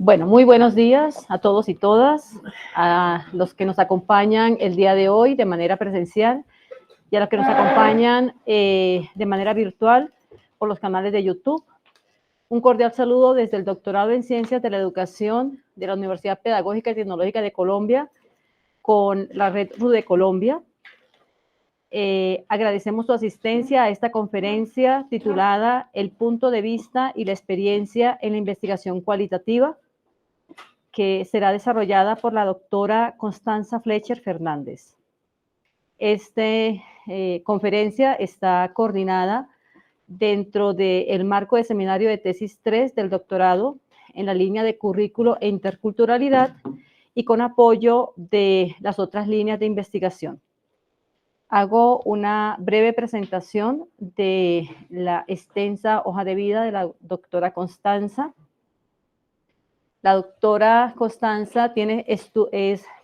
Bueno, muy buenos días a todos y todas, a los que nos acompañan el día de hoy de manera presencial y a los que nos acompañan de manera virtual por los canales de YouTube. Un cordial saludo desde el Doctorado en Ciencias de la Educación de la Universidad Pedagógica y Tecnológica de Colombia con la red RUDE Colombia. Agradecemos su asistencia a esta conferencia titulada El punto de vista y la experiencia en la investigación cualitativa, que será desarrollada por la doctora Constanza Fletcher Fernández. Esta conferencia está coordinada dentro del marco de seminario de tesis 3 del doctorado en la línea de currículo e interculturalidad y con apoyo de las otras líneas de investigación. Hago una breve presentación de la extensa hoja de vida de la doctora Constanza. La doctora Constanza tiene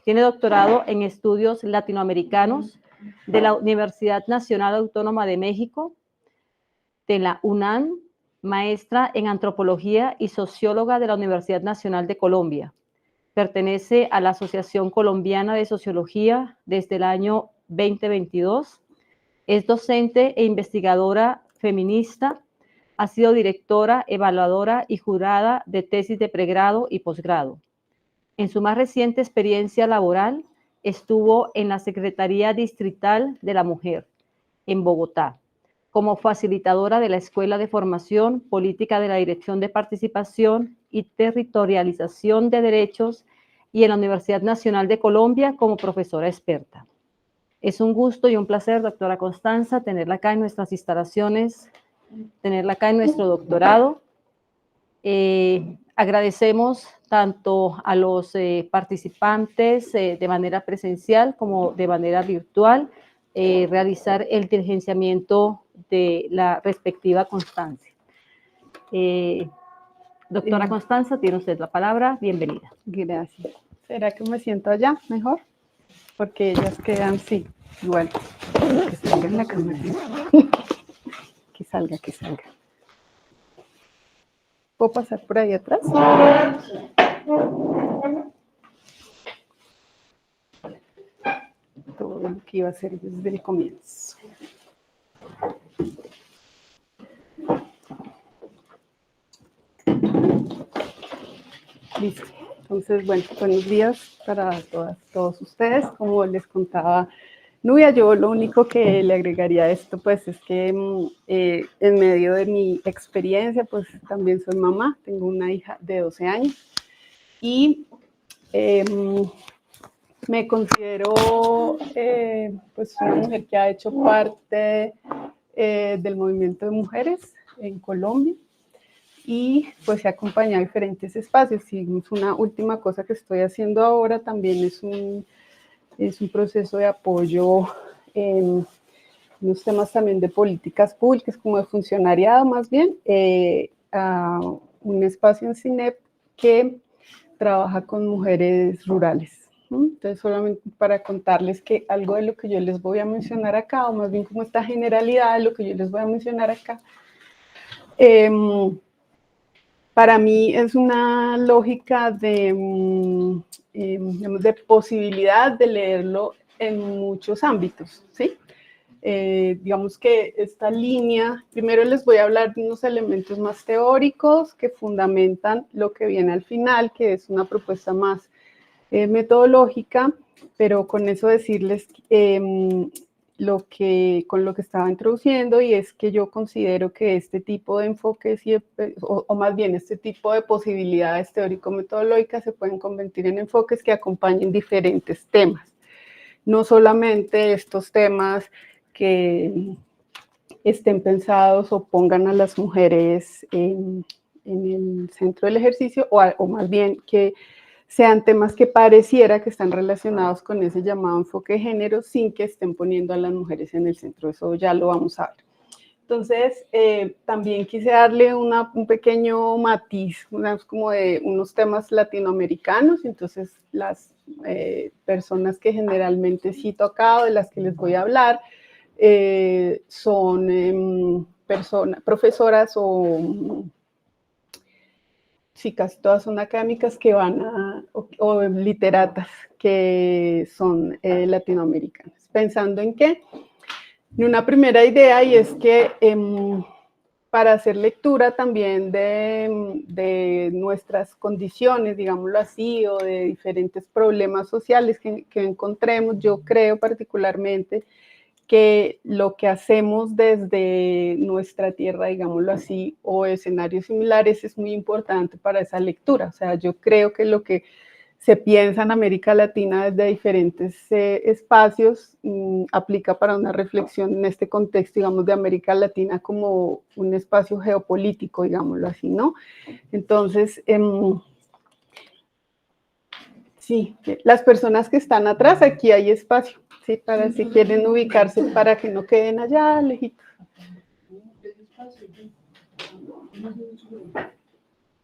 doctorado en estudios latinoamericanos de la Universidad Nacional Autónoma de México, de la UNAM, maestra en antropología y socióloga de la Universidad Nacional de Colombia. Pertenece a la Asociación Colombiana de Sociología desde el año 2022. Es docente e investigadora feminista. Ha sido directora, evaluadora y jurada de tesis de pregrado y posgrado. En su más reciente experiencia laboral, estuvo en la Secretaría Distrital de la Mujer, en Bogotá, como facilitadora de la Escuela de Formación Política de la Dirección de Participación y Territorialización de Derechos y en la Universidad Nacional de Colombia como profesora experta. Es un gusto y un placer, doctora Constanza, tenerla acá en nuestras instalaciones, tenerla acá en nuestro doctorado. Agradecemos tanto a los participantes de manera presencial como de manera virtual realizar el diligenciamiento de la respectiva constancia. Doctora Constanza, tiene usted la palabra. Bienvenida. Gracias. ¿Será que me siento allá mejor? Porque ellas quedan, sí, igual. Que salga en la cámara. Que salga, que salga. ¿Puedo pasar por ahí atrás? Todo lo que iba a hacer desde el comienzo. Listo. Entonces, bueno, buenos días para todos ustedes. Como les contaba Nubia, yo lo único que le agregaría a esto, pues, es que en medio de mi experiencia, pues, también soy mamá. Tengo una hija de 12 años y me considero, pues, una mujer que ha hecho parte del movimiento de mujeres en Colombia. Y pues he acompañado diferentes espacios. Y una última cosa que estoy haciendo ahora también es un proceso de apoyo en unos temas también de políticas públicas, como de funcionariado más bien, a un espacio en CINEP que trabaja con mujeres rurales. Entonces, solamente para contarles que algo de lo que yo les voy a mencionar acá, o más bien como esta generalidad de lo que yo les voy a mencionar acá, para mí es una lógica de posibilidad de leerlo en muchos ámbitos, ¿sí? Digamos que esta línea, primero les voy a hablar de unos elementos más teóricos que fundamentan lo que viene al final, que es una propuesta más metodológica, pero con eso decirles con lo que estaba introduciendo, y es que yo considero que este tipo de enfoques, o más bien este tipo de posibilidades teórico-metodológicas se pueden convertir en enfoques que acompañen diferentes temas. No solamente estos temas que estén pensados o pongan a las mujeres en el centro del ejercicio, o más bien que sean temas que pareciera que están relacionados con ese llamado enfoque de género sin que estén poniendo a las mujeres en el centro. Eso ya lo vamos a ver. Entonces, también quise darle un pequeño matiz, como de unos temas latinoamericanos. Entonces, las personas que generalmente sí he tocado, de las que les voy a hablar, son profesoras o sí, casi todas son académicas que van o literatas que son latinoamericanas. ¿Pensando en qué? En una primera idea, y es que para hacer lectura también de nuestras condiciones, digámoslo así, o de diferentes problemas sociales que encontremos, yo creo particularmente que lo que hacemos desde nuestra tierra, digámoslo así, o escenarios similares es muy importante para esa lectura. O sea, yo creo que lo que se piensa en América Latina desde diferentes espacios aplica para una reflexión en este contexto, digamos, de América Latina como un espacio geopolítico, digámoslo así, ¿no? Entonces, sí, las personas que están atrás, aquí hay espacio, ¿sí? Para si quieren ubicarse, para que no queden allá lejitos.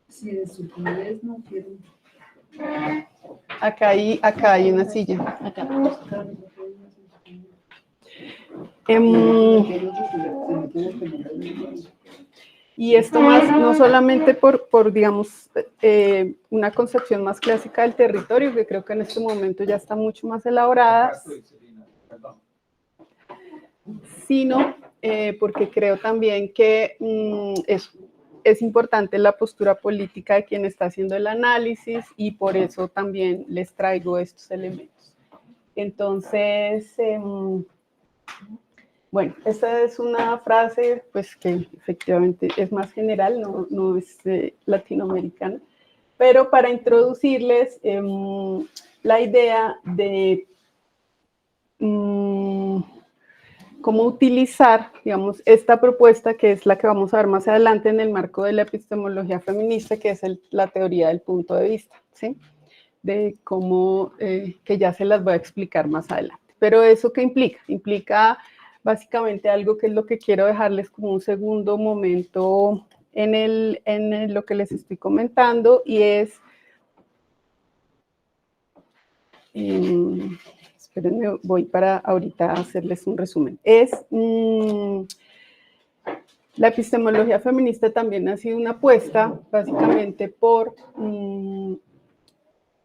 Si de su vez no quieren. Acá hay una silla. Acá. Y esto más, no solamente por digamos, una concepción más clásica del territorio, que creo que en este momento ya está mucho más elaborada, sino porque creo también que es importante la postura política de quien está haciendo el análisis y por eso también les traigo estos elementos. Entonces, bueno, esta es una frase pues que efectivamente es más general, no es latinoamericana, pero para introducirles la idea de cómo utilizar, digamos, esta propuesta que es la que vamos a ver más adelante en el marco de la epistemología feminista, que es la teoría del punto de vista, ¿sí? De cómo, que ya se las voy a explicar más adelante. Pero ¿eso qué implica? Implica básicamente algo que es lo que quiero dejarles como un segundo momento en lo que les estoy comentando, y es... espérenme, voy para ahorita hacerles un resumen. La epistemología feminista también ha sido una apuesta, básicamente, por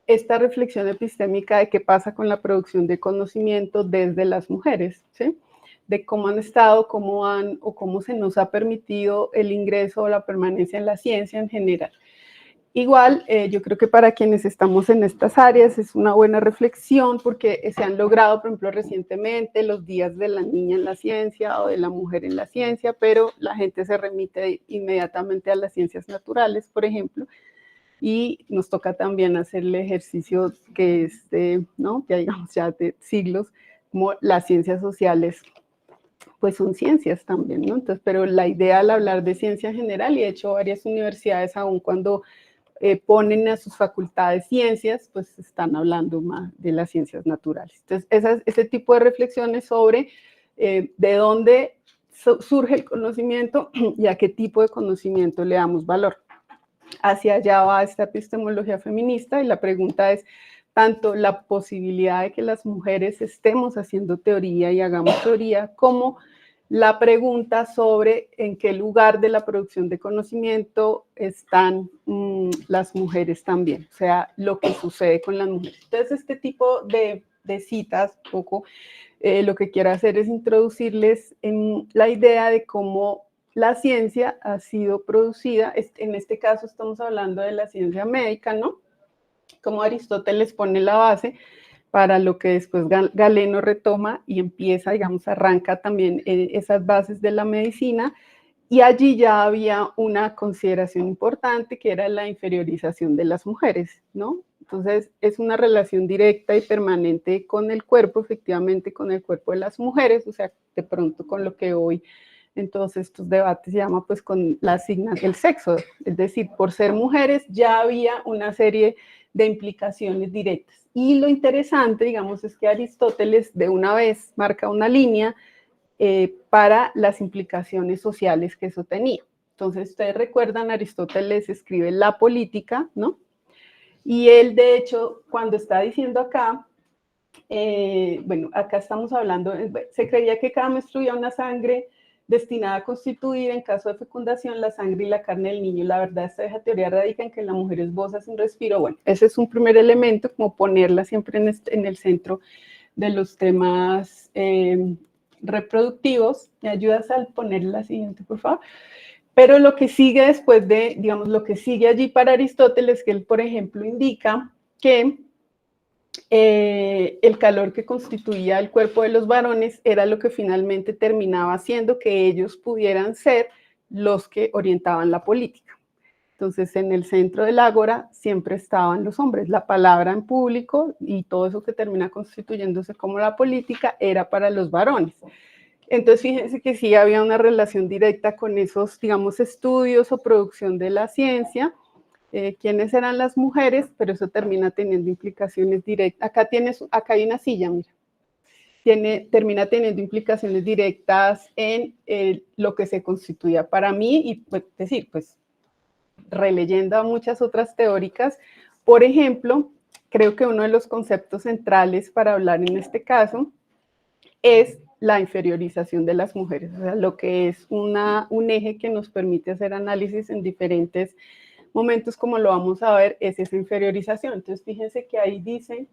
esta reflexión epistémica de qué pasa con la producción de conocimiento desde las mujeres, ¿sí? De cómo han estado, cómo se nos ha permitido el ingreso o la permanencia en la ciencia en general. Igual, yo creo que para quienes estamos en estas áreas es una buena reflexión porque se han logrado, por ejemplo, recientemente los días de la niña en la ciencia o de la mujer en la ciencia, pero la gente se remite inmediatamente a las ciencias naturales, por ejemplo, y nos toca también hacer el ejercicio que es ¿no? Ya digamos ya de siglos, como las ciencias sociales pues son ciencias también, ¿no? Entonces, pero la idea al hablar de ciencia general, y de hecho varias universidades aún cuando ponen a sus facultades ciencias, pues están hablando más de las ciencias naturales. Entonces, ese tipo de reflexiones sobre de dónde surge el conocimiento y a qué tipo de conocimiento le damos valor. Hacia allá va esta epistemología feminista y la pregunta es tanto la posibilidad de que las mujeres estemos haciendo teoría y hagamos teoría, como la pregunta sobre en qué lugar de la producción de conocimiento están las mujeres también, o sea, lo que sucede con las mujeres. Entonces, este tipo de citas, poco, lo que quiero hacer es introducirles en la idea de cómo la ciencia ha sido producida, en este caso estamos hablando de la ciencia médica, ¿no? Como Aristóteles pone la base para lo que después Galeno retoma y empieza, digamos, arranca también esas bases de la medicina, y allí ya había una consideración importante que era la inferiorización de las mujeres, ¿no? Entonces, es una relación directa y permanente con el cuerpo, efectivamente, con el cuerpo de las mujeres, o sea, de pronto con lo que hoy en todos estos debates se llama pues con la el sexo, es decir, por ser mujeres ya había una serie de implicaciones directas. Y lo interesante, digamos, es que Aristóteles de una vez marca una línea para las implicaciones sociales que eso tenía. Entonces, ustedes recuerdan, Aristóteles escribe La Política, ¿no? Y él, de hecho, cuando está diciendo acá, bueno, acá estamos hablando, se creía que cada mes fluía una sangre destinada a constituir, en caso de fecundación, la sangre y la carne del niño. La verdad, esta teoría radica en que la mujer es boza sin respiro. Bueno, ese es un primer elemento, como ponerla siempre en el centro de los temas reproductivos. ¿Me ayudas a poner la siguiente, por favor? Pero lo que sigue después de, digamos, lo que sigue allí para Aristóteles, que él, por ejemplo, indica que el calor que constituía el cuerpo de los varones era lo que finalmente terminaba haciendo que ellos pudieran ser los que orientaban la política. Entonces, en el centro del ágora siempre estaban los hombres. La palabra en público y todo eso que termina constituyéndose como la política era para los varones. Entonces, fíjense que sí había una relación directa con esos, digamos, estudios o producción de la ciencia. ¿Quiénes eran las mujeres? Pero eso termina teniendo implicaciones directas. Acá hay una silla, mira. Termina teniendo implicaciones directas en lo que se constituía para mí y, pues, decir, pues, releyendo a muchas otras teóricas. Por ejemplo, creo que uno de los conceptos centrales para hablar en este caso es la inferiorización de las mujeres, o sea, lo que es un eje que nos permite hacer análisis en diferentes momentos, como lo vamos a ver, es esa inferiorización. Entonces, fíjense que ahí dice,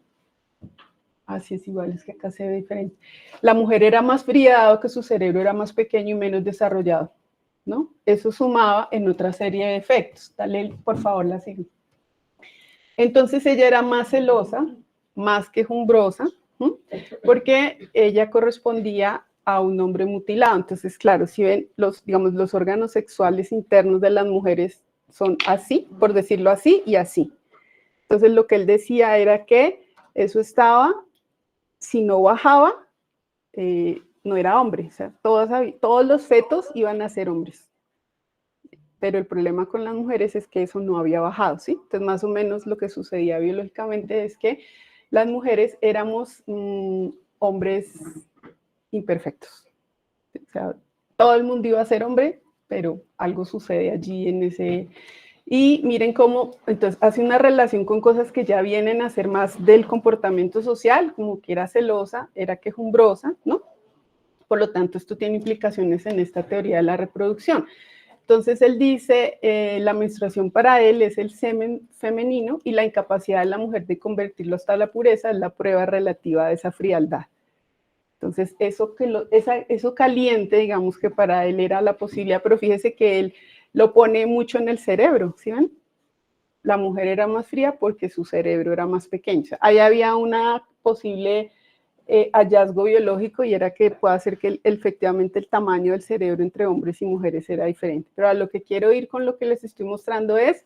así es igual, es que acá se ve diferente, la mujer era más fría dado que su cerebro era más pequeño y menos desarrollado, ¿no? Eso sumaba en otra serie de efectos. Dale, por favor, la siguiente. Entonces, ella era más celosa, más quejumbrosa, porque ella correspondía a un hombre mutilado. Entonces, claro, si ven, digamos, los órganos sexuales internos de las mujeres son así, por decirlo así, y así. Entonces, lo que él decía era que eso estaba, si no bajaba, no era hombre. O sea, todos los fetos iban a ser hombres. Pero el problema con las mujeres es que eso no había bajado, ¿sí? Entonces, más o menos lo que sucedía biológicamente es que las mujeres éramos hombres imperfectos. O sea, todo el mundo iba a ser hombre, pero algo sucede allí en ese... Y miren cómo, entonces, hace una relación con cosas que ya vienen a ser más del comportamiento social, como que era celosa, era quejumbrosa, ¿no? Por lo tanto, esto tiene implicaciones en esta teoría de la reproducción. Entonces, él dice, la menstruación para él es el semen femenino y la incapacidad de la mujer de convertirlo hasta la pureza es la prueba relativa de esa frialdad. Entonces, eso caliente, digamos que para él era la posibilidad, pero fíjese que él lo pone mucho en el cerebro, ¿sí ven? La mujer era más fría porque su cerebro era más pequeño. O sea, ahí había una posible hallazgo biológico y era que puede hacer que efectivamente el tamaño del cerebro entre hombres y mujeres era diferente. Pero a lo que quiero ir con lo que les estoy mostrando es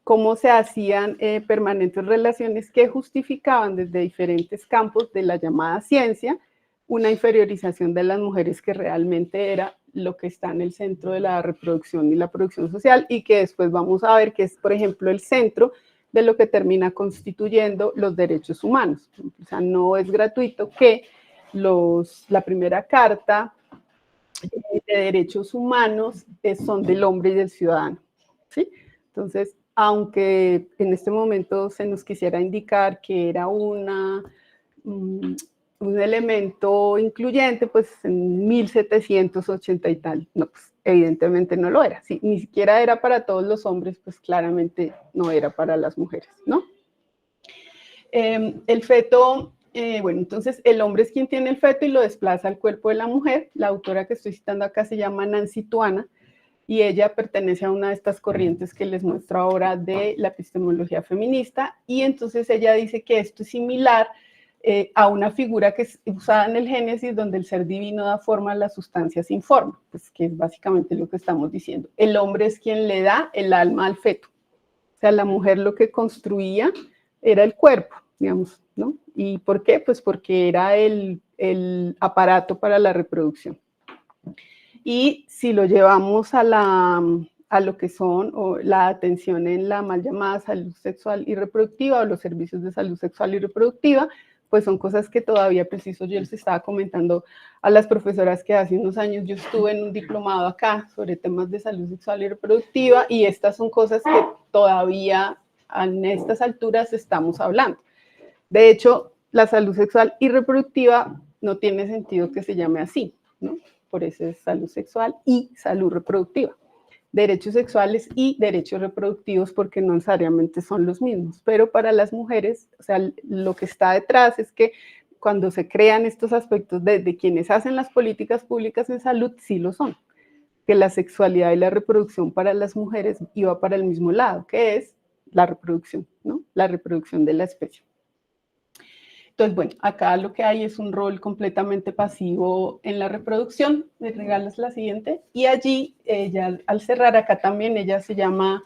cómo se hacían permanentes relaciones que justificaban desde diferentes campos de la llamada ciencia una inferiorización de las mujeres que realmente era lo que está en el centro de la reproducción y la producción social y que después vamos a ver que es, por ejemplo, el centro de lo que termina constituyendo los derechos humanos. O sea, no es gratuito que la primera carta de derechos humanos son del hombre y del ciudadano, ¿sí? Entonces, aunque en este momento se nos quisiera indicar que era un elemento incluyente, pues en 1780 y tal, no, pues evidentemente no lo era, sí, ni siquiera era para todos los hombres, pues claramente no era para las mujeres, ¿no? El feto, bueno, entonces el hombre es quien tiene el feto y lo desplaza al cuerpo de la mujer. La autora que estoy citando acá se llama Nancy Tuana y ella pertenece a una de estas corrientes que les muestro ahora de la epistemología feminista y entonces ella dice que esto es similar a una figura que es usada en el Génesis donde el ser divino da forma a la sustancia sin forma, pues que es básicamente lo que estamos diciendo. El hombre es quien le da el alma al feto. O sea, la mujer lo que construía era el cuerpo, digamos, ¿no? ¿Y por qué? Pues porque era el aparato para la reproducción. Y si lo llevamos a lo que son o la atención en la mal llamada salud sexual y reproductiva o los servicios de salud sexual y reproductiva, pues son cosas que todavía preciso. Yo les estaba comentando a las profesoras que hace unos años yo estuve en un diplomado acá sobre temas de salud sexual y reproductiva y estas son cosas que todavía en estas alturas estamos hablando. De hecho, la salud sexual y reproductiva no tiene sentido que se llame así, ¿no? por eso es salud sexual y salud reproductiva. Derechos sexuales y derechos reproductivos, porque no necesariamente son los mismos, pero para las mujeres, o sea, lo que está detrás es que cuando se crean estos aspectos de quienes hacen las políticas públicas en salud, sí lo son, que la sexualidad y la reproducción para las mujeres iba para el mismo lado, que es la reproducción, ¿no? La reproducción de la especie. Entonces, bueno, acá lo que hay es un rol completamente pasivo en la reproducción. Me regalas la siguiente. Y allí, ella, al cerrar, acá también, ella se llama,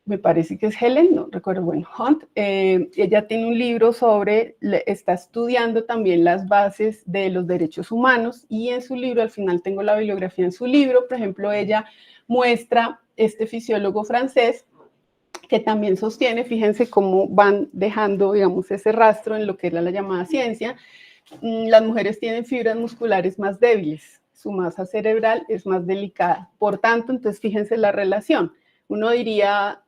me parece que es Helen, no recuerdo, bueno, Hunt. Ella tiene un libro sobre, está estudiando también las bases de los derechos humanos, y en su libro, al final tengo la bibliografía en su libro, por ejemplo, ella muestra este fisiólogo francés, que también sostiene, fíjense cómo van dejando, digamos, ese rastro en lo que era la llamada ciencia. Las mujeres tienen fibras musculares más débiles, su masa cerebral es más delicada. Por tanto, entonces fíjense la relación. Uno diría,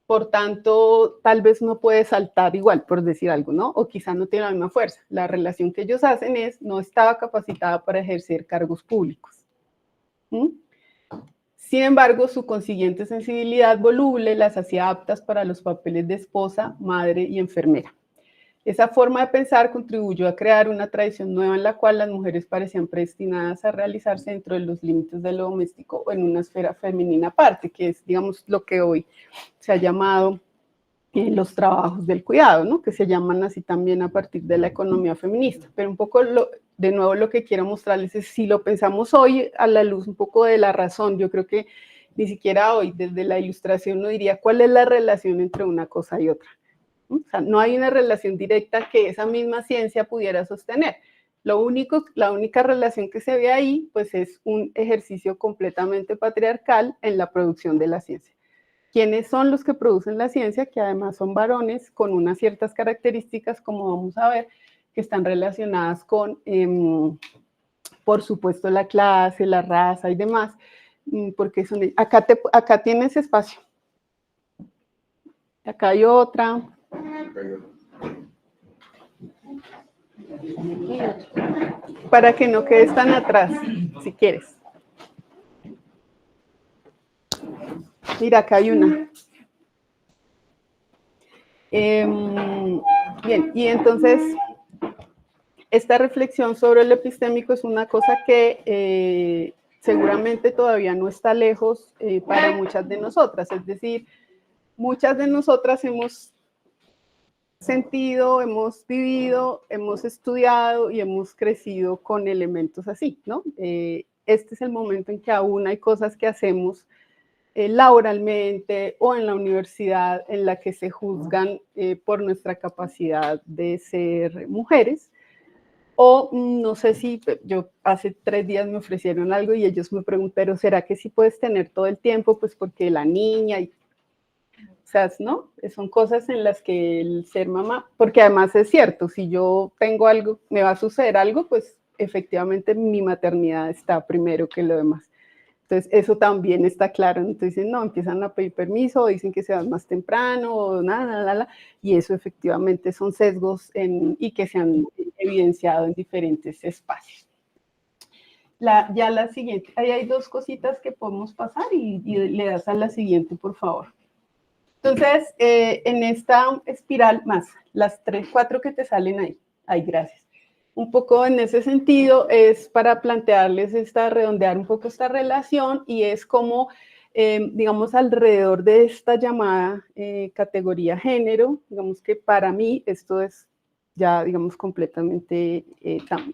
por tanto, tal vez no puede saltar igual, por decir algo, ¿no? O quizá no tiene la misma fuerza. La relación que ellos hacen es, no estaba capacitada para ejercer cargos públicos. Sin embargo, su consiguiente sensibilidad voluble las hacía aptas para los papeles de esposa, madre y enfermera. Esa forma de pensar contribuyó a crear una tradición nueva en la cual las mujeres parecían predestinadas a realizarse dentro de los límites de lo doméstico o en una esfera femenina aparte, que es, digamos, lo que hoy se ha llamado los trabajos del cuidado, ¿no? Que se llaman así también a partir de la economía feminista. Pero un poco, de nuevo, lo que quiero mostrarles es, si lo pensamos hoy a la luz un poco de la razón, yo creo que ni siquiera hoy, desde la ilustración, uno diría cuál es la relación entre una cosa y otra. O sea, no hay una relación directa que esa misma ciencia pudiera sostener. La única relación que se ve ahí, pues es un ejercicio completamente patriarcal en la producción de la ciencia. ¿Quiénes son los que producen la ciencia? Que además son varones con unas ciertas características, como vamos a ver, que están relacionadas con, por supuesto, la clase, la raza y demás, porque son, acá tienes espacio. Acá hay otra. Para que no quedes tan atrás, si quieres. Mira, acá hay una. Bien, y entonces, esta reflexión sobre lo epistémico es una cosa que seguramente todavía no está lejos para muchas de nosotras. Es decir, muchas de nosotras hemos sentido, hemos vivido, hemos estudiado y hemos crecido con elementos así, ¿no? Este es el momento en que aún hay cosas que hacemos laboralmente o en la universidad en la que se juzgan por nuestra capacidad de ser mujeres. O no sé si yo hace 3 días me ofrecieron algo y ellos me preguntaron, pero ¿será que sí puedes tener todo el tiempo? Pues porque la niña y... O sea, ¿no? Son cosas en las que el ser mamá, porque además es cierto, si yo tengo algo, me va a suceder algo, pues efectivamente mi maternidad está primero que lo demás. Entonces, eso también está claro. Entonces, no, empiezan a pedir permiso, dicen que se van más temprano, o nada, y eso efectivamente son sesgos y que se han evidenciado en diferentes espacios. Ya la siguiente, ahí hay 2 cositas que podemos pasar y le das a la siguiente, por favor. Entonces, en esta espiral más, las 3, 4 que te salen ahí, gracias. Un poco en ese sentido es para plantearles redondear un poco esta relación, y es como, digamos, alrededor de esta llamada categoría género, digamos que para mí esto es ya, digamos, completamente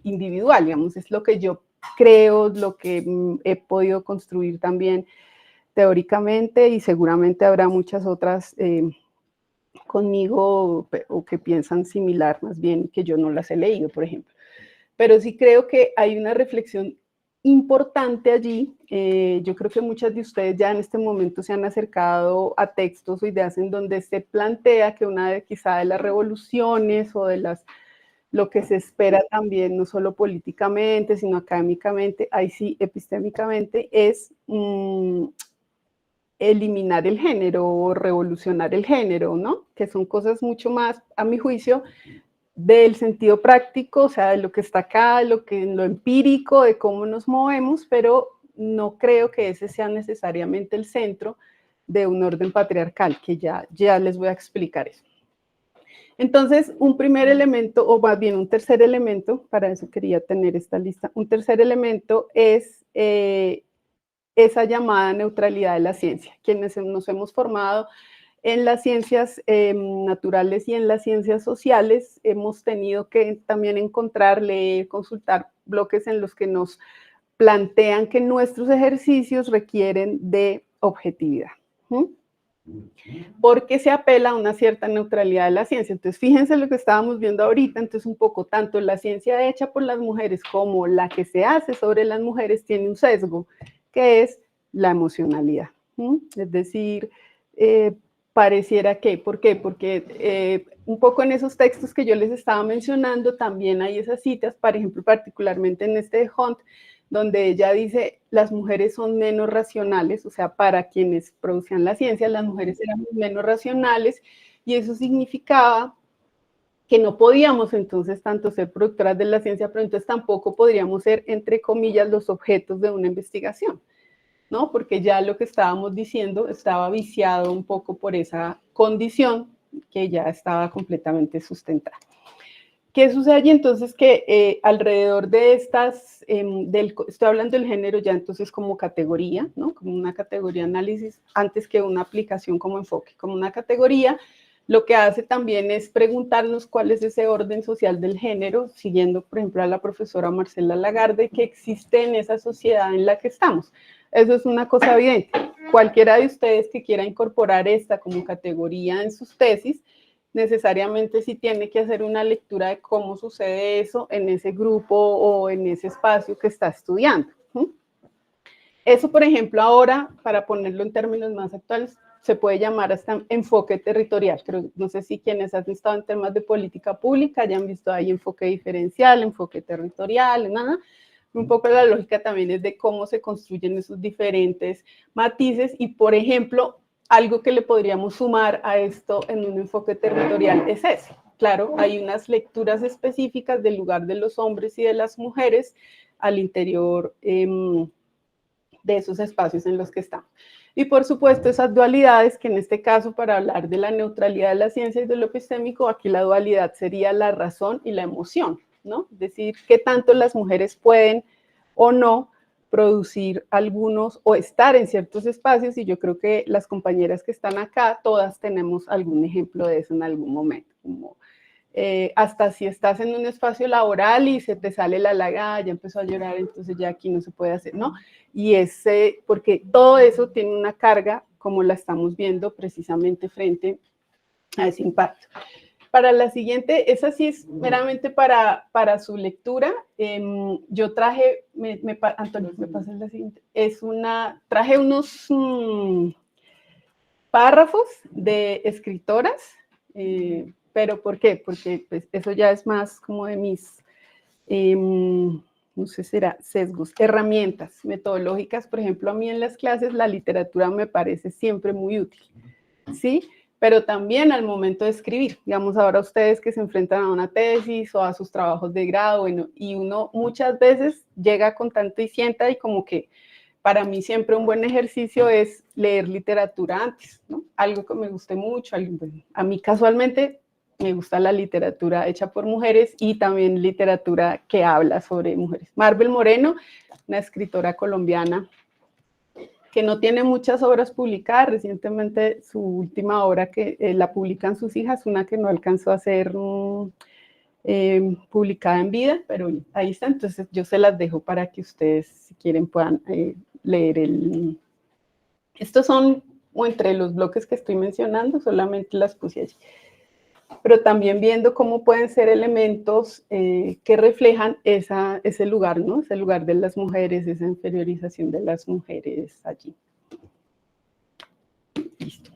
individual, digamos, es lo que yo creo, lo que he podido construir también teóricamente, y seguramente habrá muchas otras conmigo o que piensan similar, más bien que yo no las he leído, por ejemplo. Pero sí creo que hay una reflexión importante allí. Yo creo que muchas de ustedes ya en este momento se han acercado a textos o ideas en donde se plantea que una quizá de las revoluciones o de lo que se espera también, no solo políticamente, sino académicamente, ahí sí epistémicamente, es eliminar el género o revolucionar el género, ¿no? Que son cosas mucho más, a mi juicio, del sentido práctico, o sea, de lo que está acá, lo empírico, de cómo nos movemos, pero no creo que ese sea necesariamente el centro de un orden patriarcal, que ya les voy a explicar eso. Entonces, un primer elemento, o más bien un tercer elemento, para eso quería tener esta lista, un tercer elemento es esa llamada neutralidad de la ciencia. Quienes nos hemos formado en las ciencias naturales y en las ciencias sociales, hemos tenido que también encontrar, leer, consultar bloques en los que nos plantean que nuestros ejercicios requieren de objetividad. Porque se apela a una cierta neutralidad de la ciencia. Entonces, fíjense lo que estábamos viendo ahorita, entonces un poco, tanto la ciencia hecha por las mujeres como la que se hace sobre las mujeres tiene un sesgo, que es la emocionalidad. Es decir, pareciera que, ¿por qué? Porque un poco en esos textos que yo les estaba mencionando, también hay esas citas, por ejemplo, particularmente en este de Hunt, donde ella dice, las mujeres son menos racionales, o sea, para quienes producían la ciencia, las mujeres éramos menos racionales, y eso significaba que no podíamos entonces tanto ser productoras de la ciencia, pero entonces tampoco podríamos ser, entre comillas, los objetos de una investigación, ¿no? Porque ya lo que estábamos diciendo estaba viciado un poco por esa condición que ya estaba completamente sustentada. ¿Qué sucede allí? Entonces que alrededor de estas, estoy hablando del género ya entonces como categoría, ¿no? Como una categoría de análisis antes que una aplicación como enfoque, como una categoría, lo que hace también es preguntarnos cuál es ese orden social del género, siguiendo por ejemplo a la profesora Marcela Lagarde, que existe en esa sociedad en la que estamos. Eso es una cosa evidente. Cualquiera de ustedes que quiera incorporar esta como categoría en sus tesis, necesariamente sí tiene que hacer una lectura de cómo sucede eso en ese grupo o en ese espacio que está estudiando. Eso, por ejemplo, ahora, para ponerlo en términos más actuales, se puede llamar hasta enfoque territorial. Pero no sé si quienes han estado en temas de política pública hayan visto ahí enfoque diferencial, enfoque territorial, nada. Un poco la lógica también es de cómo se construyen esos diferentes matices y, por ejemplo, algo que le podríamos sumar a esto en un enfoque territorial es ese. Claro, hay unas lecturas específicas del lugar de los hombres y de las mujeres al interior de esos espacios en los que estamos. Y por supuesto esas dualidades, que en este caso para hablar de la neutralidad de la ciencia y de lo epistémico, aquí la dualidad sería la razón y la emoción, ¿no? Es decir, qué tanto las mujeres pueden o no producir algunos o estar en ciertos espacios, y yo creo que las compañeras que están acá, todas tenemos algún ejemplo de eso en algún momento, como hasta si estás en un espacio laboral y se te sale la laga, ya empezó a llorar, entonces ya aquí no se puede hacer, ¿no? Y porque todo eso tiene una carga, como la estamos viendo precisamente frente a ese impacto. Para la siguiente, esa sí es meramente para su lectura. Yo traje, Antonio, me pasas la siguiente, traje unos párrafos de escritoras, pero ¿por qué? Porque pues, eso ya es más como de mis, no sé, será sesgos, herramientas metodológicas. Por ejemplo, a mí en las clases la literatura me parece siempre muy útil, ¿sí? Pero también al momento de escribir, digamos ahora ustedes que se enfrentan a una tesis o a sus trabajos de grado, bueno, y uno muchas veces llega con tanto y sienta, y como que para mí siempre un buen ejercicio es leer literatura antes, ¿no? Algo que me guste mucho, a mí casualmente me gusta la literatura hecha por mujeres y también literatura que habla sobre mujeres. Marvel Moreno, una escritora colombiana que no tiene muchas obras publicadas. Recientemente su última obra que la publican sus hijas, una que no alcanzó a ser publicada en vida, pero ahí está. Entonces yo se las dejo para que ustedes, si quieren, puedan leer estos son, o entre los bloques que estoy mencionando, solamente las puse allí. Pero también viendo cómo pueden ser elementos que reflejan ese lugar, ¿no? Ese lugar de las mujeres, esa inferiorización de las mujeres allí. Listo.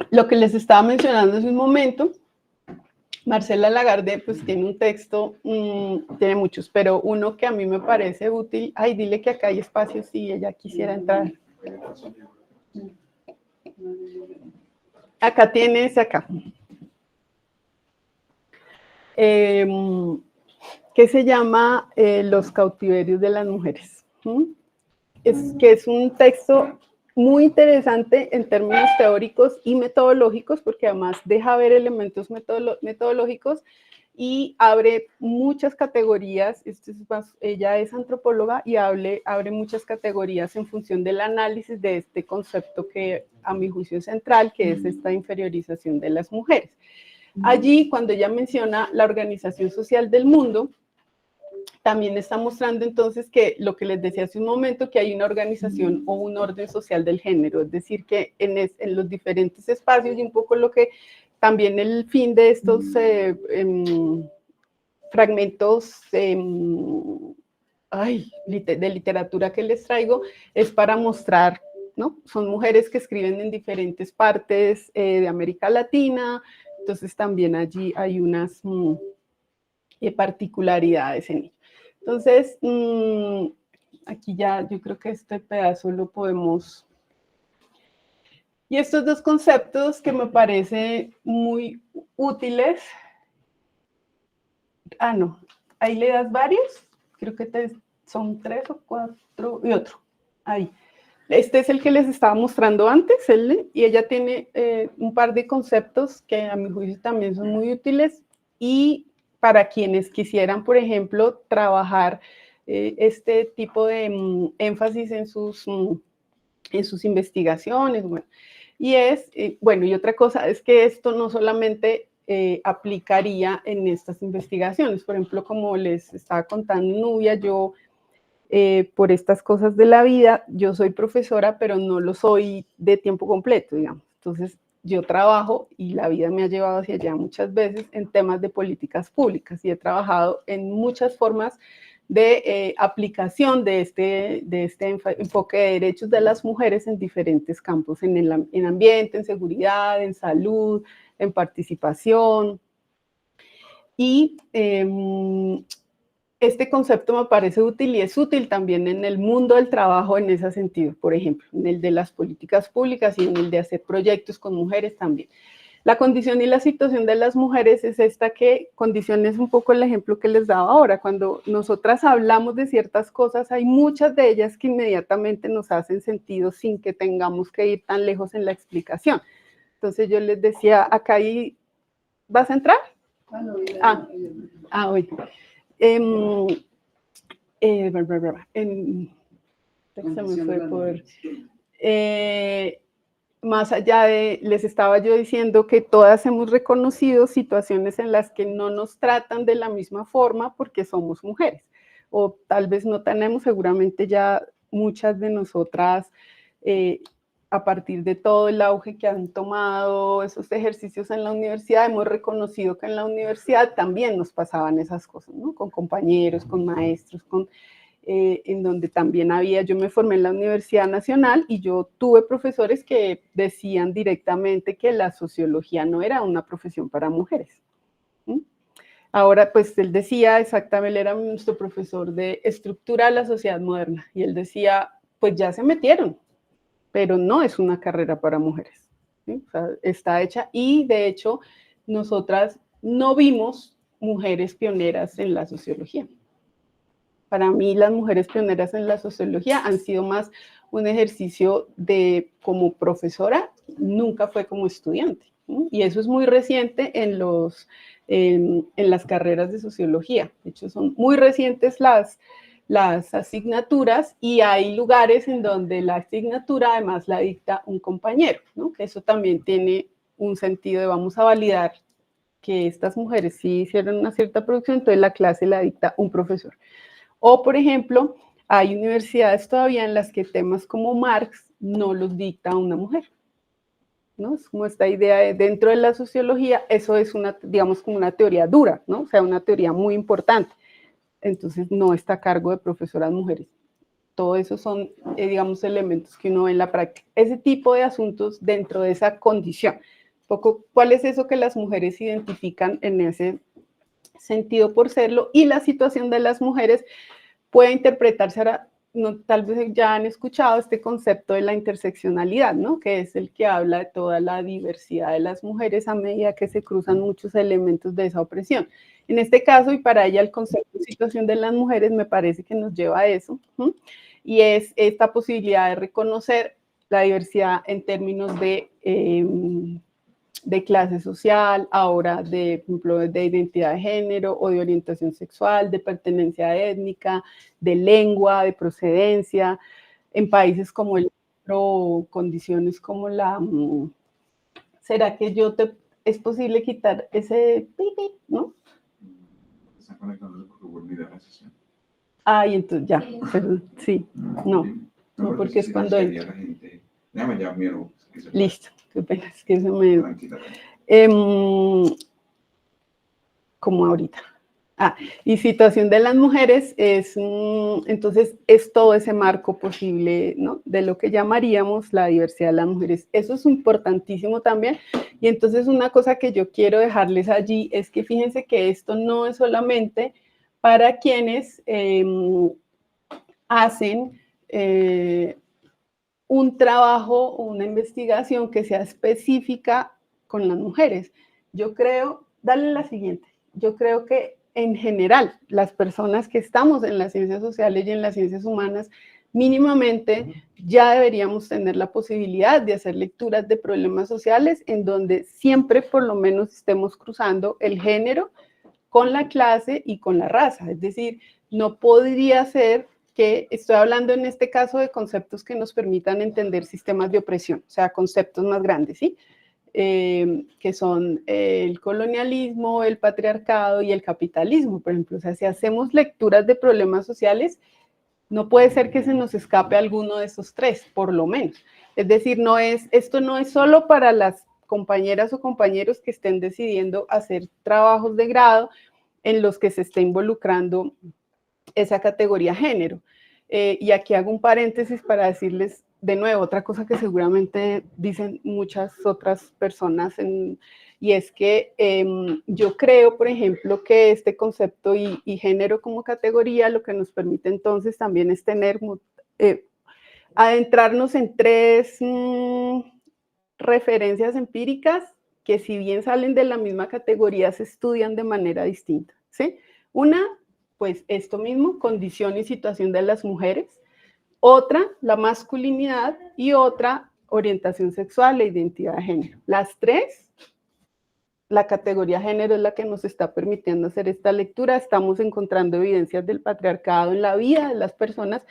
Lo que les estaba mencionando hace un momento, Marcela Lagarde pues tiene un texto, tiene muchos, pero uno que a mí me parece útil. Ay, dile que acá hay espacio si ella quisiera entrar. Acá tienes, acá. Que se llama Los cautiverios de las mujeres. Que es un texto muy interesante en términos teóricos y metodológicos, porque además deja ver elementos metodológicos y abre muchas categorías. Ella es antropóloga y abre muchas categorías en función del análisis de este concepto que a mi juicio es central, que es esta inferiorización de las mujeres. Allí, cuando ella menciona la Organización Social del Mundo, también está mostrando entonces que lo que les decía hace un momento, que hay una organización o un orden social del género, es decir, que en los diferentes espacios, y un poco lo que también el fin de estos fragmentos de literatura que les traigo, es para mostrar, ¿no? Son mujeres que escriben en diferentes partes de América Latina, entonces también allí hay unas particularidades en ello. Entonces, aquí ya yo creo que este pedazo lo podemos... Y estos dos conceptos que me parecen muy útiles... Ah, no, ahí le das varios, creo que son 3 o 4 y otro, ahí. Este es el que les estaba mostrando antes, y ella tiene un par de conceptos que a mi juicio también son muy útiles, y para quienes quisieran, por ejemplo, trabajar este tipo de énfasis en sus investigaciones. Bueno, y otra cosa es que esto no solamente aplicaría en estas investigaciones. Por ejemplo, como les estaba contando Nubia, yo por estas cosas de la vida, yo soy profesora, pero no lo soy de tiempo completo, digamos. Entonces, yo trabajo, y la vida me ha llevado hacia allá muchas veces, en temas de políticas públicas, y he trabajado en muchas formas de aplicación de este enfoque de derechos de las mujeres en diferentes campos, en ambiente, en seguridad, en salud, en participación. Y este concepto me parece útil, y es útil también en el mundo del trabajo en ese sentido, por ejemplo, en el de las políticas públicas y en el de hacer proyectos con mujeres también. La condición y la situación de las mujeres es esta, que condición es un poco el ejemplo que les daba ahora. Cuando nosotras hablamos de ciertas cosas, hay muchas de ellas que inmediatamente nos hacen sentido sin que tengamos que ir tan lejos en la explicación. Entonces yo les decía, acá ahí, ¿vas a entrar? Oye. Más allá de, les estaba yo diciendo que todas hemos reconocido situaciones en las que no nos tratan de la misma forma porque somos mujeres, o tal vez no tenemos, seguramente ya muchas de nosotras, a partir de todo el auge que han tomado esos ejercicios en la universidad, hemos reconocido que en la universidad también nos pasaban esas cosas, ¿no? Con compañeros, con maestros, en donde también yo me formé en la Universidad Nacional, y yo tuve profesores que decían directamente que la sociología no era una profesión para mujeres. Ahora, pues él decía exactamente, él era nuestro profesor de estructura de la sociedad moderna, y él decía, pues ya se metieron, pero no es una carrera para mujeres, ¿sí? O sea, está hecha, y de hecho nosotras no vimos mujeres pioneras en la sociología. Para mí, las mujeres pioneras en la sociología han sido más un ejercicio como profesora, nunca fue como estudiante, ¿no? Y eso es muy reciente en las carreras de sociología. De hecho, son muy recientes las asignaturas, y hay lugares en donde la asignatura además la dicta un compañero, ¿no? Que eso también tiene un sentido de vamos a validar que estas mujeres sí hicieron una cierta producción, entonces la clase la dicta un profesor. O, por ejemplo, hay universidades todavía en las que temas como Marx no los dicta una mujer, ¿no? Es como esta idea de, dentro de la sociología, eso es digamos, como una teoría dura, ¿no? O sea, una teoría muy importante. Entonces, no está a cargo de profesoras mujeres. Todo eso son, digamos, elementos que uno ve en la práctica. Ese tipo de asuntos dentro de esa condición. Un poco, ¿cuál es eso que las mujeres identifican en ese sentido por serlo? Y la situación de las mujeres puede interpretarse ahora tal vez ya han escuchado este concepto de la interseccionalidad, ¿no? Que es el que habla de toda la diversidad de las mujeres a medida que se cruzan muchos elementos de esa opresión. En este caso, y para ella el concepto de situación de las mujeres me parece que nos lleva a eso, ¿sí? Y es esta posibilidad de reconocer la diversidad en términos de clase social, ahora de, por ejemplo, de identidad de género o de orientación sexual, de pertenencia étnica, de lengua, de procedencia, en países como el otro, condiciones como la... ¿Será que es posible quitar ese pipi, no? Está conectándose porque vuelve a ir a la sesión. Ay, entonces ya, perdón, sí, no, porque es cuando entra. La gente. Déjame ya, miro. Listo, qué pena, es que se me... Tranquila. Como ahorita. Y situación de las mujeres es, entonces, es todo ese marco posible, ¿no? De lo que llamaríamos la diversidad de las mujeres. Eso es importantísimo también. Y entonces una cosa que yo quiero dejarles allí es que fíjense que esto no es solamente para quienes hacen un trabajo o una investigación que sea específica con las mujeres. Yo creo, dale la siguiente, yo creo que en general las personas que estamos en las ciencias sociales y en las ciencias humanas, mínimamente ya deberíamos tener la posibilidad de hacer lecturas de problemas sociales en donde siempre por lo menos estemos cruzando el género con la clase y con la raza. Es decir, no podría ser que estoy hablando en este caso de conceptos que nos permitan entender sistemas de opresión, o sea, conceptos más grandes, ¿sí? Que son el colonialismo, el patriarcado y el capitalismo, por ejemplo. O sea, si hacemos lecturas de problemas sociales, no puede ser que se nos escape alguno de esos tres, por lo menos. Es decir, esto no es solo para las compañeras o compañeros que estén decidiendo hacer trabajos de grado en los que se esté involucrando esa categoría género. Y aquí hago un paréntesis para decirles de nuevo otra cosa que seguramente dicen muchas otras personas, y es que yo creo, por ejemplo, que este concepto y género como categoría lo que nos permite entonces también es tener, adentrarnos en tres referencias empíricas que si bien salen de la misma categoría se estudian de manera distinta, ¿sí? Una, pues esto mismo, condición y situación de las mujeres. Otra, la masculinidad, y otra, orientación sexual e identidad de género. Las tres, la categoría género es la que nos está permitiendo hacer esta lectura. Estamos encontrando evidencias del patriarcado en la vida de las personas,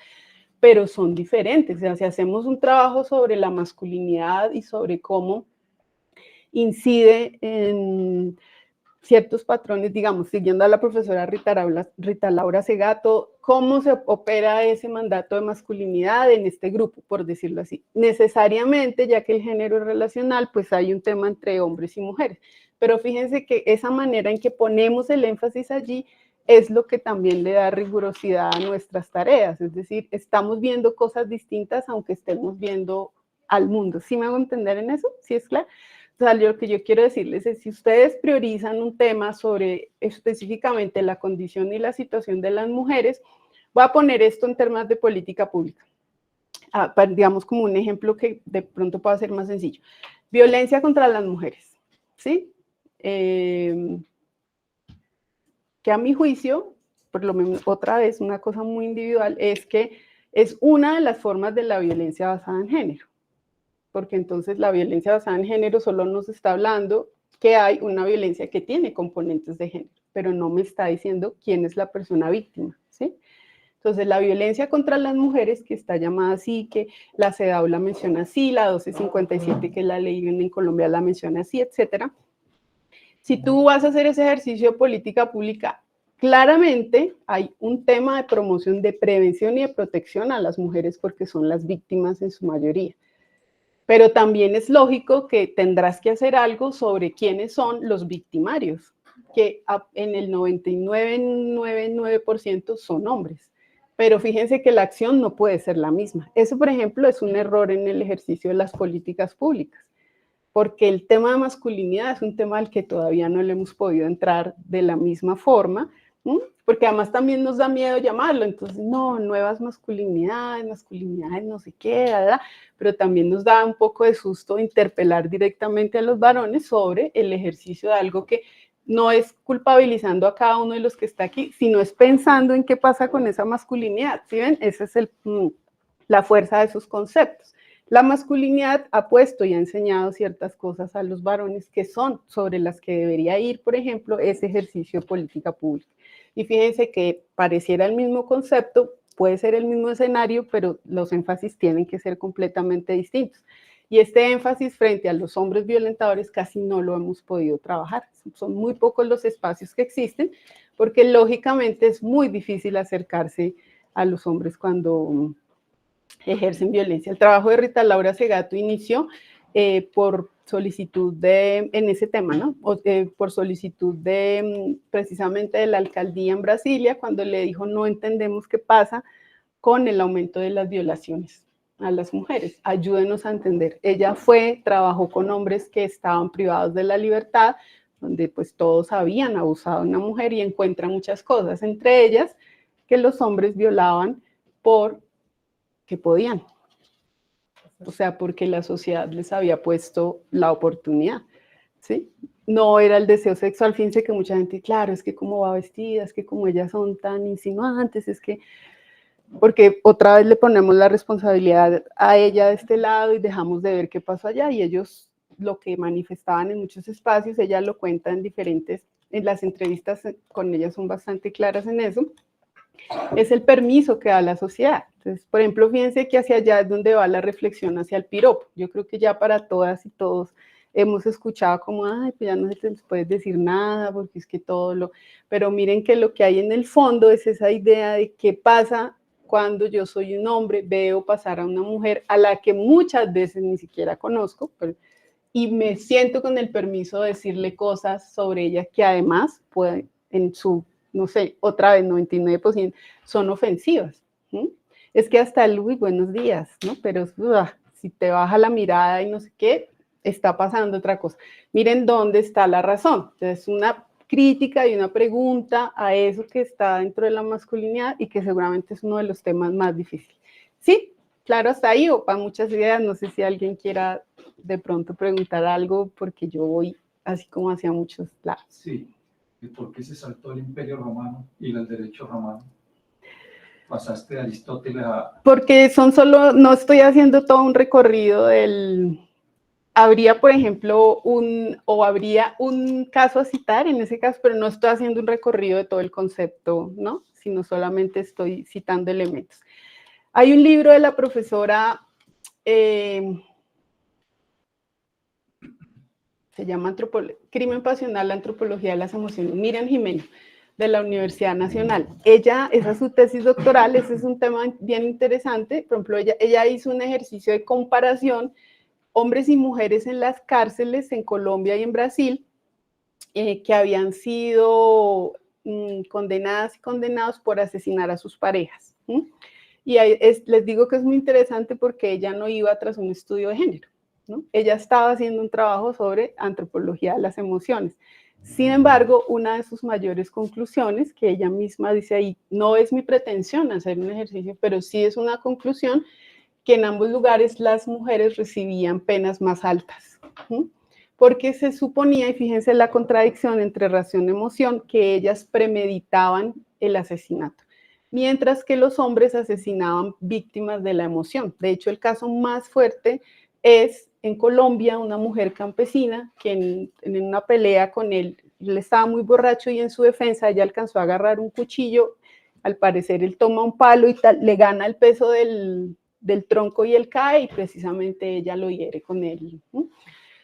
pero son diferentes. O sea, si hacemos un trabajo sobre la masculinidad y sobre cómo incide en ciertos patrones, digamos, siguiendo a la profesora Rita Laura Segato, cómo se opera ese mandato de masculinidad en este grupo, por decirlo así. Necesariamente, ya que el género es relacional, pues hay un tema entre hombres y mujeres. Pero fíjense que esa manera en que ponemos el énfasis allí es lo que también le da rigurosidad a nuestras tareas. Es decir, estamos viendo cosas distintas aunque estemos viendo al mundo. ¿Sí me hago entender en eso? ¿Sí es claro? O sea, lo que yo quiero decirles es, si ustedes priorizan un tema sobre específicamente la condición y la situación de las mujeres, voy a poner esto en términos de política pública. Digamos como un ejemplo que de pronto pueda ser más sencillo. Violencia contra las mujeres, ¿sí? Que a mi juicio, por lo menos otra vez, una cosa muy individual, es que es una de las formas de la violencia basada en género. Porque entonces la violencia basada en género solo nos está hablando que hay una violencia que tiene componentes de género, pero no me está diciendo quién es la persona víctima, ¿sí? Entonces la violencia contra las mujeres, que está llamada así, que la CEDAW la menciona así, la 1257, que la ley en Colombia la menciona así, etcétera. Si tú vas a hacer ese ejercicio de política pública, claramente hay un tema de promoción, de prevención y de protección a las mujeres porque son las víctimas en su mayoría. Pero también es lógico que tendrás que hacer algo sobre quiénes son los victimarios, que en el 99,99% son hombres. Pero fíjense que la acción no puede ser la misma. Eso, por ejemplo, es un error en el ejercicio de las políticas públicas, porque el tema de masculinidad es un tema al que todavía no le hemos podido entrar de la misma forma, Porque además también nos da miedo llamarlo, entonces no, nuevas masculinidades no sé qué, ¿verdad? Pero también nos da un poco de susto interpelar directamente a los varones sobre el ejercicio de algo que no es culpabilizando a cada uno de los que está aquí, sino es pensando en qué pasa con esa masculinidad, ¿sí ven? Esa es la fuerza de esos conceptos. La masculinidad ha puesto y ha enseñado ciertas cosas a los varones que son sobre las que debería ir, por ejemplo, ese ejercicio de política pública. Y fíjense que pareciera el mismo concepto, puede ser el mismo escenario, pero los énfasis tienen que ser completamente distintos. Y este énfasis frente a los hombres violentadores casi no lo hemos podido trabajar. Son muy pocos los espacios que existen, porque lógicamente es muy difícil acercarse a los hombres cuando ejercen violencia. El trabajo de Rita Laura Segato inició por solicitud en ese tema, ¿no? Por solicitud precisamente de la alcaldía en Brasilia, cuando le dijo no entendemos qué pasa con el aumento de las violaciones a las mujeres, ayúdenos a entender. Ella trabajó con hombres que estaban privados de la libertad, donde pues todos habían abusado de una mujer y encuentra muchas cosas, entre ellas que los hombres violaban porque podían, o sea, porque la sociedad les había puesto la oportunidad, ¿sí? No era el deseo sexual, fíjense que mucha gente, claro, es que cómo va vestida, es que como ellas son tan insinuantes, es que, porque otra vez le ponemos la responsabilidad a ella de este lado y dejamos de ver qué pasó allá, y ellos lo que manifestaban en muchos espacios, ella lo cuenta en las entrevistas con ella son bastante claras en eso, es el permiso que da la sociedad. Entonces, por ejemplo, fíjense que hacia allá es donde va la reflexión hacia el piropo. Yo creo que ya para todas y todos hemos escuchado como, ay, pues ya no se te puede decir nada, porque es que todo lo... Pero miren que lo que hay en el fondo es esa idea de qué pasa cuando yo soy un hombre, veo pasar a una mujer a la que muchas veces ni siquiera conozco, y me siento con el permiso de decirle cosas sobre ella que además puede, en su, no sé, otra vez 99% son ofensivas. ¿Sí? Es que hasta el, uy, buenos días, ¿no? Pero si te baja la mirada y no sé qué, está pasando otra cosa. Miren dónde está la razón. Entonces, una crítica y una pregunta a eso que está dentro de la masculinidad y que seguramente es uno de los temas más difíciles. ¿Sí? Claro, hasta ahí, o para muchas ideas, no sé si alguien quiera de pronto preguntar algo, porque yo voy así como hacia muchos lados. Sí, ¿y por qué se saltó el Imperio Romano y el derecho romano? Pasaste de Aristóteles a... Porque son solo, no estoy haciendo todo un recorrido del... Habría, por ejemplo, habría un caso a citar en ese caso, pero no estoy haciendo un recorrido de todo el concepto, ¿no? Sino solamente estoy citando elementos. Hay un libro de la profesora... se llama Crimen Pasional, la Antropología de las Emociones, Miriam Jiménez, de la Universidad Nacional. Esa es su tesis doctoral, ese es un tema bien interesante. Por ejemplo, ella hizo un ejercicio de comparación, hombres y mujeres en las cárceles en Colombia y en Brasil, que habían sido condenadas y condenados por asesinar a sus parejas. Y les digo que es muy interesante porque ella no iba tras un estudio de género, ¿no? Ella estaba haciendo un trabajo sobre antropología de las emociones. Sin embargo, una de sus mayores conclusiones, que ella misma dice ahí, no es mi pretensión hacer un ejercicio, pero sí es una conclusión, que en ambos lugares las mujeres recibían penas más altas, ¿sí? Porque se suponía, y fíjense la contradicción entre razón y emoción, que ellas premeditaban el asesinato, mientras que los hombres asesinaban víctimas de la emoción. De hecho, el caso más fuerte es en Colombia, una mujer campesina que en una pelea con él estaba muy borracho y en su defensa ella alcanzó a agarrar un cuchillo, al parecer él toma un palo y le gana el peso del tronco y él cae y precisamente ella lo hiere con él.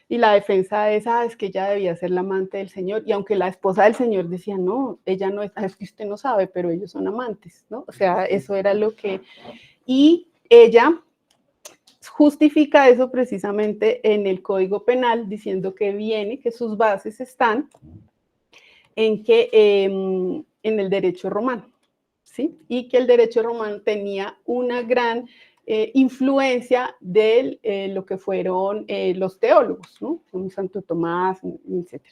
Y la defensa es que ella debía ser la amante del Señor, y aunque la esposa del Señor decía, no, ella no es que usted no sabe, pero ellos son amantes, ¿no? O sea, eso era lo que... Y ella justifica eso precisamente en el Código Penal, diciendo que sus bases están en el derecho romano, ¿sí? Y que el derecho romano tenía una gran influencia de lo que fueron los teólogos, ¿no? Como Santo Tomás, etc.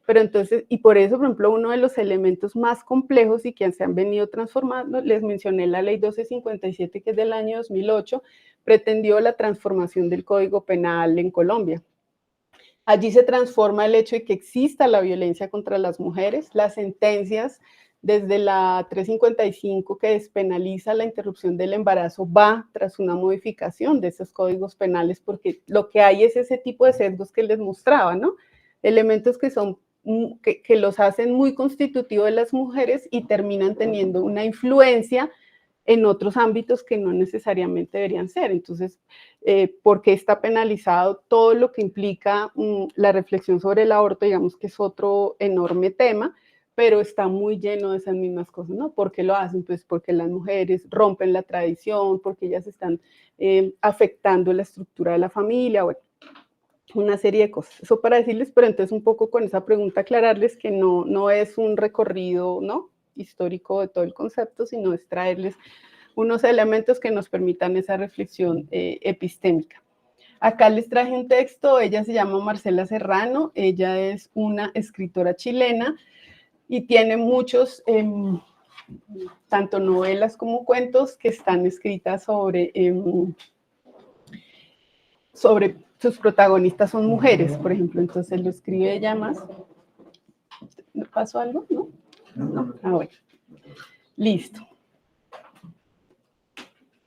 Pero entonces, y por eso, por ejemplo, uno de los elementos más complejos y que se han venido transformando, les mencioné la ley 1257, que es del año 2008, pretendió la transformación del Código Penal en Colombia. Allí se transforma el hecho de que exista la violencia contra las mujeres, las sentencias desde la 355, que despenaliza la interrupción del embarazo, va tras una modificación de esos códigos penales, porque lo que hay es ese tipo de sesgos que les mostraba, ¿no? Elementos que los hacen muy constitutivos de las mujeres y terminan teniendo una influencia en otros ámbitos que no necesariamente deberían ser. Entonces, ¿por qué está penalizado todo lo que implica la reflexión sobre el aborto? Digamos que es otro enorme tema, pero está muy lleno de esas mismas cosas, ¿no? ¿Por qué lo hacen? Pues porque las mujeres rompen la tradición, porque ellas están afectando la estructura de la familia, bueno, una serie de cosas. Eso para decirles, pero entonces un poco con esa pregunta aclararles que no es un recorrido, ¿no?, histórico de todo el concepto, sino es traerles unos elementos que nos permitan esa reflexión epistémica. Acá les traje un texto, ella se llama Marcela Serrano, ella es una escritora chilena y tiene muchos, tanto novelas como cuentos, que están escritas sobre sus protagonistas son mujeres, por ejemplo, entonces lo escribe ella más. ¿Pasó algo? ¿No? No. Ah, bueno. Listo.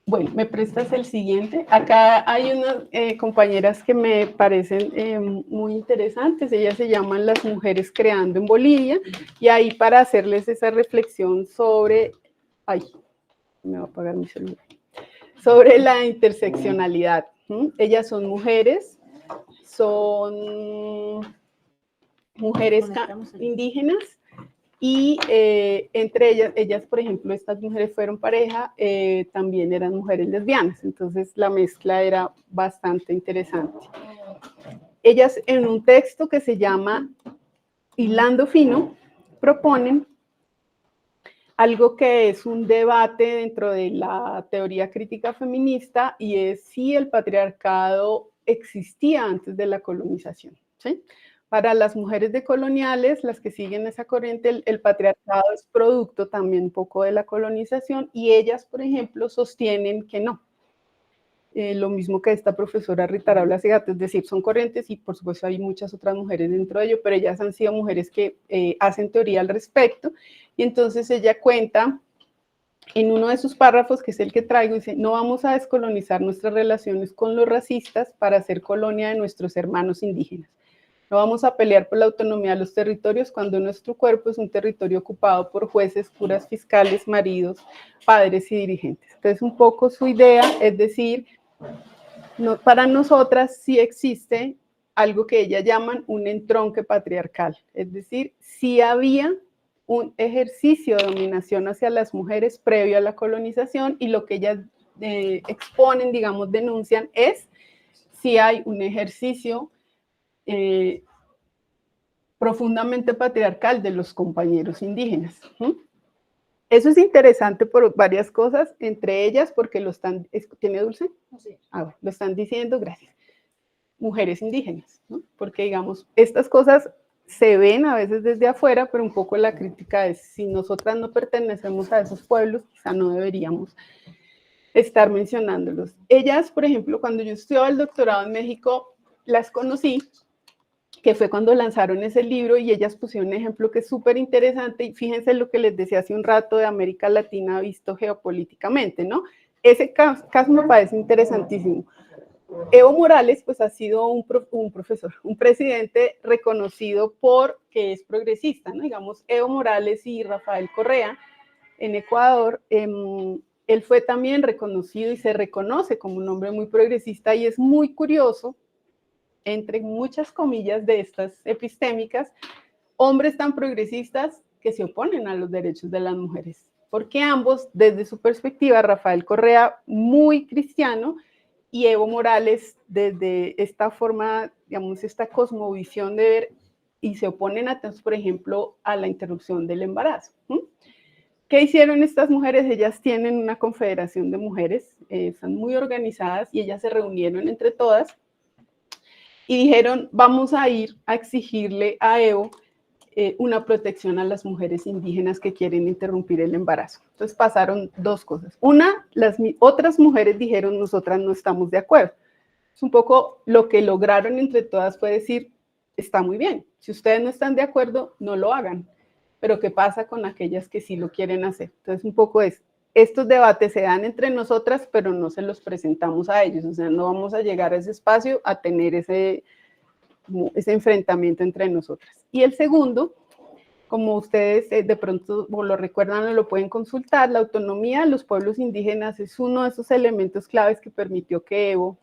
Bueno, ¿me prestas el siguiente? Acá hay unas compañeras que me parecen muy interesantes. Ellas se llaman Las Mujeres Creando en Bolivia. Y ahí para hacerles esa reflexión sobre... Ay, me va a apagar mi celular. Sobre la interseccionalidad. Ellas son mujeres indígenas. Y entre ellas, por ejemplo, estas mujeres fueron pareja, también eran mujeres lesbianas, entonces la mezcla era bastante interesante. Ellas en un texto que se llama Hilando Fino, proponen algo que es un debate dentro de la teoría crítica feminista, y es si el patriarcado existía antes de la colonización, ¿sí? Para las mujeres decoloniales, las que siguen esa corriente, el patriarcado es producto también un poco de la colonización, y ellas, por ejemplo, sostienen que no. Lo mismo que esta profesora Rita Arabla Segato, es decir, son corrientes y por supuesto hay muchas otras mujeres dentro de ello, pero ellas han sido mujeres que hacen teoría al respecto, y entonces ella cuenta en uno de sus párrafos, que es el que traigo, dice: no vamos a descolonizar nuestras relaciones con los racistas para hacer colonia de nuestros hermanos indígenas. No vamos a pelear por la autonomía de los territorios cuando nuestro cuerpo es un territorio ocupado por jueces, curas, fiscales, maridos, padres y dirigentes. Entonces, un poco su idea es decir, para nosotras sí existe algo que ellas llaman un entronque patriarcal, es decir, sí había un ejercicio de dominación hacia las mujeres previo a la colonización, y lo que ellas exponen, digamos, denuncian, es si hay un ejercicio profundamente patriarcal de los compañeros indígenas. Eso es interesante por varias cosas, entre ellas porque lo están... ¿Tiene dulce? Sí. Ah, lo están diciendo, gracias. Mujeres indígenas, ¿no? Porque, digamos, estas cosas se ven a veces desde afuera, pero un poco la crítica es, si nosotras no pertenecemos a esos pueblos, quizá no deberíamos estar mencionándolos. Ellas, por ejemplo, cuando yo estudiaba el doctorado en México, las conocí, que fue cuando lanzaron ese libro, y ellas pusieron un ejemplo que es súper interesante, y fíjense lo que les decía hace un rato de América Latina visto geopolíticamente, ¿no? Ese caso me parece interesantísimo. Evo Morales, pues ha sido un presidente reconocido porque es progresista, ¿no? Digamos, Evo Morales y Rafael Correa en Ecuador, él fue también reconocido y se reconoce como un hombre muy progresista, y es muy curioso, entre muchas comillas de estas epistémicas, hombres tan progresistas que se oponen a los derechos de las mujeres, porque ambos, desde su perspectiva, Rafael Correa muy cristiano y Evo Morales desde esta forma, digamos, esta cosmovisión de ver, y se oponen a, por ejemplo, a la interrupción del embarazo. ¿Qué hicieron estas mujeres? Ellas tienen una confederación de mujeres, están muy organizadas y ellas se reunieron entre todas y dijeron, vamos a ir a exigirle a Evo una protección a las mujeres indígenas que quieren interrumpir el embarazo. Entonces pasaron dos cosas. Una, las otras mujeres dijeron, nosotras no estamos de acuerdo. Es un poco lo que lograron entre todas fue decir, está muy bien, si ustedes no están de acuerdo, no lo hagan. Pero ¿qué pasa con aquellas que sí lo quieren hacer? Entonces un poco estos debates se dan entre nosotras, pero no se los presentamos a ellos, o sea, no vamos a llegar a ese espacio a tener ese enfrentamiento entre nosotras. Y el segundo, como ustedes de pronto lo recuerdan o lo pueden consultar, la autonomía de los pueblos indígenas es uno de esos elementos claves que permitió que Evo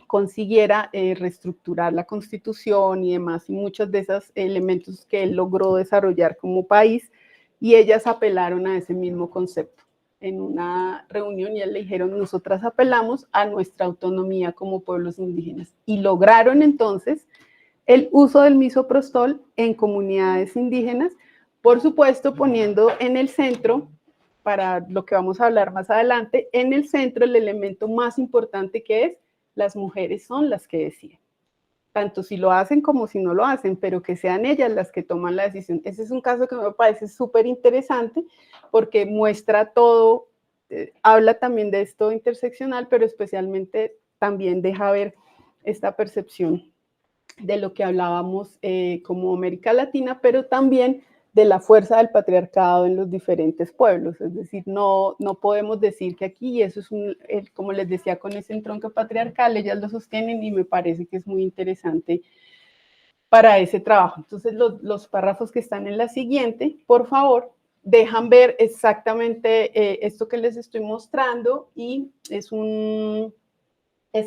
consiguiera reestructurar la Constitución y demás, y muchos de esos elementos que él logró desarrollar como país, y ellas apelaron a ese mismo concepto en una reunión y le dijeron, nosotras apelamos a nuestra autonomía como pueblos indígenas, y lograron entonces el uso del misoprostol en comunidades indígenas, por supuesto poniendo en el centro, para lo que vamos a hablar más adelante, en el centro el elemento más importante que es, las mujeres son las que deciden, tanto si lo hacen como si no lo hacen, pero que sean ellas las que toman la decisión. Ese es un caso que me parece súper interesante porque muestra todo, habla también de esto interseccional, pero especialmente también deja ver esta percepción de lo que hablábamos como América Latina, pero también de la fuerza del patriarcado en los diferentes pueblos, es decir, no podemos decir que aquí, y eso es como les decía, con ese entronque patriarcal, ellas lo sostienen y me parece que es muy interesante para ese trabajo. Entonces, los párrafos que están en la siguiente, por favor, dejan ver exactamente esto que les estoy mostrando y es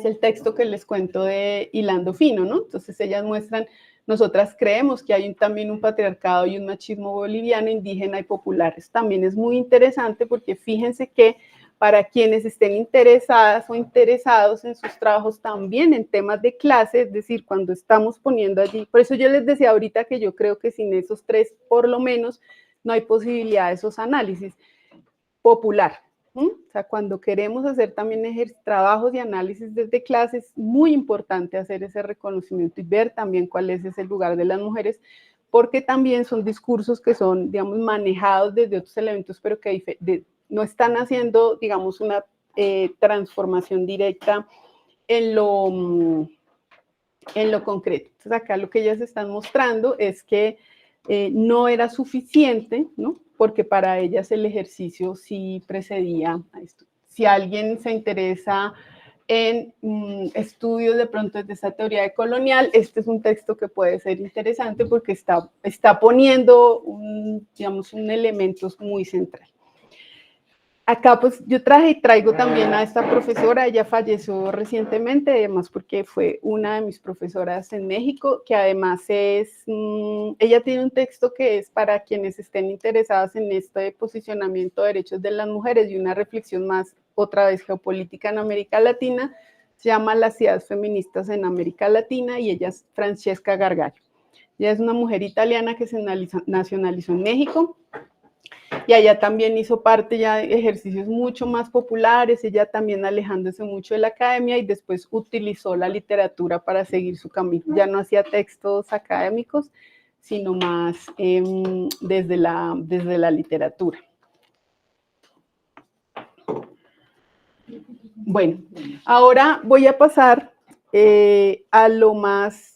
el texto que les cuento de Hilando Fino, ¿no? Entonces ellas muestran, nosotras creemos que hay también un patriarcado y un machismo boliviano, indígena y popular. Eso también es muy interesante porque fíjense que para quienes estén interesadas o interesados en sus trabajos también en temas de clase, es decir, cuando estamos poniendo allí, por eso yo les decía ahorita que yo creo que sin esos tres, por lo menos, no hay posibilidad de esos análisis. Popular. O sea, cuando queremos hacer también trabajos de análisis desde clases, es muy importante hacer ese reconocimiento y ver también cuál es ese lugar de las mujeres, porque también son discursos que son, digamos, manejados desde otros elementos, pero que no están haciendo, digamos, una transformación directa en lo concreto. Entonces, acá lo que ellas están mostrando es que no era suficiente, ¿no? Porque para ellas el ejercicio sí precedía a esto. Si alguien se interesa en estudios de pronto desde esa teoría decolonial, este es un texto que puede ser interesante porque está poniendo, digamos, un elemento muy central. Acá pues yo traigo también a esta profesora, ella falleció recientemente, además porque fue una de mis profesoras en México, que además ella tiene un texto que es para quienes estén interesados en este posicionamiento de derechos de las mujeres y una reflexión más, otra vez, geopolítica en América Latina, se llama Las ciudades feministas en América Latina y ella es Francesca Gargallo. Ella es una mujer italiana que se nacionalizó en México, y ella también hizo parte ya de ejercicios mucho más populares, ella también alejándose mucho de la academia y después utilizó la literatura para seguir su camino. Ya no hacía textos académicos, sino más desde la literatura. Bueno, ahora voy a pasar a lo más,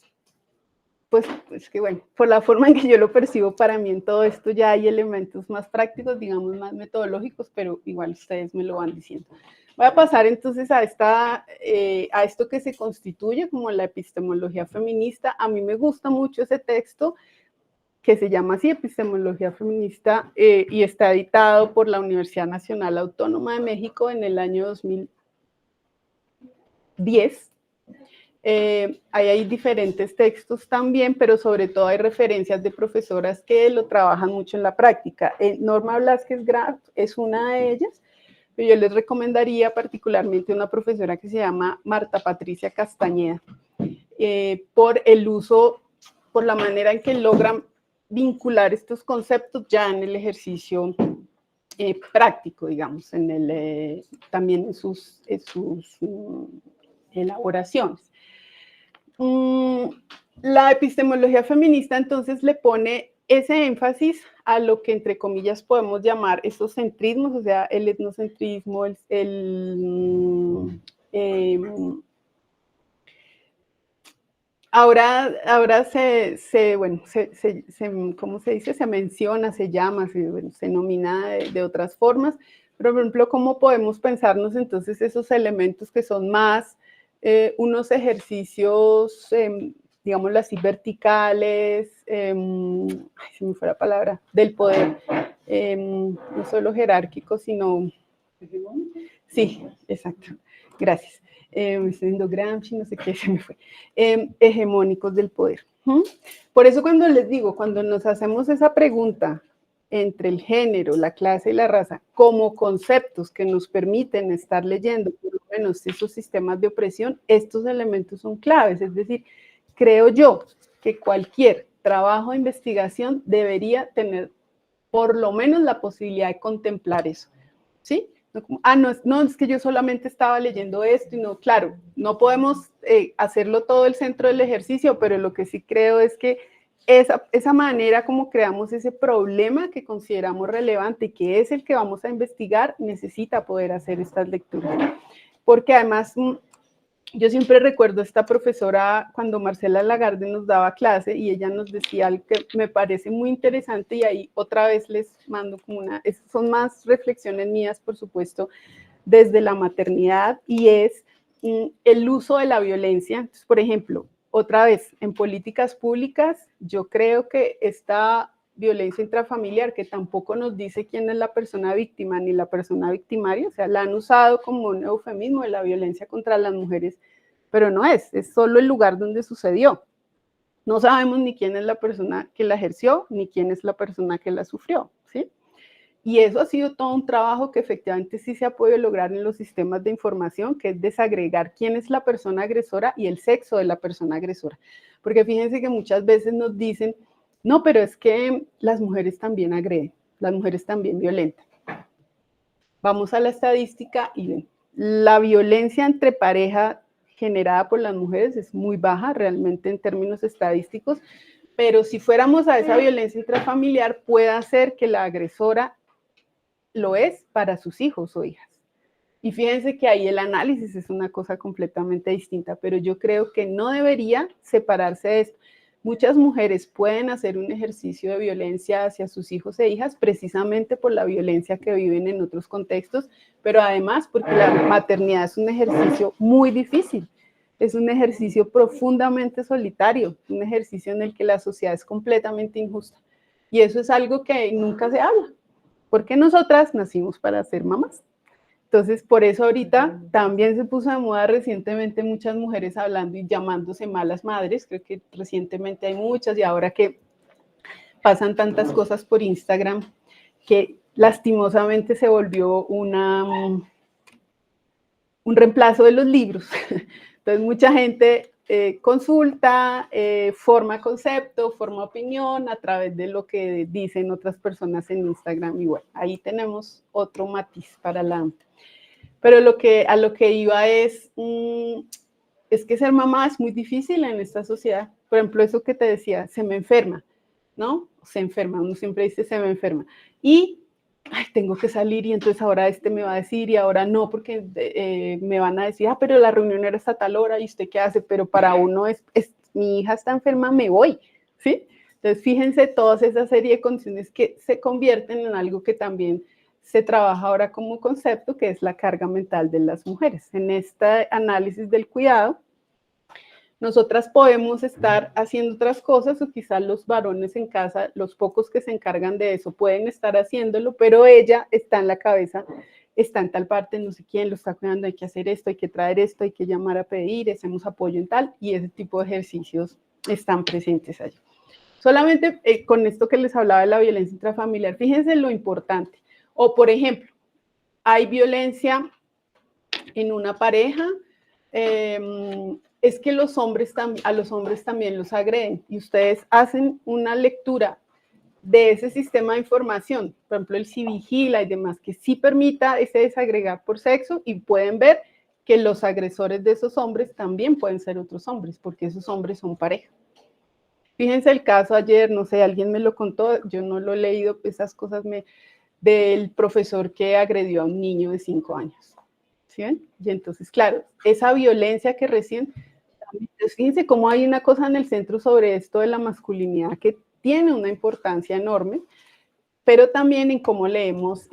pues es que bueno, por la forma en que yo lo percibo, para mí en todo esto ya hay elementos más prácticos, digamos más metodológicos, pero igual ustedes me lo van diciendo. Voy a pasar entonces a esto que se constituye como la epistemología feminista. A mí me gusta mucho ese texto que se llama así, Epistemología Feminista, y está editado por la Universidad Nacional Autónoma de México en el año 2010. Ahí hay diferentes textos también, pero sobre todo hay referencias de profesoras que lo trabajan mucho en la práctica. Norma Blázquez Graf es una de ellas, pero yo les recomendaría particularmente una profesora que se llama Marta Patricia Castañeda, por el uso, por la manera en que logran vincular estos conceptos ya en el ejercicio práctico, digamos, también en sus elaboraciones. La epistemología feminista entonces le pone ese énfasis a lo que entre comillas podemos llamar estos centrismos, o sea, el etnocentrismo, ahora ¿cómo se dice? Se menciona, se llama, se nomina de otras formas, pero por ejemplo, ¿cómo podemos pensarnos entonces esos elementos que son más unos ejercicios, digámoslo así, verticales, se me fue la palabra, del poder, no solo jerárquico, sino... Sí, exacto, gracias. Estoy viendo Gramsci, no sé qué, se me fue. Hegemónicos del poder. Por eso cuando les digo, cuando nos hacemos esa pregunta entre el género, la clase y la raza, como conceptos que nos permiten estar leyendo, por lo menos esos sistemas de opresión, estos elementos son claves. Es decir, creo yo que cualquier trabajo de investigación debería tener por lo menos la posibilidad de contemplar eso, ¿sí? No, es que yo solamente estaba leyendo esto y no, claro, no podemos hacerlo todo el centro del ejercicio, pero lo que sí creo es que esa manera como creamos ese problema que consideramos relevante y que es el que vamos a investigar, necesita poder hacer estas lecturas. Porque además, yo siempre recuerdo a esta profesora cuando Marcela Lagarde nos daba clase y ella nos decía algo que me parece muy interesante y ahí otra vez les mando como son más reflexiones mías, por supuesto, desde la maternidad y es el uso de la violencia. Entonces, por ejemplo, otra vez, en políticas públicas, yo creo que esta violencia intrafamiliar, que tampoco nos dice quién es la persona víctima ni la persona victimaria, o sea, la han usado como un eufemismo de la violencia contra las mujeres, pero no es solo el lugar donde sucedió. No sabemos ni quién es la persona que la ejerció, ni quién es la persona que la sufrió, ¿sí? Y eso ha sido todo un trabajo que efectivamente sí se ha podido lograr en los sistemas de información, que es desagregar quién es la persona agresora y el sexo de la persona agresora. Porque fíjense que muchas veces nos dicen, no, pero es que las mujeres también agreden, las mujeres también violentan. Vamos a la estadística y ven, la violencia entre pareja generada por las mujeres es muy baja realmente en términos estadísticos, pero si fuéramos a esa violencia intrafamiliar, puede ser que la agresora lo es para sus hijos o hijas. Y fíjense que ahí el análisis es una cosa completamente distinta, pero yo creo que no debería separarse de esto. Muchas mujeres pueden hacer un ejercicio de violencia hacia sus hijos e hijas precisamente por la violencia que viven en otros contextos, pero además porque la maternidad es un ejercicio muy difícil, es un ejercicio profundamente solitario, un ejercicio en el que la sociedad es completamente injusta. Y eso es algo que nunca se habla, porque nosotras nacimos para ser mamás. Entonces, por eso ahorita también se puso de moda recientemente muchas mujeres hablando y llamándose malas madres. Creo que recientemente hay muchas y ahora que pasan tantas cosas por Instagram que lastimosamente se volvió un reemplazo de los libros. Entonces, mucha gente consulta, forma concepto, forma opinión a través de lo que dicen otras personas en Instagram. Y bueno, ahí tenemos otro matiz para la... Pero a lo que iba es que ser mamá es muy difícil en esta sociedad. Por ejemplo, eso que te decía, se me enferma, ¿no? Se enferma, uno siempre dice se me enferma. Y tengo que salir y entonces ahora me va a decir y ahora no, porque me van a decir, pero la reunión era hasta tal hora y usted qué hace, pero para uno mi hija está enferma, me voy, ¿sí? Entonces, fíjense todas esa serie de condiciones que se convierten en algo que también se trabaja ahora como concepto, que es la carga mental de las mujeres. En este análisis del cuidado, nosotras podemos estar haciendo otras cosas o quizás los varones en casa, los pocos que se encargan de eso, pueden estar haciéndolo, pero ella está en la cabeza, está en tal parte, no sé quién lo está cuidando, hay que hacer esto, hay que traer esto, hay que llamar a pedir, hacemos apoyo en tal, y ese tipo de ejercicios están presentes allí. Solamente con esto que les hablaba de la violencia intrafamiliar, fíjense lo importante. O, por ejemplo, hay violencia en una pareja, es que a los hombres también los agreden y ustedes hacen una lectura de ese sistema de información, por ejemplo, el Civigila y demás, que sí permita ese desagregar por sexo, y pueden ver que los agresores de esos hombres también pueden ser otros hombres, porque esos hombres son pareja. Fíjense el caso ayer, no sé, alguien me lo contó, yo no lo he leído, pues esas cosas del profesor que agredió a un niño de 5 años. ¿Sí ven? Y entonces, claro, esa violencia que recién, fíjense cómo hay una cosa en el centro sobre esto de la masculinidad que tiene una importancia enorme, pero también en cómo leemos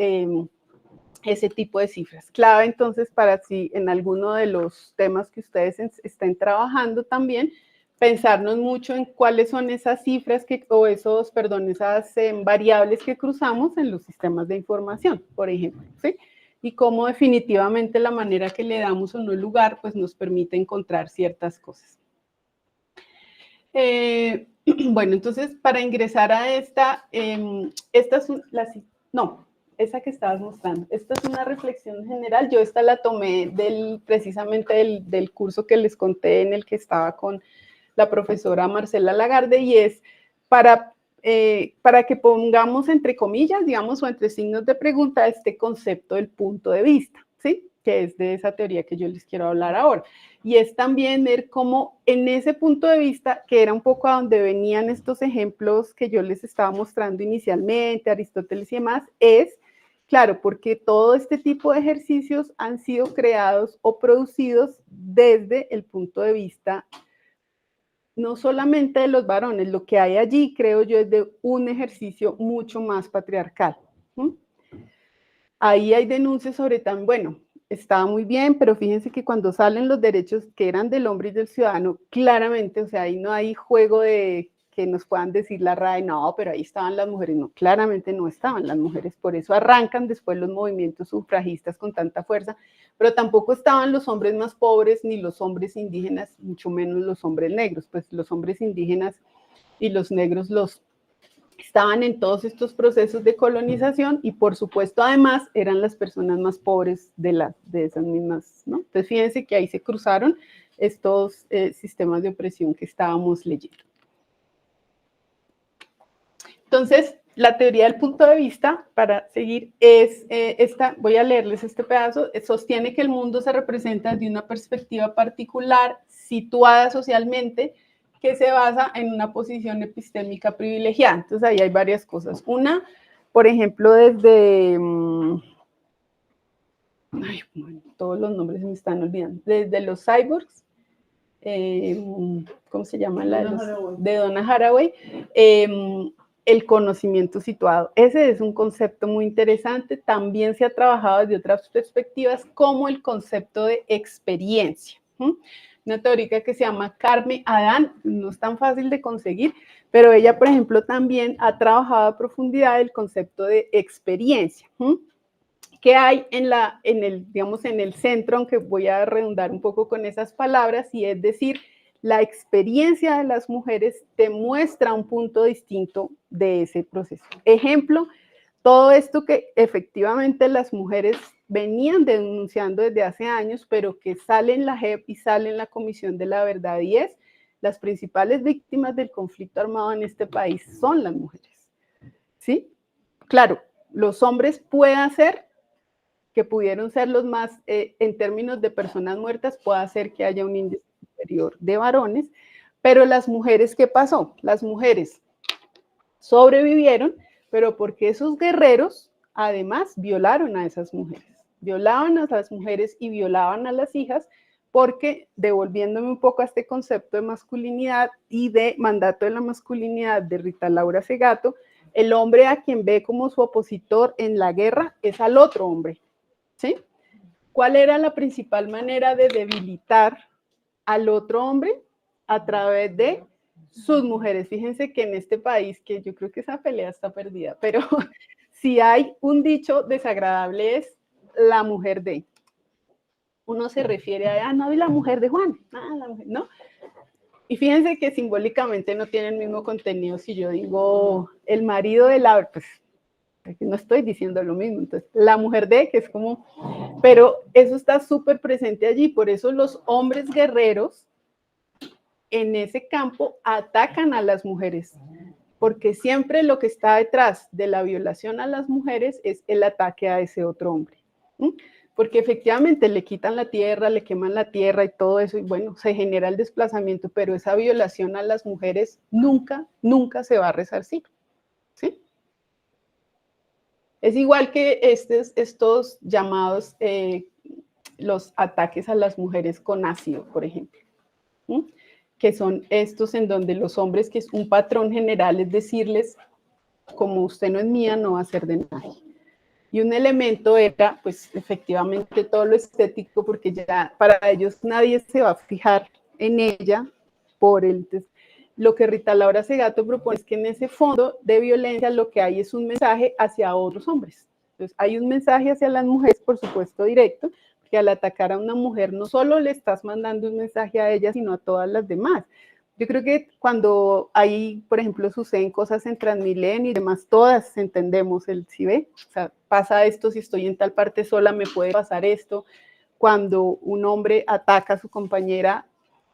ese tipo de cifras. Clave entonces para si en alguno de los temas que ustedes estén trabajando también, pensarnos mucho en cuáles son esas cifras esas variables que cruzamos en los sistemas de información, por ejemplo, ¿sí? Y cómo definitivamente la manera que le damos o no lugar, pues nos permite encontrar ciertas cosas. Bueno, entonces para ingresar a esa que estabas mostrando, esta es una reflexión general, yo esta la tomé precisamente del curso que les conté en el que estaba con la profesora Marcela Lagarde, y es para que pongamos entre comillas, digamos, o entre signos de pregunta, este concepto del punto de vista, ¿sí? Que es de esa teoría que yo les quiero hablar ahora. Y es también ver cómo en ese punto de vista, que era un poco a donde venían estos ejemplos que yo les estaba mostrando inicialmente, Aristóteles y demás, es, claro, porque todo este tipo de ejercicios han sido creados o producidos desde el punto de vista no solamente de los varones, lo que hay allí, creo yo, es de un ejercicio mucho más patriarcal. Ahí hay denuncias sobre tan, bueno, estaba muy bien, pero fíjense que cuando salen los derechos que eran del hombre y del ciudadano, claramente, o sea, ahí no hay juego de que nos puedan decir la RAE, no, pero ahí estaban las mujeres, no, claramente no estaban las mujeres, por eso arrancan después los movimientos sufragistas con tanta fuerza, pero tampoco estaban los hombres más pobres, ni los hombres indígenas, mucho menos los hombres negros, pues los hombres indígenas y los negros estaban en todos estos procesos de colonización y por supuesto además eran las personas más pobres de esas mismas, ¿no? Entonces fíjense que ahí se cruzaron estos sistemas de opresión que estábamos leyendo. Entonces, la teoría del punto de vista, para seguir, es esta, voy a leerles este pedazo, sostiene que el mundo se representa desde una perspectiva particular, situada socialmente, que se basa en una posición epistémica privilegiada. Entonces, ahí hay varias cosas. Una, por ejemplo, desde... todos los nombres se me están olvidando. Desde los cyborgs, ¿cómo se llama? De Donna Haraway. El conocimiento situado. Ese es un concepto muy interesante. También se ha trabajado desde otras perspectivas, como el concepto de experiencia. Una teórica que se llama Carmen Adán, no es tan fácil de conseguir, pero ella, por ejemplo, también ha trabajado a profundidad el concepto de experiencia. ¿Qué hay en el centro, aunque voy a redundar un poco con esas palabras, y es decir, la experiencia de las mujeres te muestra un punto distinto de ese proceso. Ejemplo, todo esto que efectivamente las mujeres venían denunciando desde hace años, pero que sale en la JEP y sale en la Comisión de la Verdad, y es las principales víctimas del conflicto armado en este país son las mujeres. ¿Sí? Claro, los hombres pueden ser, que pudieron ser los más, en términos de personas muertas, puede ser que haya un índice superior de varones, pero las mujeres, ¿qué pasó? Las mujeres sobrevivieron, pero porque esos guerreros, además, violaron a esas mujeres. Violaban a las mujeres y violaban a las hijas, porque, devolviéndome un poco a este concepto de masculinidad y de mandato de la masculinidad de Rita Laura Segato, el hombre a quien ve como su opositor en la guerra es al otro hombre. ¿Sí? ¿Cuál era la principal manera de debilitar al otro hombre? A través de sus mujeres. Fíjense que en este país, que yo creo que esa pelea está perdida, pero si hay un dicho desagradable es la mujer de. Uno se refiere a, no, y la mujer de Juan, la mujer, ¿no? Y fíjense que simbólicamente no tiene el mismo contenido si yo digo el marido de Laura, pues no estoy diciendo lo mismo, entonces la mujer de, que es como, pero eso está súper presente allí, por eso los hombres guerreros en ese campo atacan a las mujeres, porque siempre lo que está detrás de la violación a las mujeres es el ataque a ese otro hombre. Porque efectivamente le quitan la tierra, le queman la tierra y todo eso, y bueno, se genera el desplazamiento, pero esa violación a las mujeres nunca, nunca se va a resarcir, ¿sí? Es igual que estos llamados, los ataques a las mujeres con ácido, por ejemplo, ¿sí? Que son estos en donde los hombres, que es un patrón general, es decirles, como usted no es mía, no va a ser de nadie. Y un elemento era, pues, efectivamente todo lo estético, porque ya para ellos nadie se va a fijar en ella por el... Lo que Rita Laura Segato propone es que en ese fondo de violencia lo que hay es un mensaje hacia otros hombres. Entonces, hay un mensaje hacia las mujeres, por supuesto, directo, porque al atacar a una mujer no solo le estás mandando un mensaje a ella, sino a todas las demás. Yo creo que cuando hay, por ejemplo, suceden cosas en Transmilenio y demás, todas entendemos el ¿sí ve? O sea, pasa esto, si estoy en tal parte sola, me puede pasar esto. Cuando un hombre ataca a su compañera,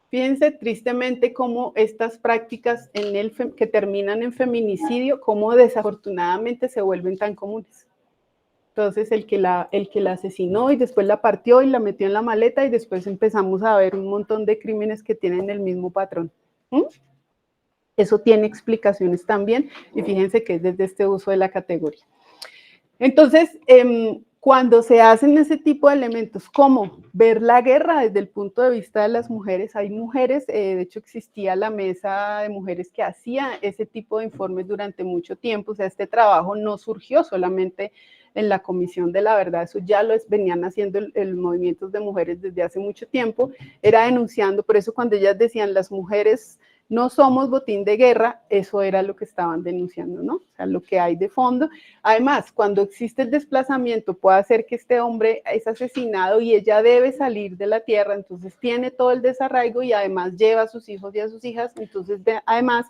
fíjense tristemente cómo estas prácticas que terminan en feminicidio, cómo desafortunadamente se vuelven tan comunes. Entonces, el que la asesinó y después la partió y la metió en la maleta, y después empezamos a ver un montón de crímenes que tienen el mismo patrón. Eso tiene explicaciones también, y fíjense que es desde este uso de la categoría. Entonces, cuando se hacen ese tipo de elementos, como ver la guerra desde el punto de vista de las mujeres, hay mujeres, de hecho existía la mesa de mujeres que hacía ese tipo de informes durante mucho tiempo, o sea, este trabajo no surgió solamente en la Comisión de la Verdad, eso ya lo venían haciendo el movimiento de mujeres desde hace mucho tiempo, era denunciando, por eso cuando ellas decían las mujeres no somos botín de guerra, eso era lo que estaban denunciando, ¿no? O sea, lo que hay de fondo. Además, cuando existe el desplazamiento, puede hacer que este hombre es asesinado y ella debe salir de la tierra, entonces tiene todo el desarraigo y además lleva a sus hijos y a sus hijas, entonces además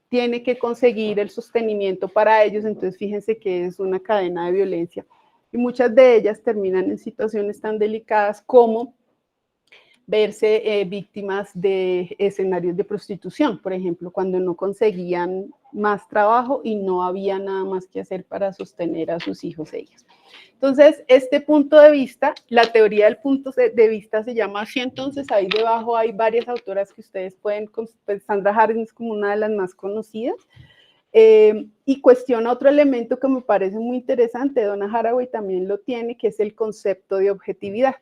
tiene que conseguir el sostenimiento para ellos, entonces fíjense que es una cadena de violencia. Y muchas de ellas terminan en situaciones tan delicadas como verse víctimas de escenarios de prostitución, por ejemplo, cuando no conseguían más trabajo y no había nada más que hacer para sostener a sus hijos ellas. Entonces, este punto de vista, la teoría del punto de vista se llama así, entonces ahí debajo hay varias autoras que ustedes pueden, pues Sandra Harding es como una de las más conocidas, y cuestiona otro elemento que me parece muy interesante, Donna Haraway también lo tiene, que es el concepto de objetividad.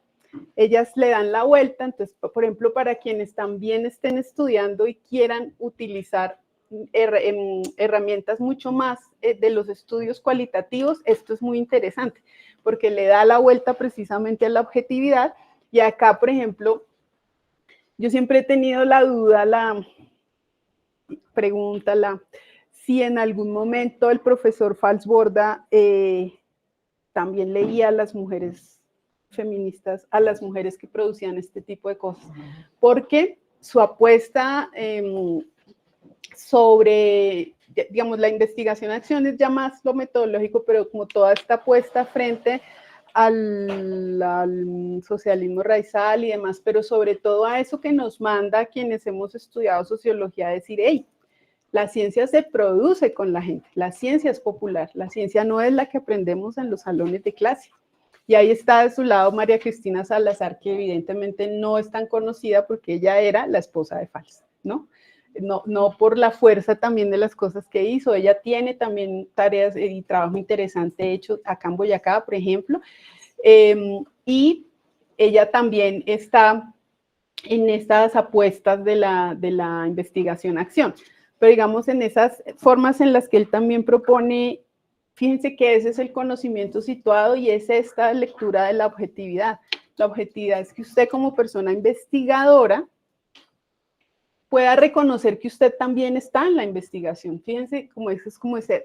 Ellas le dan la vuelta, entonces, por ejemplo, para quienes también estén estudiando y quieran utilizar herramientas mucho más de los estudios cualitativos, esto es muy interesante, porque le da la vuelta precisamente a la objetividad, y acá, por ejemplo, yo siempre he tenido la duda, la pregunta, si en algún momento el profesor Falsborda también leía a las mujeres feministas, a las mujeres que producían este tipo de cosas, porque su apuesta sobre, digamos, la investigación acción es ya más lo metodológico, pero como toda esta apuesta frente al socialismo raizal y demás, pero sobre todo a eso que nos manda a quienes hemos estudiado sociología, a decir, hey, la ciencia se produce con la gente, la ciencia es popular, la ciencia no es la que aprendemos en los salones de clase. Y ahí está de su lado María Cristina Salazar, que evidentemente no es tan conocida porque ella era la esposa de Fals, ¿no? No por la fuerza también de las cosas que hizo, ella tiene también tareas y trabajo interesante hecho acá en Boyacá, por ejemplo, y ella también está en estas apuestas de la investigación-acción, pero digamos en esas formas en las que él también propone. Fíjense que ese es el conocimiento situado y es esta lectura de la objetividad. La objetividad es que usted como persona investigadora pueda reconocer que usted también está en la investigación. Fíjense cómo es como ese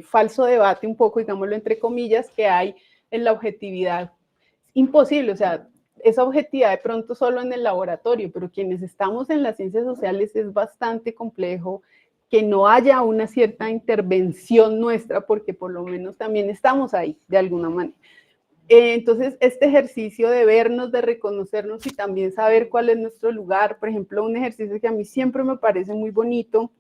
falso debate un poco, digámoslo entre comillas, que hay en la objetividad. Imposible, o sea, esa objetividad de pronto solo en el laboratorio, pero quienes estamos en las ciencias sociales es bastante complejo que no haya una cierta intervención nuestra, porque por lo menos también estamos ahí, de alguna manera. Entonces, este ejercicio de vernos, de reconocernos y también saber cuál es nuestro lugar, por ejemplo, un ejercicio que a mí siempre me parece muy bonito,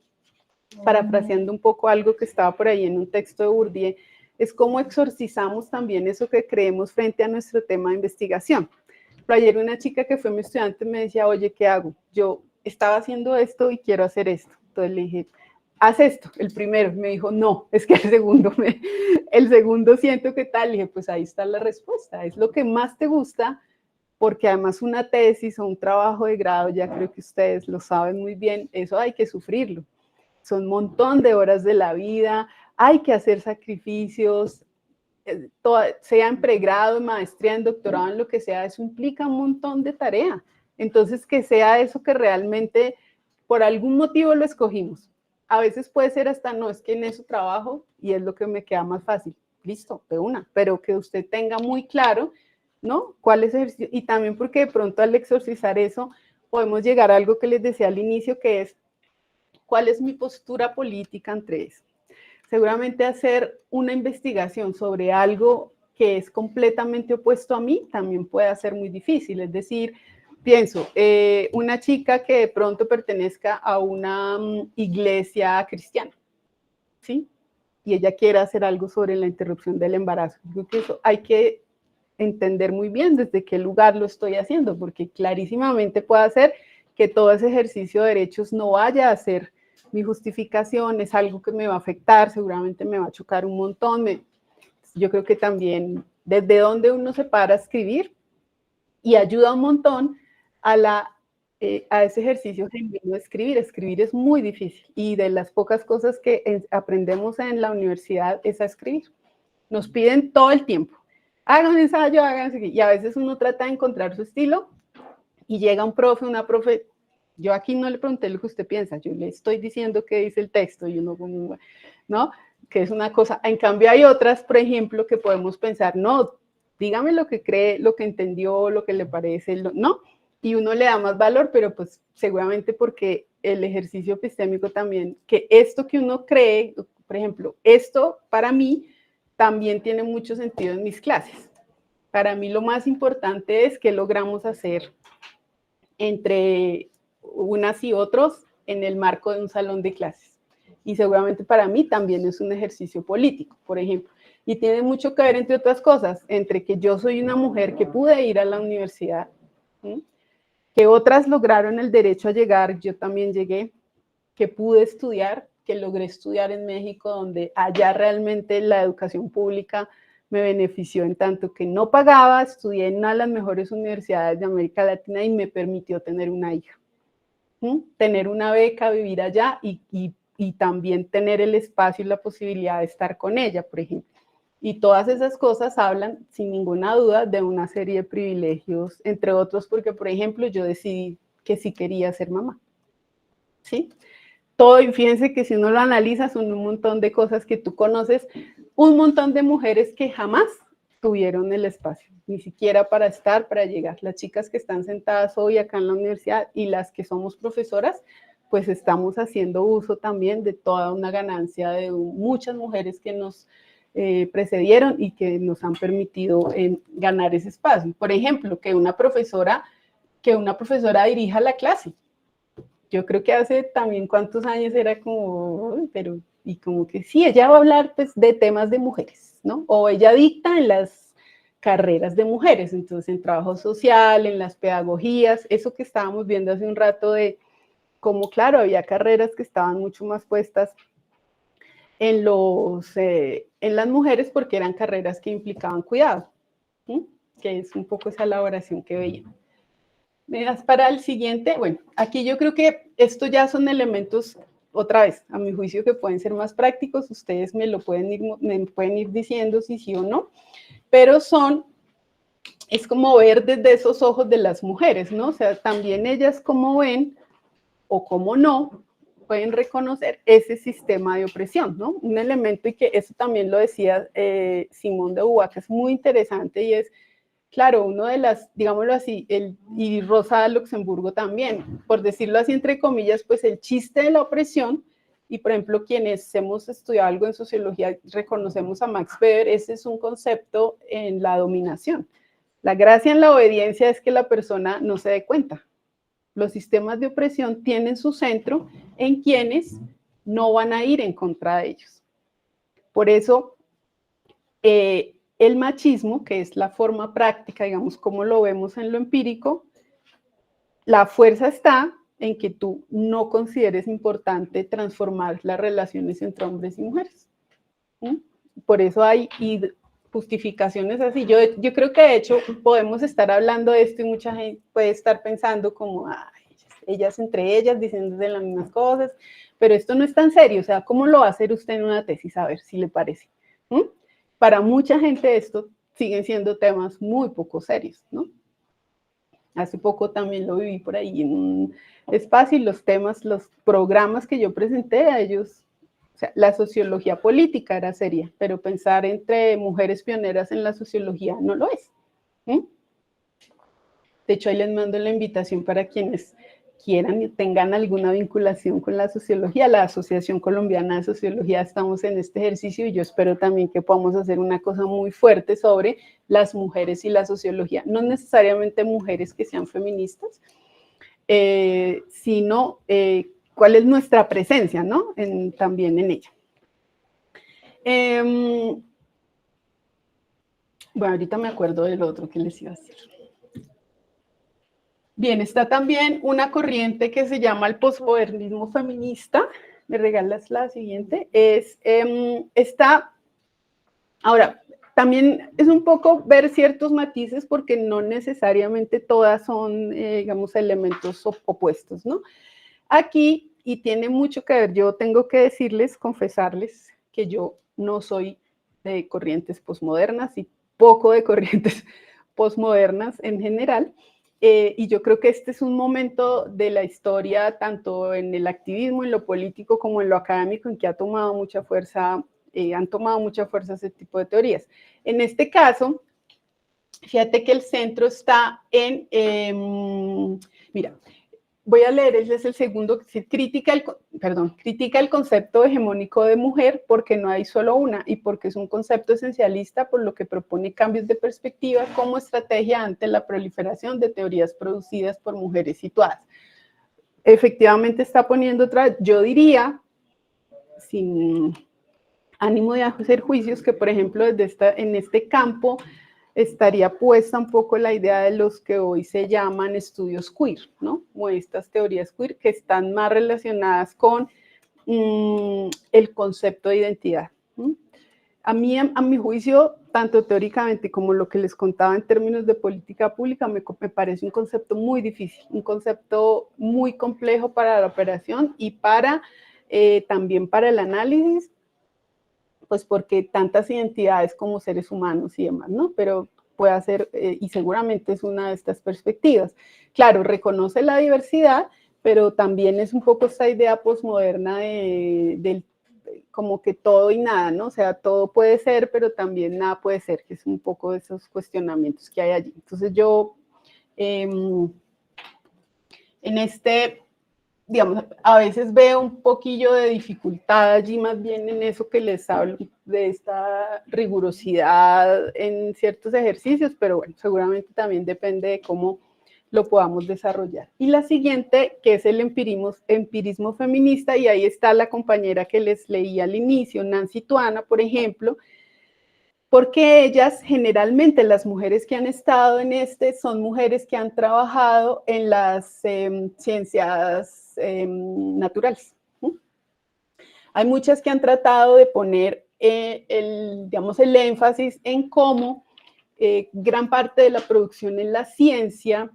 parafraseando un poco algo que estaba por ahí en un texto de Bourdieu, es cómo exorcizamos también eso que creemos frente a nuestro tema de investigación. Pero ayer una chica que fue mi estudiante me decía, oye, ¿qué hago? Yo estaba haciendo esto y quiero hacer esto. Entonces le dije, haz esto, el primero. Me dijo, no, es que el segundo siento que tal. Le dije, pues ahí está la respuesta, es lo que más te gusta, porque además una tesis o un trabajo de grado, ya creo que ustedes lo saben muy bien, eso hay que sufrirlo. Son un montón de horas de la vida, hay que hacer sacrificios, sea en pregrado, en maestría, en doctorado, en lo que sea, eso implica un montón de tarea. Entonces, que sea eso que realmente por algún motivo lo escogimos. A veces puede ser hasta, no, es que en eso trabajo y es lo que me queda más fácil. Listo, de una, pero que usted tenga muy claro, ¿no? ¿Cuál es el ejercicio? Y también porque de pronto al exorcizar eso, podemos llegar a algo que les decía al inicio, que es, ¿cuál es mi postura política entre eso? Seguramente hacer una investigación sobre algo que es completamente opuesto a mí también puede ser muy difícil. Es decir, pienso, una chica que de pronto pertenezca a una iglesia cristiana, ¿sí? Y ella quiere hacer algo sobre la interrupción del embarazo. Creo que eso hay que entender muy bien desde qué lugar lo estoy haciendo, porque clarísimamente puede hacer que todo ese ejercicio de derechos no vaya a ser mi justificación, es algo que me va a afectar, seguramente me va a chocar un montón. Yo creo que también desde donde uno se para a escribir y ayuda un montón a ese ejercicio genuino de escribir. Escribir es muy difícil y de las pocas cosas que aprendemos en la universidad es a escribir. Nos piden todo el tiempo, hagan un ensayo, hagan, y a veces uno trata de encontrar su estilo y llega un profe, una profe. Yo aquí no le pregunté lo que usted piensa, yo le estoy diciendo qué dice el texto y uno, ¿no? Que es una cosa. En cambio hay otras, por ejemplo, que podemos pensar, no, dígame lo que cree, lo que entendió, lo que le parece, ¿no? Y uno le da más valor, pero pues seguramente porque el ejercicio epistémico también, que esto que uno cree, por ejemplo, esto para mí también tiene mucho sentido en mis clases. Para mí lo más importante es qué logramos hacer entre unas y otros en el marco de un salón de clases. Y seguramente para mí también es un ejercicio político, por ejemplo. Y tiene mucho que ver, entre otras cosas, entre que yo soy una mujer que pude ir a la universidad, ¿sí? Que otras lograron el derecho a llegar, yo también llegué, que pude estudiar, que logré estudiar en México, donde allá realmente la educación pública me benefició en tanto que no pagaba, estudié en una de las mejores universidades de América Latina y me permitió tener una hija. Tener una beca, vivir allá y también tener el espacio y la posibilidad de estar con ella, por ejemplo. Y todas esas cosas hablan, sin ninguna duda, de una serie de privilegios, entre otros porque, por ejemplo, yo decidí que sí quería ser mamá. ¿Sí? Todo, y fíjense que si uno lo analiza, son un montón de cosas que tú conoces, un montón de mujeres que jamás tuvieron el espacio, ni siquiera para estar, para llegar. Las chicas que están sentadas hoy acá en la universidad y las que somos profesoras, pues estamos haciendo uso también de toda una ganancia de muchas mujeres que nos precedieron y que nos han permitido ganar ese espacio. Por ejemplo, que una profesora dirija la clase. Yo creo que hace también cuántos años era como, pero, y como que sí, ella va a hablar pues de temas de mujeres, ¿no? O ella dicta en las carreras de mujeres, entonces en trabajo social, en las pedagogías, eso que estábamos viendo hace un rato de cómo, claro, había carreras que estaban mucho más puestas en las mujeres porque eran carreras que implicaban cuidado, ¿sí? Que es un poco esa elaboración que veíamos. Para el siguiente, bueno, aquí yo creo que esto ya son elementos, otra vez, a mi juicio, que pueden ser más prácticos, ustedes me pueden ir diciendo si sí o no, pero es como ver desde esos ojos de las mujeres, ¿no? O sea, también ellas cómo ven o cómo no pueden reconocer ese sistema de opresión, ¿no? Un elemento, y que eso también lo decía Simone de Beauvoir, que es muy interesante, y es, claro, uno de las, digámoslo así, y Rosa Luxemburgo también, por decirlo así entre comillas, pues el chiste de la opresión, y por ejemplo quienes hemos estudiado algo en sociología, reconocemos a Max Weber, ese es un concepto en la dominación. La gracia en la obediencia es que la persona no se dé cuenta. Los sistemas de opresión tienen su centro en quienes no van a ir en contra de ellos. Por eso, el machismo, que es la forma práctica, digamos, como lo vemos en lo empírico, la fuerza está en que tú no consideres importante transformar las relaciones entre hombres y mujeres. Por eso hay justificaciones así. Yo creo que de hecho podemos estar hablando de esto y mucha gente puede estar pensando como, ellas entre ellas diciéndose las mismas cosas, pero esto no es tan serio. O sea, ¿cómo lo va a hacer usted en una tesis? A ver si le parece. Para mucha gente esto siguen siendo temas muy poco serios, ¿no? Hace poco también lo viví por ahí en un espacio y los programas que yo presenté a ellos, o sea, la sociología política era seria, pero pensar entre mujeres pioneras en la sociología no lo es. De hecho, ahí les mando la invitación para quienes quieran y tengan alguna vinculación con la sociología. La Asociación Colombiana de Sociología estamos en este ejercicio y yo espero también que podamos hacer una cosa muy fuerte sobre las mujeres y la sociología. No necesariamente mujeres que sean feministas, sino cuál es nuestra presencia, ¿no? También en ella. Bueno, ahorita me acuerdo del otro que les iba a decir. Bien, está también una corriente que se llama el posmodernismo feminista. ¿Me regalas la siguiente? Ahora, también es un poco ver ciertos matices porque no necesariamente todas son, digamos, elementos opuestos, ¿no? Aquí, y tiene mucho que ver, yo tengo que decirles, confesarles que yo no soy de corrientes posmodernas y poco de corrientes posmodernas en general. Y yo creo que este es un momento de la historia, tanto en el activismo, en lo político, como en lo académico, en que han tomado mucha fuerza ese tipo de teorías. En este caso, fíjate que el centro está mira, voy a leer, ese es el segundo, critica el concepto hegemónico de mujer porque no hay solo una y porque es un concepto esencialista, por lo que propone cambios de perspectiva como estrategia ante la proliferación de teorías producidas por mujeres situadas. Efectivamente está poniendo yo diría, sin ánimo de hacer juicios, que por ejemplo en este campo estaría puesta un poco la idea de los que hoy se llaman estudios queer, ¿no? O estas teorías queer que están más relacionadas con el concepto de identidad. A mi juicio, tanto teóricamente como lo que les contaba en términos de política pública, me parece un concepto muy difícil, un concepto muy complejo para la operación y también para el análisis, pues porque tantas identidades como seres humanos y demás, ¿no? Pero puede ser, y seguramente es una de estas perspectivas. Claro, reconoce la diversidad, pero también es un poco esta idea posmoderna del como que todo y nada, ¿no? O sea, todo puede ser, pero también nada puede ser, que es un poco de esos cuestionamientos que hay allí. Entonces yo, en digamos, a veces veo un poquillo de dificultad allí, más bien en eso que les hablo, de esta rigurosidad en ciertos ejercicios, pero bueno, seguramente también depende de cómo lo podamos desarrollar. Y la siguiente, que es el empirismo feminista, y ahí está la compañera que les leí al inicio, Nancy Tuana, por ejemplo, porque ellas, generalmente las mujeres que han estado en son mujeres que han trabajado en las ciencias naturales. Hay muchas que han tratado de poner digamos, el énfasis en cómo gran parte de la producción en la ciencia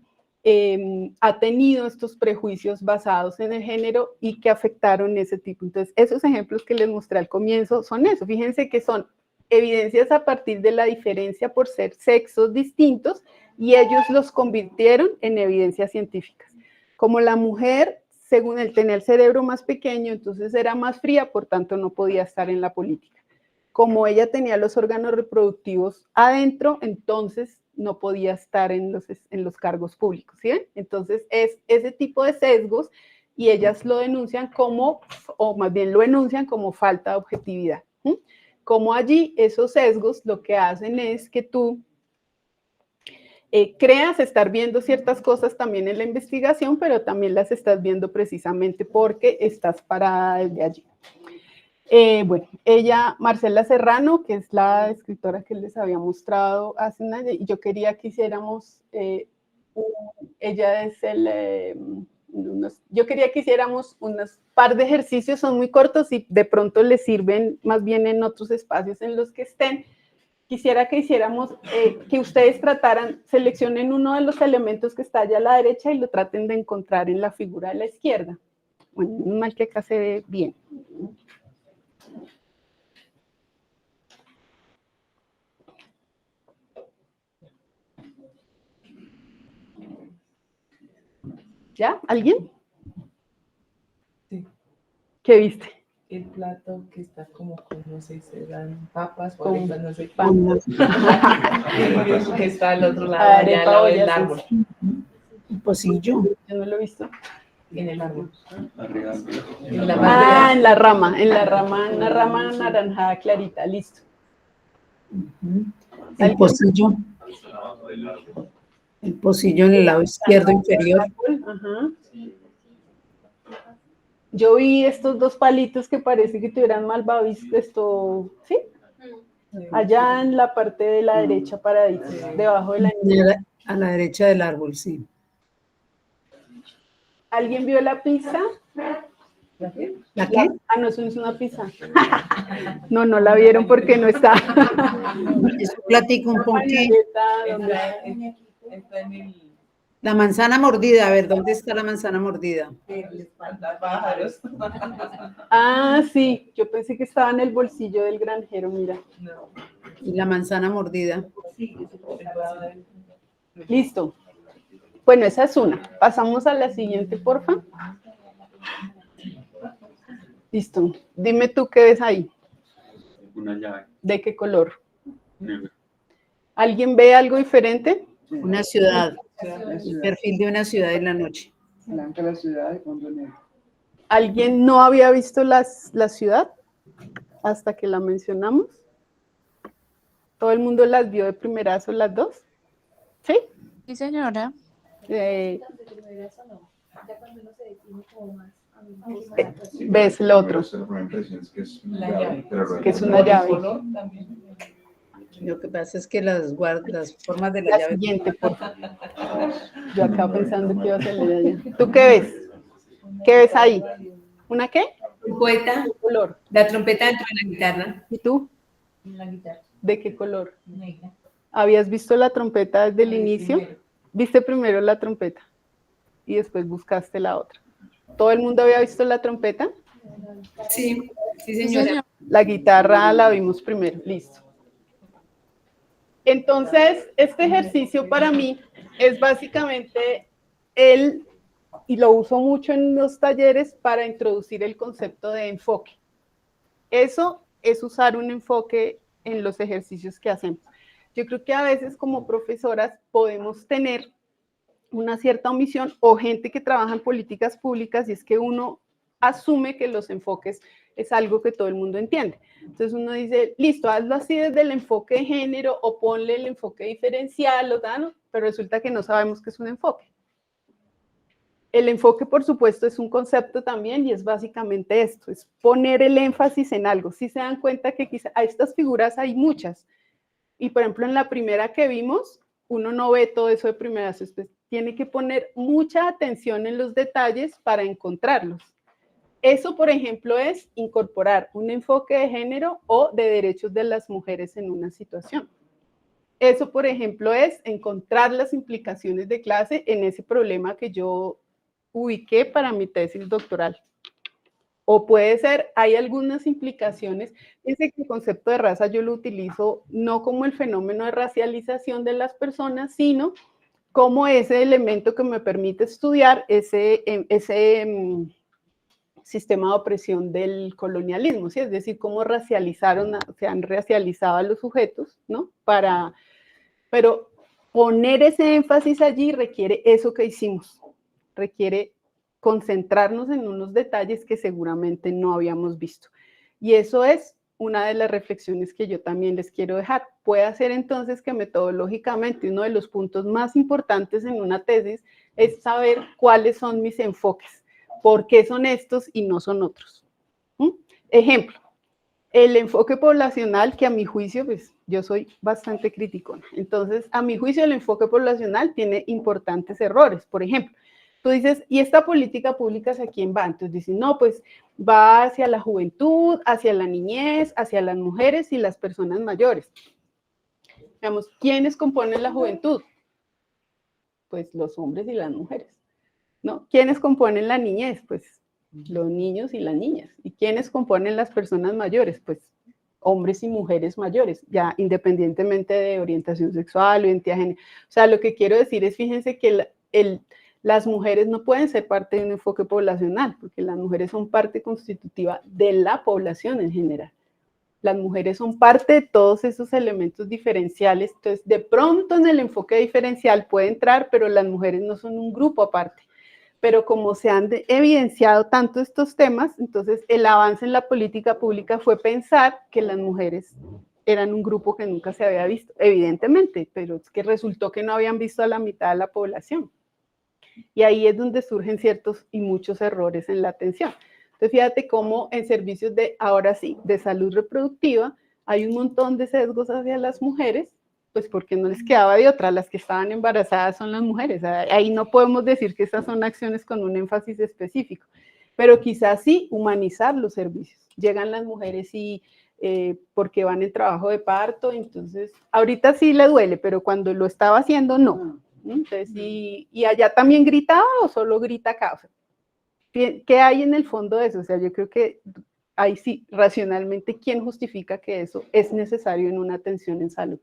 ha tenido estos prejuicios basados en el género y que afectaron ese tipo. Entonces, esos ejemplos que les mostré al comienzo son eso. Fíjense que son evidencias a partir de la diferencia por ser sexos distintos y ellos los convirtieron en evidencias científicas. Como la mujer, según él, tenía el cerebro más pequeño, entonces era más fría, por tanto no podía estar en la política. Como ella tenía los órganos reproductivos adentro, entonces no podía estar en los cargos públicos, ¿sí ven? Entonces es ese tipo de sesgos y ellas lo denuncian como, o más bien lo enuncian como falta de objetividad. Como allí esos sesgos lo que hacen es que tú creas estar viendo ciertas cosas también en la investigación, pero también las estás viendo precisamente porque estás parada desde allí. Bueno, ella, Marcela Serrano, que es la escritora que les había mostrado hace un año, y yo quería que hiciéramos, ella es yo quería que hiciéramos unos par de ejercicios, son muy cortos y de pronto les sirven más bien en otros espacios en los que estén. Quisiera que hiciéramos, que ustedes trataran, seleccionen uno de los elementos que está allá a la derecha y lo traten de encontrar en la figura de la izquierda. Bueno, mal que acá se ve bien. ¿Ya? ¿Alguien? Sí. ¿Qué viste? El plato que está como con, no sé, se dan papas o Con arepas, no sé. pan. Y que está al otro lado, allá al Arepa lado o del ya árbol. Un pocillo. Yo no lo he visto. En el árbol. Arriba. En la parte de Ah, en la rama, una rama anaranjada clarita, listo. El pocillo. El pocillo en el lado izquierdo inferior. Ajá. Yo vi estos dos palitos que parece que tuvieran malvavisco, esto, ¿sí? Allá en la parte de la derecha paraditos, debajo de la niña. A la derecha del árbol, sí. ¿Alguien vio la pizza? ¿La qué? Ah, no, eso no es una pizza. No, no la vieron porque no está. Es un platico, un ponqué. está en el La manzana mordida, a ver, ¿dónde está la manzana mordida? pájaros. Ah, sí, yo pensé que estaba en el bolsillo del granjero, mira. No. Y la manzana mordida. Listo. Bueno, esa es una. Pasamos a la siguiente, porfa. Listo. Dime tú qué ves ahí. Una llave ¿De qué color? negra. ¿Alguien ve algo diferente? Una ciudad. El perfil de una ciudad en la noche. Blanca la ciudad de fondo negro. ¿Alguien no había visto la ciudad hasta que la mencionamos? ¿Todo el mundo las vio de primerazo las dos? ¿Sí? Sí, señora. ¿Ves el otro? La primera impresión es que es una La llave, pero Que es una llave. Color también. Lo que pasa es que las formas de la La llave. siguiente, por favor. Yo acá pensando que iba a salir allá. ¿Tú qué ves? ¿Qué ves ahí? ¿Una qué? Un poeta, ¿Qué color? la trompeta dentro de la guitarra. ¿Y tú? La guitarra ¿De qué color? negra. ¿Habías visto la trompeta desde el inicio? Viste primero la trompeta y después buscaste la otra. ¿Todo el mundo había visto la trompeta? Sí, sí, Sí, señora. señora. La guitarra la vimos primero, listo. Entonces, este ejercicio para mí es básicamente y lo uso mucho en los talleres para introducir el concepto de enfoque. Eso es usar un enfoque en los ejercicios que hacemos. Yo creo que a veces como profesoras podemos tener una cierta omisión o gente que trabaja en políticas públicas y es que uno asume que los enfoques es algo que todo el mundo entiende. Entonces uno dice, listo, hazlo así desde el enfoque de género o ponle el enfoque diferencial, ¿no? Pero resulta que no sabemos qué es un enfoque. El enfoque, por supuesto, es un concepto también y es básicamente esto, es poner el énfasis en algo. Si se dan cuenta que quizá a estas figuras hay muchas y, por ejemplo, en la primera que vimos, uno no ve todo eso de primeras, usted tiene que poner mucha atención en los detalles para encontrarlos. Eso, por ejemplo, es incorporar un enfoque de género o de derechos de las mujeres en una situación. Eso, por ejemplo, es encontrar las implicaciones de clase en ese problema que yo ubiqué para mi tesis doctoral. O puede ser, hay algunas implicaciones, fíjense que el concepto de raza yo lo utilizo no como el fenómeno de racialización de las personas, sino como ese elemento que me permite estudiar ese sistema de opresión del colonialismo, ¿sí? Es decir, cómo se han racializado a los sujetos, ¿no? Pero poner ese énfasis allí requiere eso que hicimos, requiere concentrarnos en unos detalles que seguramente no habíamos visto. Y eso es una de las reflexiones que yo también les quiero dejar. Puede ser entonces que metodológicamente uno de los puntos más importantes en una tesis es saber cuáles son mis enfoques, por qué son estos y no son otros. Ejemplo, el enfoque poblacional, que a mi juicio, pues yo soy bastante crítico, entonces a mi juicio el enfoque poblacional tiene importantes errores. Por ejemplo, tú dices, ¿y esta política pública hacia quién va? Entonces dicen, no, pues va hacia la juventud, hacia la niñez, hacia las mujeres y las personas mayores. Digamos, ¿quiénes componen la juventud? Pues los hombres y las mujeres, ¿no? ¿Quiénes componen la niñez? Pues los niños y las niñas. ¿Y quiénes componen las personas mayores? Pues hombres y mujeres mayores, ya independientemente de orientación sexual o identidad de género. O sea, lo que quiero decir es, fíjense que las mujeres no pueden ser parte de un enfoque poblacional, porque las mujeres son parte constitutiva de la población en general. Las mujeres son parte de todos esos elementos diferenciales, entonces de pronto en el enfoque diferencial puede entrar, pero las mujeres no son un grupo aparte. Pero como se han evidenciado tanto estos temas, entonces el avance en la política pública fue pensar que las mujeres eran un grupo que nunca se había visto, evidentemente, pero es que resultó que no habían visto a la mitad de la población. Y ahí es donde surgen ciertos y muchos errores en la atención. Entonces fíjate cómo en servicios de, ahora sí, de salud reproductiva, hay un montón de sesgos hacia las mujeres, pues porque no les quedaba de otra, las que estaban embarazadas son las mujeres, ahí no podemos decir que esas son acciones con un énfasis específico, pero quizás sí humanizar los servicios. Llegan las mujeres y porque van en trabajo de parto, entonces ahorita sí le duele, pero cuando lo estaba haciendo no. Entonces, y allá también gritaba o solo grita acá. O sea, ¿qué hay en el fondo de eso? O sea, yo creo que ahí sí, racionalmente, ¿quién justifica que eso es necesario en una atención en salud?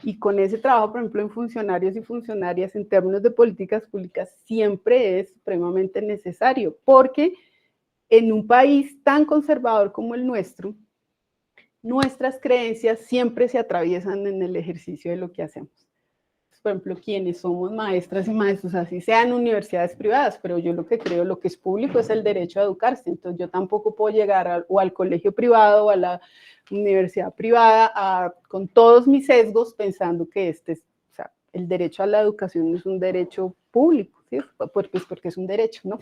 Y con ese trabajo, por ejemplo, en funcionarios y funcionarias, en términos de políticas públicas, siempre es supremamente necesario, porque en un país tan conservador como el nuestro, nuestras creencias siempre se atraviesan en el ejercicio de lo que hacemos. Por ejemplo, quienes somos maestras y maestros, así sean universidades privadas, pero yo lo que creo, lo que es público es el derecho a educarse, entonces yo tampoco puedo llegar o al colegio privado o a la universidad privada con todos mis sesgos pensando que o sea, el derecho a la educación es un derecho público, ¿sí? Pues porque es un derecho, ¿no?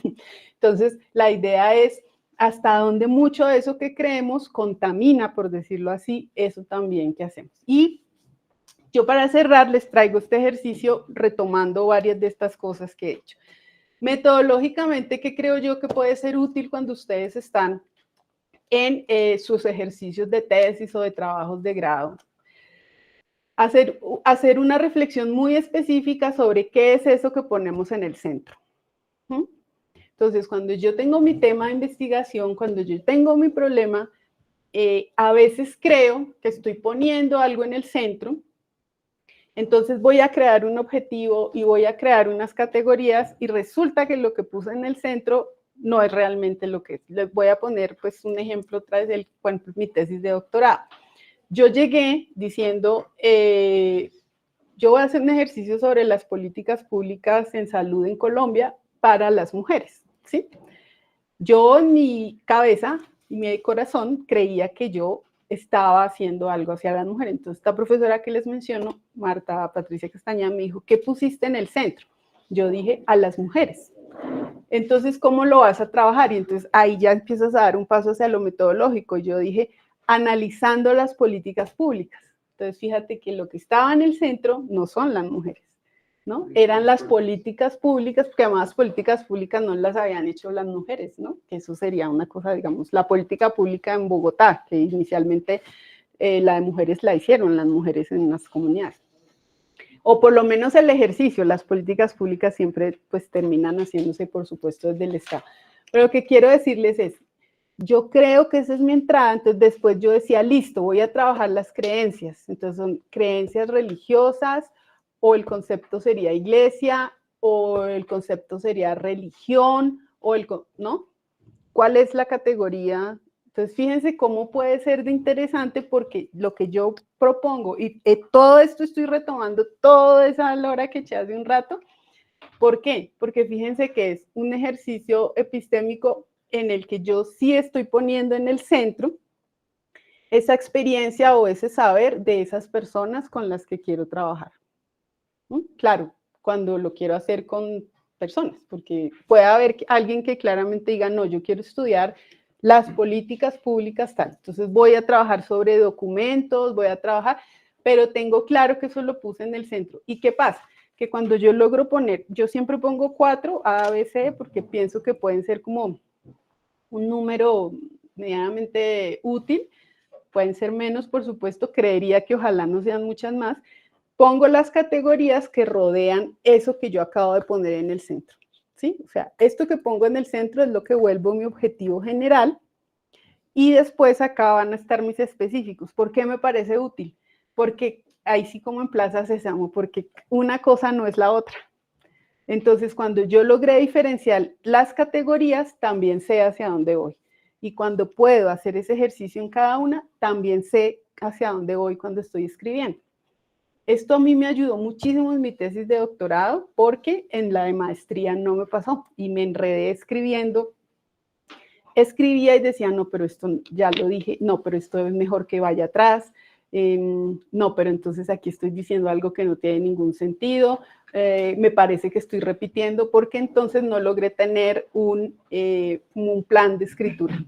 Entonces, la idea es hasta dónde mucho de eso que creemos contamina, por decirlo así, eso también que hacemos. Y yo para cerrar les traigo este ejercicio retomando varias de estas cosas que he hecho. Metodológicamente, ¿qué creo yo que puede ser útil cuando ustedes están en sus ejercicios de tesis o de trabajos de grado? Hacer una reflexión muy específica sobre qué es eso que ponemos en el centro. Entonces, cuando yo tengo mi tema de investigación, cuando yo tengo mi problema, a veces creo que estoy poniendo algo en el centro. Entonces voy a crear un objetivo y voy a crear unas categorías y resulta que lo que puse en el centro no es realmente lo que es. Les voy a poner pues un ejemplo otra vez de mi tesis de doctorado. Yo llegué diciendo, yo voy a hacer un ejercicio sobre las políticas públicas en salud en Colombia para las mujeres, ¿sí? Yo en mi cabeza y mi corazón creía que yo estaba haciendo algo hacia las mujeres. Entonces, esta profesora que les menciono, Marta Patricia Castañeda, me dijo, ¿qué pusiste en el centro? Yo dije, a las mujeres. Entonces, ¿cómo lo vas a trabajar? Y entonces ahí ya empiezas a dar un paso hacia lo metodológico. Yo dije, analizando las políticas públicas. Entonces, fíjate que lo que estaba en el centro no son las mujeres, ¿no? Eran las políticas públicas, porque además políticas públicas no las habían hecho las mujeres, ¿no? Que eso sería una cosa, digamos, la política pública en Bogotá, que inicialmente la de mujeres la hicieron las mujeres en las comunidades. O por lo menos el ejercicio, las políticas públicas siempre pues terminan haciéndose, por supuesto, desde el Estado. Pero lo que quiero decirles es, yo creo que esa es mi entrada, entonces después yo decía, listo, voy a trabajar las creencias, entonces son creencias religiosas, o el concepto sería iglesia, o el concepto sería religión, ¿no? ¿Cuál es la categoría? Entonces, fíjense cómo puede ser de interesante porque lo que yo propongo, y todo esto estoy retomando toda esa lora que eché hace un rato. ¿Por qué? Porque fíjense que es un ejercicio epistémico en el que yo sí estoy poniendo en el centro esa experiencia o ese saber de esas personas con las que quiero trabajar. Claro, cuando lo quiero hacer con personas, porque puede haber alguien que claramente diga, no, yo quiero estudiar las políticas públicas tal. Entonces voy a trabajar sobre documentos, pero tengo claro que eso lo puse en el centro. ¿Y qué pasa? Que cuando yo logro poner, yo siempre pongo 4 A, B, C, porque pienso que pueden ser como un número medianamente útil, pueden ser menos, por supuesto, creería que ojalá no sean muchas más. Pongo las categorías que rodean eso que yo acabo de poner en el centro, ¿sí? O sea, esto que pongo en el centro es lo que vuelvo mi objetivo general, y después acá van a estar mis específicos. ¿Por qué me parece útil? Porque ahí sí, como en Plaza Sésamo, porque una cosa no es la otra. Entonces, cuando yo logré diferenciar las categorías, también sé hacia dónde voy. Y cuando puedo hacer ese ejercicio en cada una, también sé hacia dónde voy cuando estoy escribiendo. Esto a mí me ayudó muchísimo en mi tesis de doctorado, porque en la de maestría no me pasó y me enredé escribiendo. Escribía y decía, no, pero esto ya lo dije, no, pero esto es mejor que vaya atrás, no, pero entonces aquí estoy diciendo algo que no tiene ningún sentido, me parece que estoy repitiendo, porque entonces no logré tener un plan de escritura.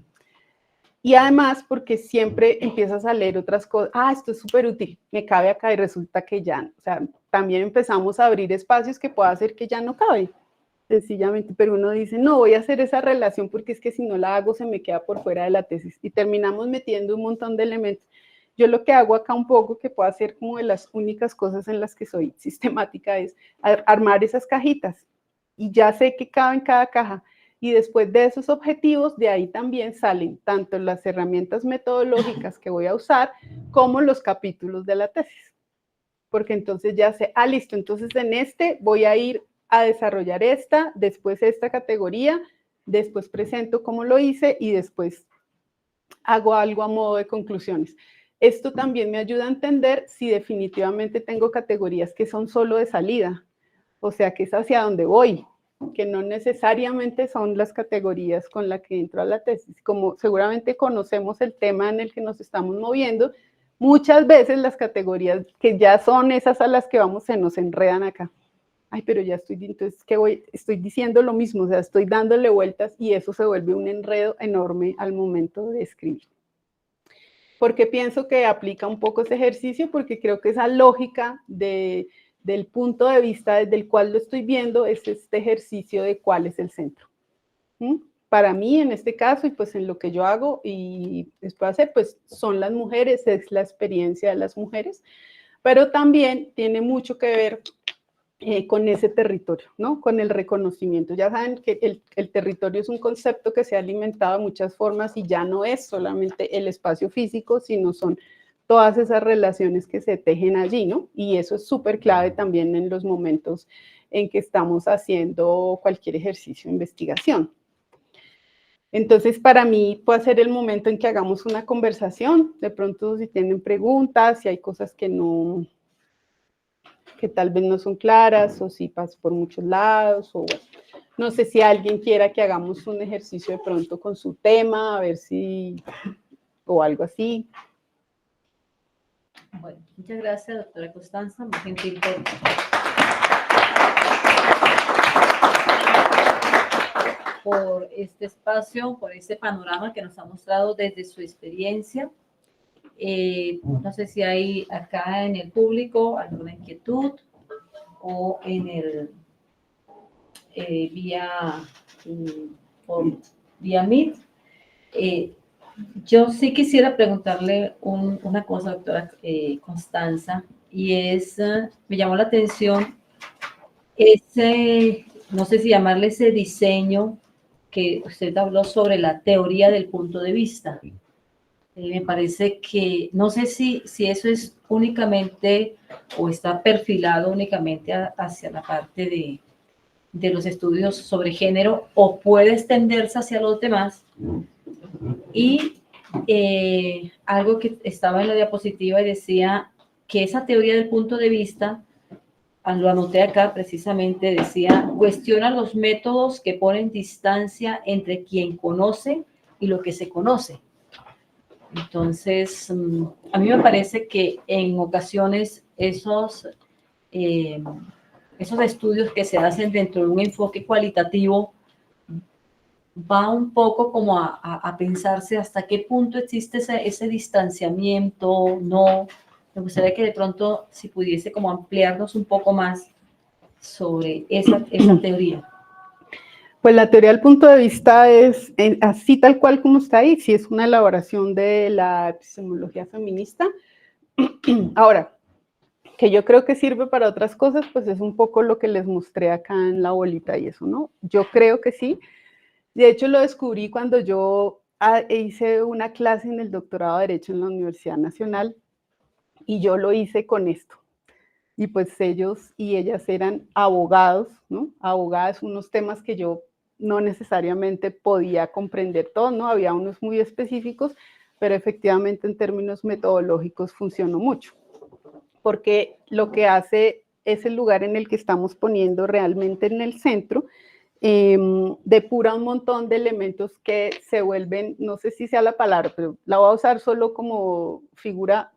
Y además porque siempre empiezas a leer otras cosas, esto es súper útil, me cabe acá, y resulta que ya, o sea, también empezamos a abrir espacios que pueda hacer que ya no cabe, sencillamente, pero uno dice, no, voy a hacer esa relación porque es que si no la hago se me queda por fuera de la tesis, y terminamos metiendo un montón de elementos. Yo lo que hago acá un poco, que puedo hacer como de las únicas cosas en las que soy sistemática, es armar esas cajitas, y ya sé que cabe en cada caja, y después de esos objetivos, de ahí también salen tanto las herramientas metodológicas que voy a usar, como los capítulos de la tesis, porque entonces ya sé, listo, entonces en este voy a ir a desarrollar después esta categoría, después presento cómo lo hice, y después hago algo a modo de conclusiones. Esto también me ayuda a entender si definitivamente tengo categorías que son solo de salida, o sea, que es hacia donde voy, que no necesariamente son las categorías con las que entro a la tesis. Como seguramente conocemos el tema en el que nos estamos moviendo, muchas veces las categorías que ya son esas a las que vamos se nos enredan acá. Pero ya entonces, estoy diciendo lo mismo, o sea, estoy dándole vueltas, y eso se vuelve un enredo enorme al momento de escribir. ¿Por qué pienso que aplica un poco ese ejercicio? Porque creo que esa lógica del punto de vista desde el cual lo estoy viendo es este ejercicio de cuál es el centro. Para mí, en este caso, y pues en lo que yo hago y después hacer, pues son las mujeres, es la experiencia de las mujeres, pero también tiene mucho que ver con ese territorio, ¿no? Con el reconocimiento. Ya saben que el territorio es un concepto que se ha alimentado de muchas formas, y ya no es solamente el espacio físico, sino son todas esas relaciones que se tejen allí, ¿no? Y eso es súper clave también en los momentos en que estamos haciendo cualquier ejercicio de investigación. Entonces, para mí puede ser el momento en que hagamos una conversación, de pronto si tienen preguntas, si hay cosas que tal vez no son claras, o si paso por muchos lados, o bueno, no sé si alguien quiera que hagamos un ejercicio de pronto con su tema, a ver si, o algo así. Bueno, muchas gracias, doctora Constanza, muy gentil por este espacio, por este panorama que nos ha mostrado desde su experiencia. No sé si hay acá en el público alguna inquietud, o en el vía Meet. Yo sí quisiera preguntarle una cosa, doctora Constanza, y es, me llamó la atención ese, no sé si llamarle ese diseño que usted habló sobre la teoría del punto de vista. Me parece que, no sé si eso es únicamente o está perfilado únicamente hacia la parte de los estudios sobre género, o puede extenderse hacia los demás. Y algo que estaba en la diapositiva y decía que esa teoría del punto de vista, lo anoté acá precisamente, decía, cuestiona los métodos que ponen distancia entre quien conoce y lo que se conoce. Entonces, a mí me parece que en ocasiones esos estudios que se hacen dentro de un enfoque cualitativo va un poco como a pensarse hasta qué punto existe ese distanciamiento, no. Me gustaría que de pronto, si pudiese como ampliarnos un poco más sobre esa teoría. Pues la teoría del punto de vista es, así tal cual como está ahí, sí es una elaboración de la epistemología feminista. Ahora, que yo creo que sirve para otras cosas, pues es un poco lo que les mostré acá en la bolita y eso, ¿no? Yo creo que sí. De hecho, lo descubrí cuando yo hice una clase en el doctorado de Derecho en la Universidad Nacional y yo lo hice con esto. Y pues ellos y ellas eran abogados, ¿no? Abogadas, unos temas que yo no necesariamente podía comprender todos, ¿no? Había unos muy específicos, pero efectivamente en términos metodológicos funcionó mucho, porque lo que hace es el lugar en el que estamos poniendo realmente en el centro, depura un montón de elementos que se vuelven, no sé si sea la palabra, pero la voy a usar solo como figura,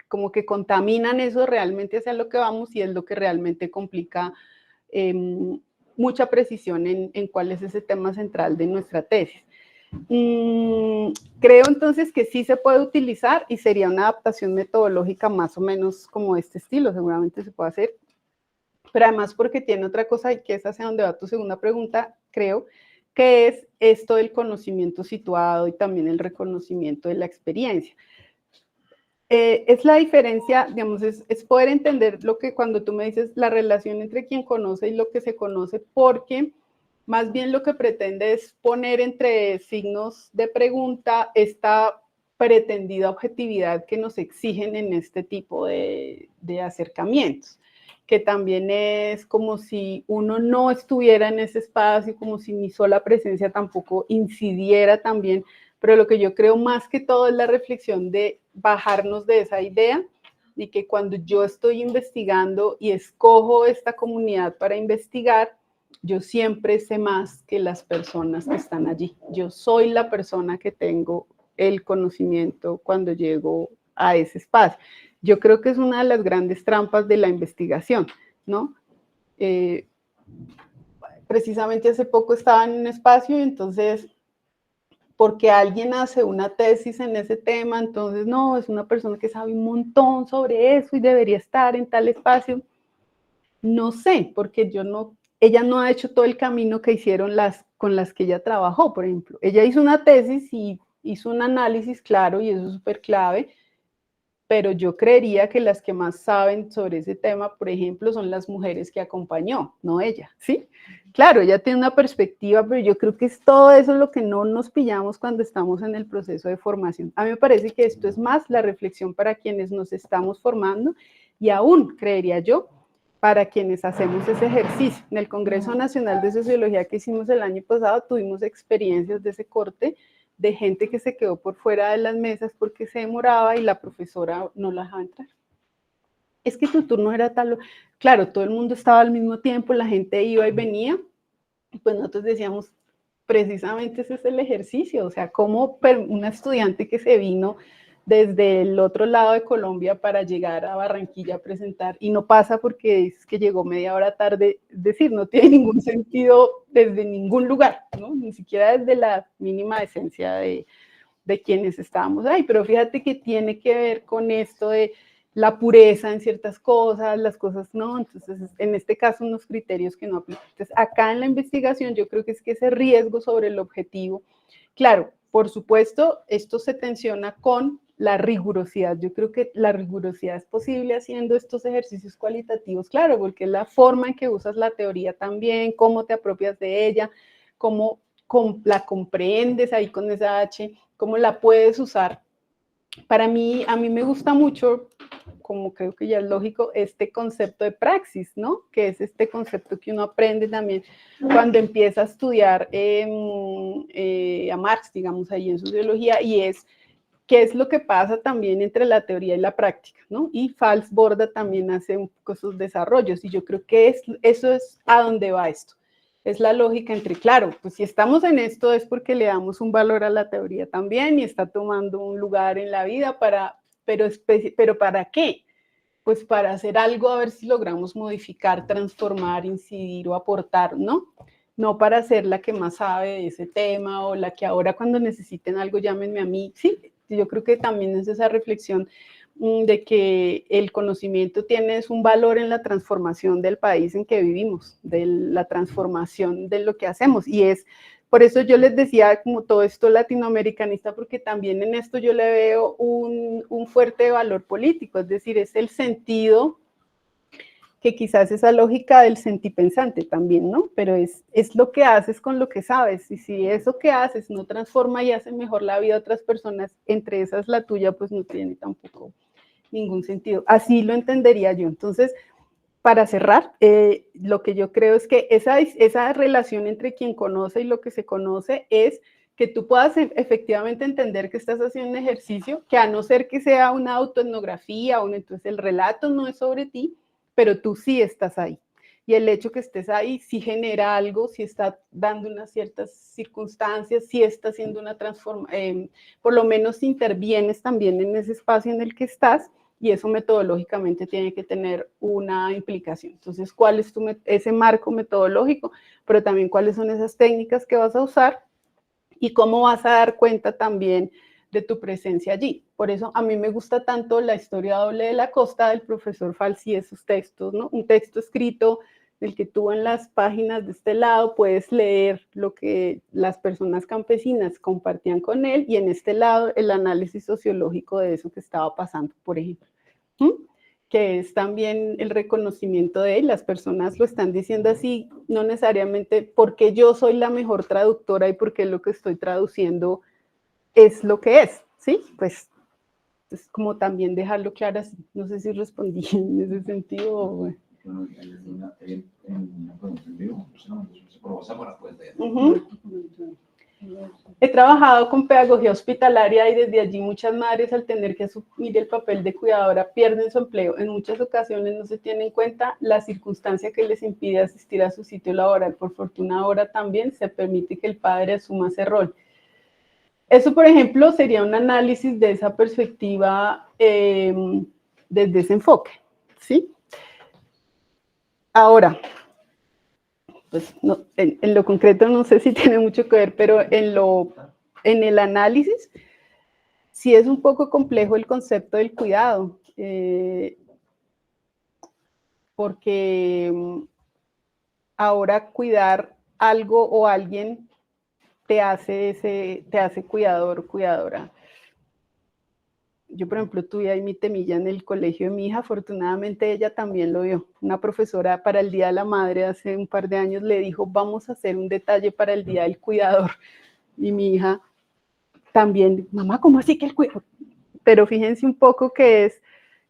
como que contaminan eso realmente hacia lo que vamos y es lo que realmente complica mucha precisión en cuál es ese tema central de nuestra tesis. Creo entonces que sí se puede utilizar y sería una adaptación metodológica más o menos como este estilo, seguramente se puede hacer, pero además porque tiene otra cosa y que es hacia donde va tu segunda pregunta, creo, que es esto del conocimiento situado y también el reconocimiento de la experiencia. Es la diferencia, digamos, es poder entender lo que cuando tú me dices la relación entre quien conoce y lo que se conoce, porque más bien lo que pretende es poner entre signos de pregunta esta pretendida objetividad que nos exigen en este tipo de acercamientos, que también es como si uno no estuviera en ese espacio, como si mi sola presencia tampoco incidiera también, pero lo que yo creo más que todo es la reflexión de bajarnos de esa idea y que cuando yo estoy investigando y escojo esta comunidad para investigar, yo siempre sé más que las personas que están allí. Yo soy la persona que tengo el conocimiento cuando llego a ese espacio. Yo creo que es una de las grandes trampas de la investigación, ¿no? Precisamente hace poco estaba en un espacio y entonces porque alguien hace una tesis en ese tema, entonces no, es una persona que sabe un montón sobre eso y debería estar en tal espacio. No sé, porque ella no ha hecho todo el camino que hicieron con las que ella trabajó, por ejemplo. Ella hizo una tesis y hizo un análisis claro y eso es súper clave, pero yo creería que las que más saben sobre ese tema, por ejemplo, son las mujeres que acompañó, no ella, ¿sí? Claro, ella tiene una perspectiva, pero yo creo que es todo eso lo que no nos pillamos cuando estamos en el proceso de formación. A mí me parece que esto es más la reflexión para quienes nos estamos formando y aún, creería yo, para quienes hacemos ese ejercicio. En el Congreso Nacional de Sociología que hicimos el año pasado, tuvimos experiencias de ese corte, de gente que se quedó por fuera de las mesas porque se demoraba y la profesora no la dejaba entrar. Es que tu turno era tal, claro, todo el mundo estaba al mismo tiempo, la gente iba y venía, pues nosotros decíamos, precisamente ese es el ejercicio, o sea, como una estudiante que se vino desde el otro lado de Colombia para llegar a Barranquilla a presentar, y no pasa porque es que llegó media hora tarde, es decir, no tiene ningún sentido desde ningún lugar, ¿no? Ni siquiera desde la mínima esencia de quienes estábamos ahí, pero fíjate que tiene que ver con esto de la pureza en ciertas cosas, las cosas no, entonces en este caso unos criterios que no aplican. Entonces acá en la investigación yo creo que es que ese riesgo sobre el objetivo, claro, por supuesto, esto se tensiona con la rigurosidad. Yo creo que la rigurosidad es posible haciendo estos ejercicios cualitativos, claro, porque es la forma en que usas la teoría también, cómo te apropias de ella, cómo la comprendes ahí con esa H, cómo la puedes usar. Para mí, a mí me gusta mucho, como creo que ya es lógico, este concepto de praxis, ¿no? Que es este concepto que uno aprende también cuando empieza a estudiar a Marx, digamos, ahí en sociología, y es qué es lo que pasa también entre la teoría y la práctica, ¿no? Y Falsborda también hace un poco esos desarrollos, y yo creo que eso es a donde va esto. Es la lógica entre, claro, pues si estamos en esto es porque le damos un valor a la teoría también y está tomando un lugar en la vida pero ¿para qué? Pues para hacer algo a ver si logramos modificar, transformar, incidir o aportar, ¿no? no para ser la que más sabe de ese tema o la que ahora cuando necesiten algo llámenme a mí. Sí, yo creo que también es esa reflexión de que el conocimiento tiene un valor en la transformación del país en que vivimos, de la transformación de lo que hacemos, y es por eso yo les decía como todo esto latinoamericanista, porque también en esto yo le veo un fuerte valor político, es decir, es el sentido, que quizás esa lógica del sentipensante también, ¿no? Pero es lo que haces con lo que sabes, y si eso que haces no transforma y hace mejor la vida de otras personas, entre esas la tuya, pues no tiene tampoco ningún sentido. Así lo entendería yo. Entonces, para cerrar, lo que yo creo es que esa relación entre quien conoce y lo que se conoce es que tú puedas efectivamente entender que estás haciendo un ejercicio, que a no ser que sea una autoetnografía, entonces el relato no es sobre ti, pero tú sí estás ahí. Y el hecho que estés ahí sí genera algo, sí está dando unas ciertas circunstancias, sí está haciendo una transformación, por lo menos intervienes también en ese espacio en el que estás, y eso metodológicamente tiene que tener una implicación. Entonces, ¿cuál es ese marco metodológico? Pero también cuáles son esas técnicas que vas a usar y cómo vas a dar cuenta también de tu presencia allí. Por eso a mí me gusta tanto La historia doble de la costa del profesor Falsi, esos textos, ¿no? Un texto escrito del que tú en las páginas de este lado puedes leer lo que las personas campesinas compartían con él, y en este lado el análisis sociológico de eso que estaba pasando, por ejemplo. Que es también el reconocimiento de él, las personas lo están diciendo así, no necesariamente porque yo soy la mejor traductora y porque lo que estoy traduciendo es lo que es, ¿sí? Pues es como también dejarlo claro así. No sé si respondí en ese sentido. O... He trabajado con pedagogía hospitalaria y desde allí muchas madres, al tener que asumir el papel de cuidadora, pierden su empleo. En muchas ocasiones no se tiene en cuenta la circunstancia que les impide asistir a su sitio laboral. Por fortuna ahora también se permite que el padre asuma ese rol. Eso, por ejemplo, sería un análisis de esa perspectiva desde ese enfoque, ¿sí? Ahora, pues no, en lo concreto no sé si tiene mucho que ver, pero en el análisis sí es un poco complejo el concepto del cuidado, porque ahora cuidar algo o alguien te hace cuidador o cuidadora. Yo, por ejemplo, tuve ahí mi temilla en el colegio de mi hija, afortunadamente ella también lo vio. Una profesora para el Día de la Madre hace un par de años le dijo, vamos a hacer un detalle para el Día del Cuidador. Y mi hija también, mamá, ¿cómo así que el cuidador? Pero fíjense un poco que es,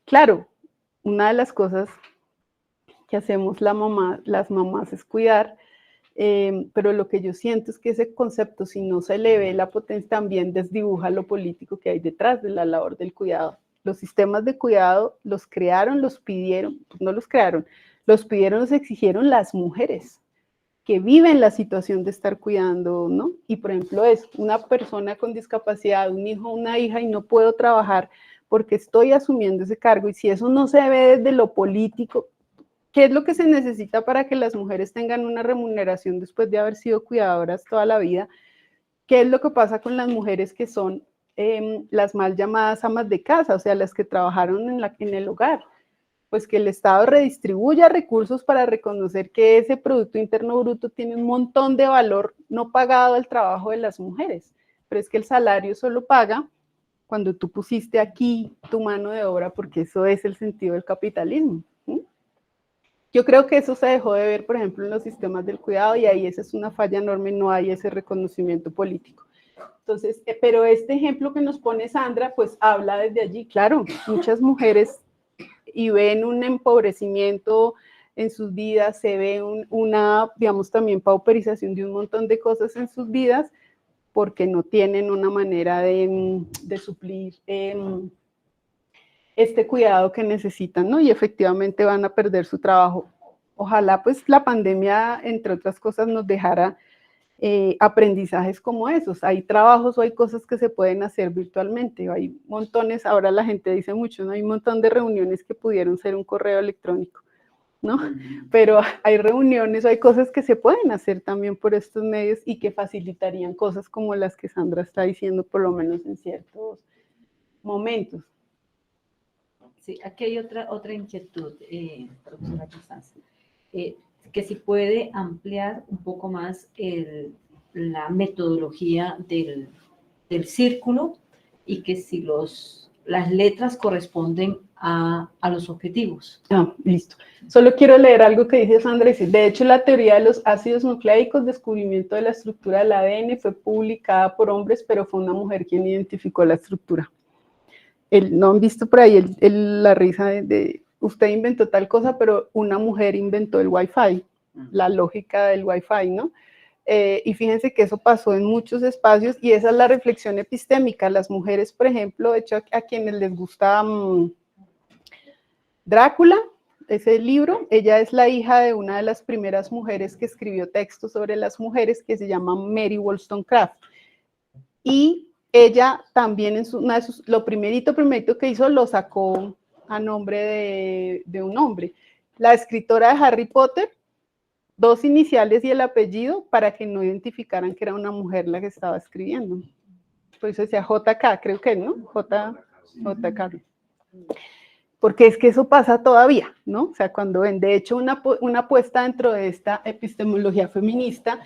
claro, una de las cosas que hacemos las mamás es cuidar, pero lo que yo siento es que ese concepto, si no se le ve la potencia, también desdibuja lo político que hay detrás de la labor del cuidado. Los sistemas de cuidado los crearon, los pidieron, no los crearon, los pidieron, los exigieron las mujeres que viven la situación de estar cuidando, ¿no? Y por ejemplo es una persona con discapacidad, un hijo, una hija, y no puedo trabajar porque estoy asumiendo ese cargo, y si eso no se ve desde lo político, ¿qué es lo que se necesita para que las mujeres tengan una remuneración después de haber sido cuidadoras toda la vida? ¿Qué es lo que pasa con las mujeres que son las mal llamadas amas de casa, o sea, las que trabajaron en el hogar? Pues que el Estado redistribuya recursos para reconocer que ese Producto Interno Bruto tiene un montón de valor no pagado al trabajo de las mujeres, pero es que el salario solo paga cuando tú pusiste aquí tu mano de obra, porque eso es el sentido del capitalismo. Yo creo que eso se dejó de ver, por ejemplo, en los sistemas del cuidado, y ahí esa es una falla enorme, no hay ese reconocimiento político. Entonces, pero este ejemplo que nos pone Sandra, pues habla desde allí, claro, muchas mujeres y ven un empobrecimiento en sus vidas, se ve una, digamos, también pauperización de un montón de cosas en sus vidas, porque no tienen una manera de suplir este cuidado que necesitan, ¿no? Y efectivamente van a perder su trabajo. Ojalá pues la pandemia, entre otras cosas, nos dejara aprendizajes como esos. Hay trabajos o hay cosas que se pueden hacer virtualmente, hay montones, ahora la gente dice mucho, ¿no? Hay un montón de reuniones que pudieron ser un correo electrónico. ¿no? Pero hay reuniones, hay cosas que se pueden hacer también por estos medios y que facilitarían cosas como las que Sandra está diciendo, por lo menos en ciertos momentos. Sí, aquí hay otra inquietud, profesora Constanza, que si puede ampliar un poco más la metodología del círculo y que si las letras corresponden a los objetivos. Ah, listo. Solo quiero leer algo que dice Sandra. Dice, de hecho, la teoría de los ácidos nucleicos, descubrimiento de la estructura del ADN, fue publicada por hombres, pero fue una mujer quien identificó la estructura. No han visto por ahí la risa de usted inventó tal cosa, pero una mujer inventó el Wi-Fi, la lógica del Wi-Fi, ¿no? Y fíjense que eso pasó en muchos espacios y esa es la reflexión epistémica. Las mujeres, por ejemplo, de hecho, a quienes les gusta Drácula, ese libro, ella es la hija de una de las primeras mujeres que escribió textos sobre las mujeres, que se llama Mary Wollstonecraft. Y ella también, lo primerito que hizo, lo sacó a nombre de un hombre. La escritora de Harry Potter, 2 iniciales y el apellido para que no identificaran que era una mujer la que estaba escribiendo. Por eso decía JK, creo que, ¿no? JK. Porque es que eso pasa todavía, ¿no? O sea, cuando ven, de hecho, una apuesta dentro de esta epistemología feminista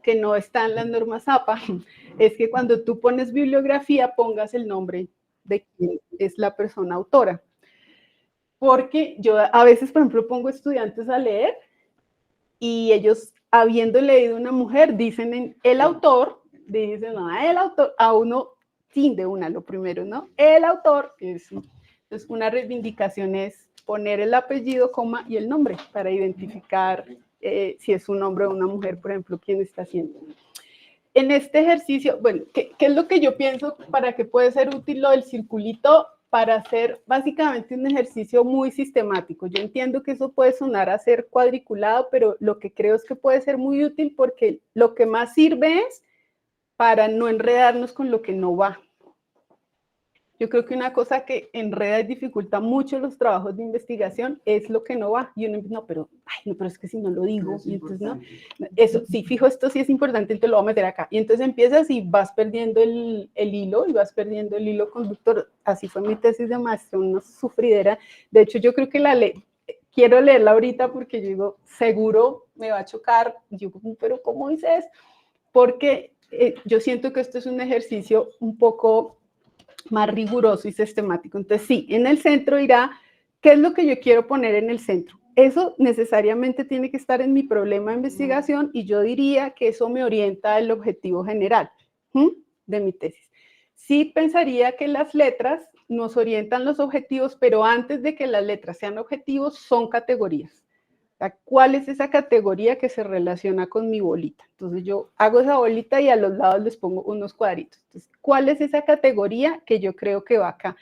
que no está en las normas APA, es que cuando tú pones bibliografía pongas el nombre de quién es la persona autora. Porque yo a veces, por ejemplo, pongo estudiantes a leer y ellos, habiendo leído una mujer, dicen el autor, dicen, no, el autor, a uno, sin de una, lo primero, ¿no? El autor, entonces una reivindicación es poner el apellido, coma, y el nombre, para identificar si es un hombre o una mujer, por ejemplo, quién está haciendo. En este ejercicio, bueno, ¿qué es lo que yo pienso para que puede ser útil lo del circulito? Para hacer básicamente un ejercicio muy sistemático. Yo entiendo que eso puede sonar a ser cuadriculado, pero lo que creo es que puede ser muy útil porque lo que más sirve es para no enredarnos con lo que no va. Yo creo que una cosa que enreda y dificulta mucho los trabajos de investigación es lo que no va. Y uno dice, no, pero es que si no lo digo, y entonces no. Eso, sí, fijo, esto sí es importante, entonces lo voy a meter acá. Y entonces empiezas y vas perdiendo el hilo, y vas perdiendo el hilo conductor. Así fue mi tesis de maestría, una sufridera. De hecho, yo creo que quiero leerla ahorita porque yo digo, seguro me va a chocar. Y yo, pero ¿cómo hice eso? Porque yo siento que esto es un ejercicio un poco más riguroso y sistemático. Entonces, sí, en el centro irá, ¿qué es lo que yo quiero poner en el centro? Eso necesariamente tiene que estar en mi problema de investigación y yo diría que eso me orienta al objetivo general de mi tesis. Sí pensaría que las letras nos orientan los objetivos, pero antes de que las letras sean objetivos, son categorías. ¿Cuál es esa categoría que se relaciona con mi bolita? Entonces yo hago esa bolita y a los lados les pongo unos cuadritos. Entonces, ¿cuál es esa categoría que yo creo que va acá?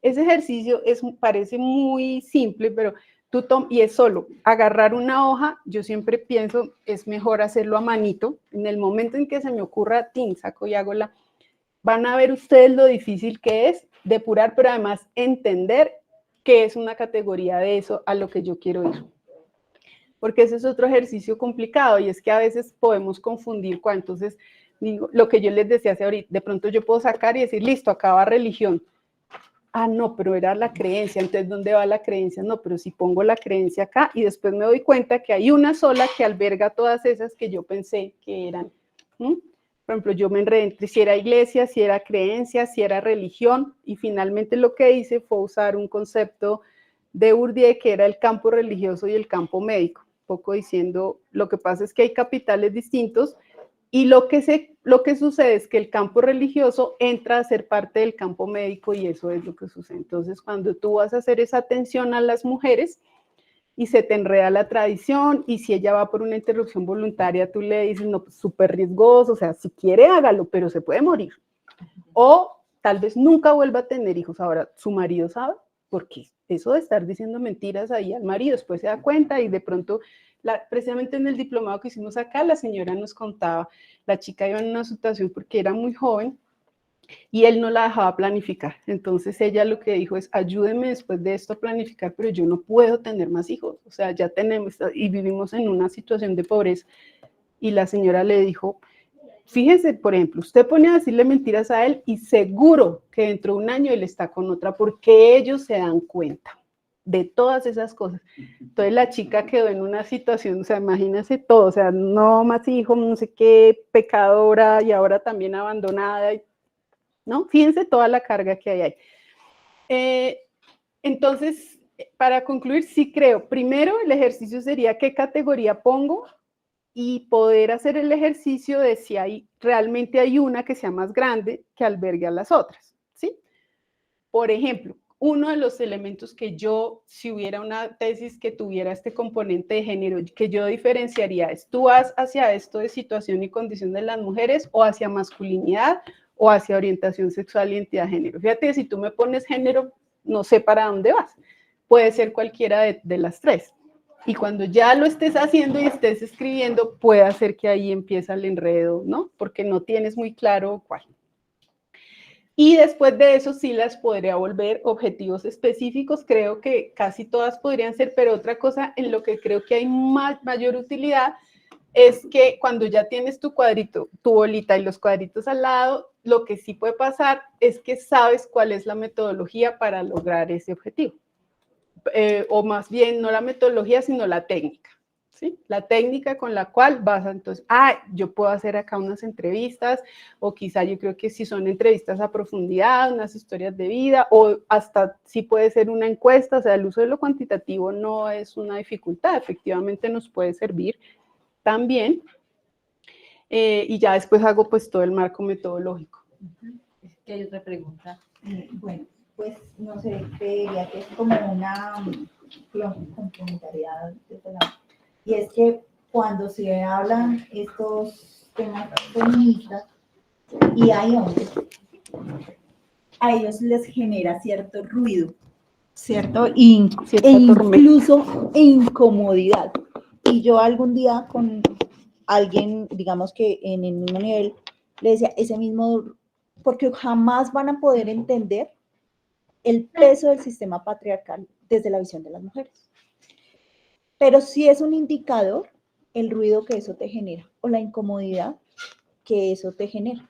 Ese ejercicio parece muy simple, pero y es solo agarrar una hoja. Yo siempre pienso, es mejor hacerlo a manito. En el momento en que se me ocurra, saco y hago van a ver ustedes lo difícil que es depurar, pero además entender qué es una categoría de eso a lo que yo quiero ir. Porque ese es otro ejercicio complicado y es que a veces podemos confundir entonces, digo, lo que yo les decía hace ahorita, de pronto yo puedo sacar y decir, listo, acá va religión. Ah, no, pero era la creencia, entonces ¿dónde va la creencia? No, pero si pongo la creencia acá y después me doy cuenta que hay una sola que alberga todas esas que yo pensé que eran. Por ejemplo, yo me enredé entre si era iglesia, si era creencia, si era religión y finalmente lo que hice fue usar un concepto de Bourdieu que era el campo religioso y el campo médico. Poco diciendo, lo que pasa es que hay capitales distintos y lo que sucede es que el campo religioso entra a ser parte del campo médico y eso es lo que sucede. Entonces, cuando tú vas a hacer esa atención a las mujeres y se te enreda la tradición y si ella va por una interrupción voluntaria, tú le dices, no, pues súper riesgoso, o sea, si quiere hágalo, pero se puede morir. O tal vez nunca vuelva a tener hijos. Ahora, ¿su marido sabe? Porque eso de estar diciendo mentiras ahí al marido, después se da cuenta y de pronto, precisamente en el diplomado que hicimos acá, la señora nos contaba, la chica iba en una situación porque era muy joven Y él no la dejaba planificar. Entonces ella lo que dijo es, ayúdeme después de esto a planificar, pero yo no puedo tener más hijos. O sea, ya tenemos, y vivimos en una situación de pobreza. Y la señora le dijo, fíjese, por ejemplo, usted pone a decirle mentiras a él y seguro que dentro de un año él está con otra porque ellos se dan cuenta de todas esas cosas. Entonces la chica quedó en una situación, o sea, imagínense todo, o sea, no más hijos, no sé qué, pecadora y ahora también abandonada, ¿no? Fíjense toda la carga que hay ahí. Entonces, para concluir, sí creo, primero el ejercicio sería qué categoría pongo y poder hacer el ejercicio de si realmente hay una que sea más grande que albergue a las otras, ¿sí? Por ejemplo, uno de los elementos que yo, si hubiera una tesis que tuviera este componente de género, que yo diferenciaría es, ¿tú vas hacia esto de situación y condición de las mujeres o hacia masculinidad o hacia orientación sexual y identidad de género? Fíjate, si tú me pones género, no sé para dónde vas. Puede ser cualquiera de las tres. Y cuando ya lo estés haciendo y estés escribiendo, puede ser que ahí empieza el enredo, ¿no? Porque no tienes muy claro cuál. Y después de eso sí las podría volver objetivos específicos, creo que casi todas podrían ser, pero otra cosa en lo que creo que hay mayor utilidad es que cuando ya tienes tu cuadrito, tu bolita y los cuadritos al lado, lo que sí puede pasar es que sabes cuál es la metodología para lograr ese objetivo. O más bien no la metodología, sino la técnica. ¿Sí? La técnica con la cual vas a, entonces, yo puedo hacer acá unas entrevistas, o quizá yo creo que si son entrevistas a profundidad, unas historias de vida, o hasta sí puede ser una encuesta, o sea, el uso de lo cuantitativo no es una dificultad, efectivamente nos puede servir también, y ya después hago pues todo el marco metodológico. Es que hay otra pregunta. Bueno, pues no sé, creería que es como una complementariedad de este lado. Y es que cuando se hablan estos temas feministas y hay hombres, a ellos les genera cierto ruido, ¿cierto? Incluso incomodidad. Y yo algún día con alguien, digamos que en el mismo nivel, le decía ese mismo, porque jamás van a poder entender el peso del sistema patriarcal desde la visión de las mujeres. Pero sí es un indicador el ruido que eso te genera o la incomodidad que eso te genera.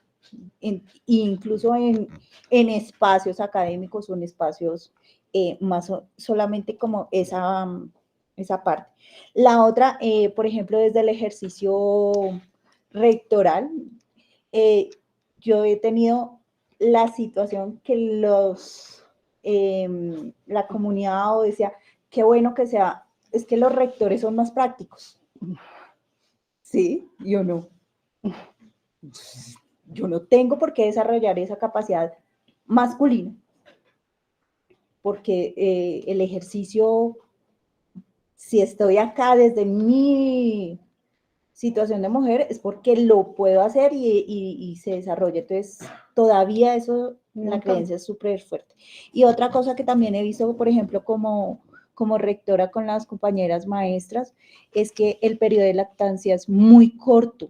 Incluso en espacios académicos o en espacios más solamente como esa parte. La otra, por ejemplo, desde el ejercicio rectoral, yo he tenido la situación que la comunidad decía, qué bueno que sea, es que los rectores son más prácticos. Sí, yo no. Yo no tengo por qué desarrollar esa capacidad masculina, porque el ejercicio, si estoy acá desde mi situación de mujer, es porque lo puedo hacer y se desarrolla. Entonces, todavía eso, la creencia es súper fuerte. Y otra cosa que también he visto, por ejemplo, como rectora con las compañeras maestras, es que el periodo de lactancia es muy corto.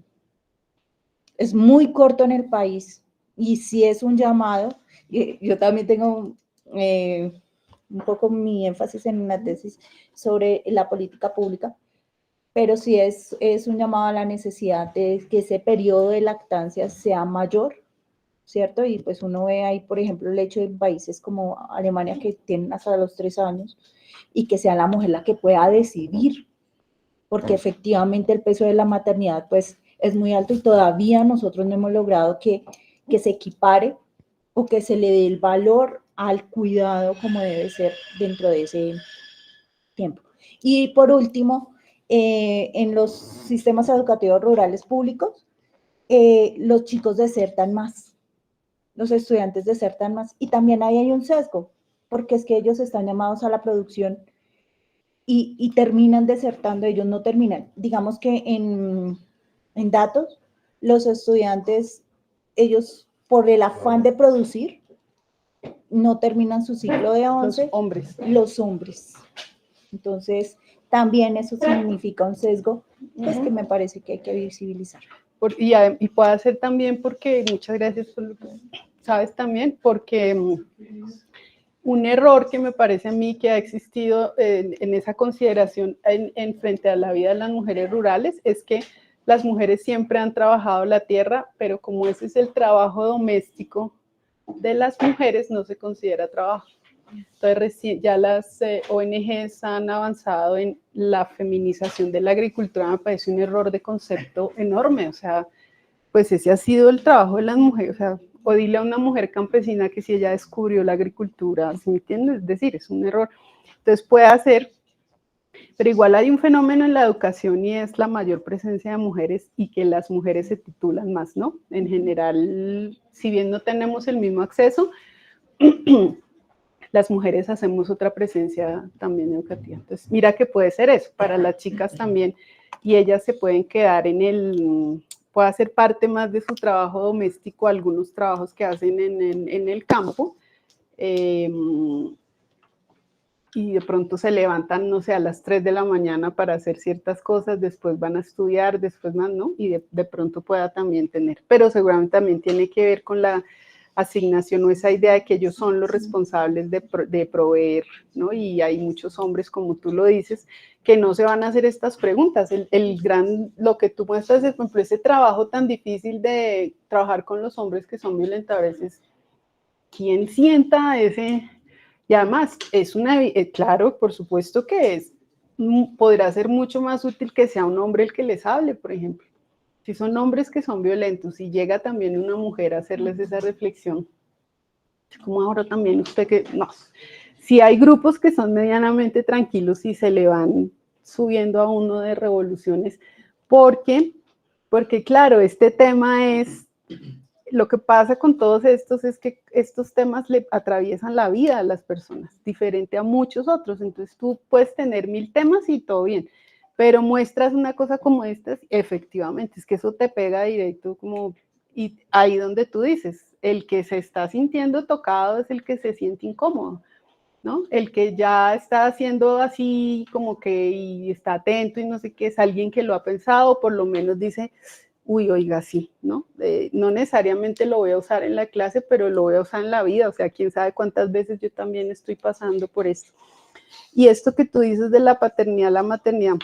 Es muy corto en el país y sí es un llamado. Yo también tengo un poco mi énfasis en la tesis sobre la política pública, pero sí es un llamado a la necesidad de que ese periodo de lactancia sea mayor, ¿cierto? Y pues uno ve ahí, por ejemplo, el hecho de países como Alemania que tienen hasta los 3 años y que sea la mujer la que pueda decidir, porque efectivamente el peso de la maternidad pues es muy alto y todavía nosotros no hemos logrado que se equipare o que se le dé el valor al cuidado como debe ser dentro de ese tiempo. Y por último, en los sistemas educativos rurales públicos, los chicos desertan más, los estudiantes desertan más y también ahí hay un sesgo, porque es que ellos están llamados a la producción y terminan desertando, ellos no terminan. Digamos que en datos, los estudiantes, ellos por el afán de producir, no terminan su ciclo de 11. Los hombres. Entonces, también eso significa un sesgo, pues que me parece que hay que visibilizar. Y puede ser también porque, muchas gracias por lo que ¿sabes? También porque un error que me parece a mí que ha existido en esa consideración en frente a la vida de las mujeres rurales es que las mujeres siempre han trabajado la tierra, pero como ese es el trabajo doméstico de las mujeres, no se considera trabajo. Entonces ya las ONGs han avanzado en la feminización de la agricultura, me parece un error de concepto enorme, o sea, pues ese ha sido el trabajo de las mujeres, o sea, o dile a una mujer campesina que si ella descubrió la agricultura, ¿sí me entiendes? Es decir, es un error. Entonces puede hacer, pero igual hay un fenómeno en la educación y es la mayor presencia de mujeres y que las mujeres se titulan más, ¿no? En general, si bien no tenemos el mismo acceso, las mujeres hacemos otra presencia también educativa. Entonces, mira que puede ser eso, para las chicas también, y ellas se pueden quedar puede hacer parte más de su trabajo doméstico, algunos trabajos que hacen en el campo, y de pronto se levantan, no sé, a las 3 de la mañana para hacer ciertas cosas, después van a estudiar, después más, ¿no? Y de pronto pueda también tener, pero seguramente también tiene que ver con la asignación o esa idea de que ellos son los responsables de proveer, ¿no? Y hay muchos hombres, como tú lo dices, que no se van a hacer estas preguntas. Lo que tú muestras es, por ejemplo, ese trabajo tan difícil de trabajar con los hombres que son violentadores, es ¿quién sienta ese? Y además, claro, por supuesto que podrá ser mucho más útil que sea un hombre el que les hable, por ejemplo. Si son hombres que son violentos y llega también una mujer a hacerles esa reflexión, como ahora también usted que, no, si hay grupos que son medianamente tranquilos y se le van subiendo a uno de revoluciones, porque claro, este tema es, lo que pasa con todos estos es que estos temas le atraviesan la vida a las personas, diferente a muchos otros, entonces tú puedes tener 1000 temas y todo bien, pero muestras una cosa como esta, efectivamente, es que eso te pega directo como, y ahí donde tú dices, el que se está sintiendo tocado es el que se siente incómodo, ¿no? El que ya está haciendo así como que y está atento y no sé qué, es alguien que lo ha pensado, por lo menos dice, uy, oiga, sí, ¿no? No necesariamente lo voy a usar en la clase, pero lo voy a usar en la vida, o sea, quién sabe cuántas veces yo también estoy pasando por esto. Y esto que tú dices de la paternidad, la maternidad,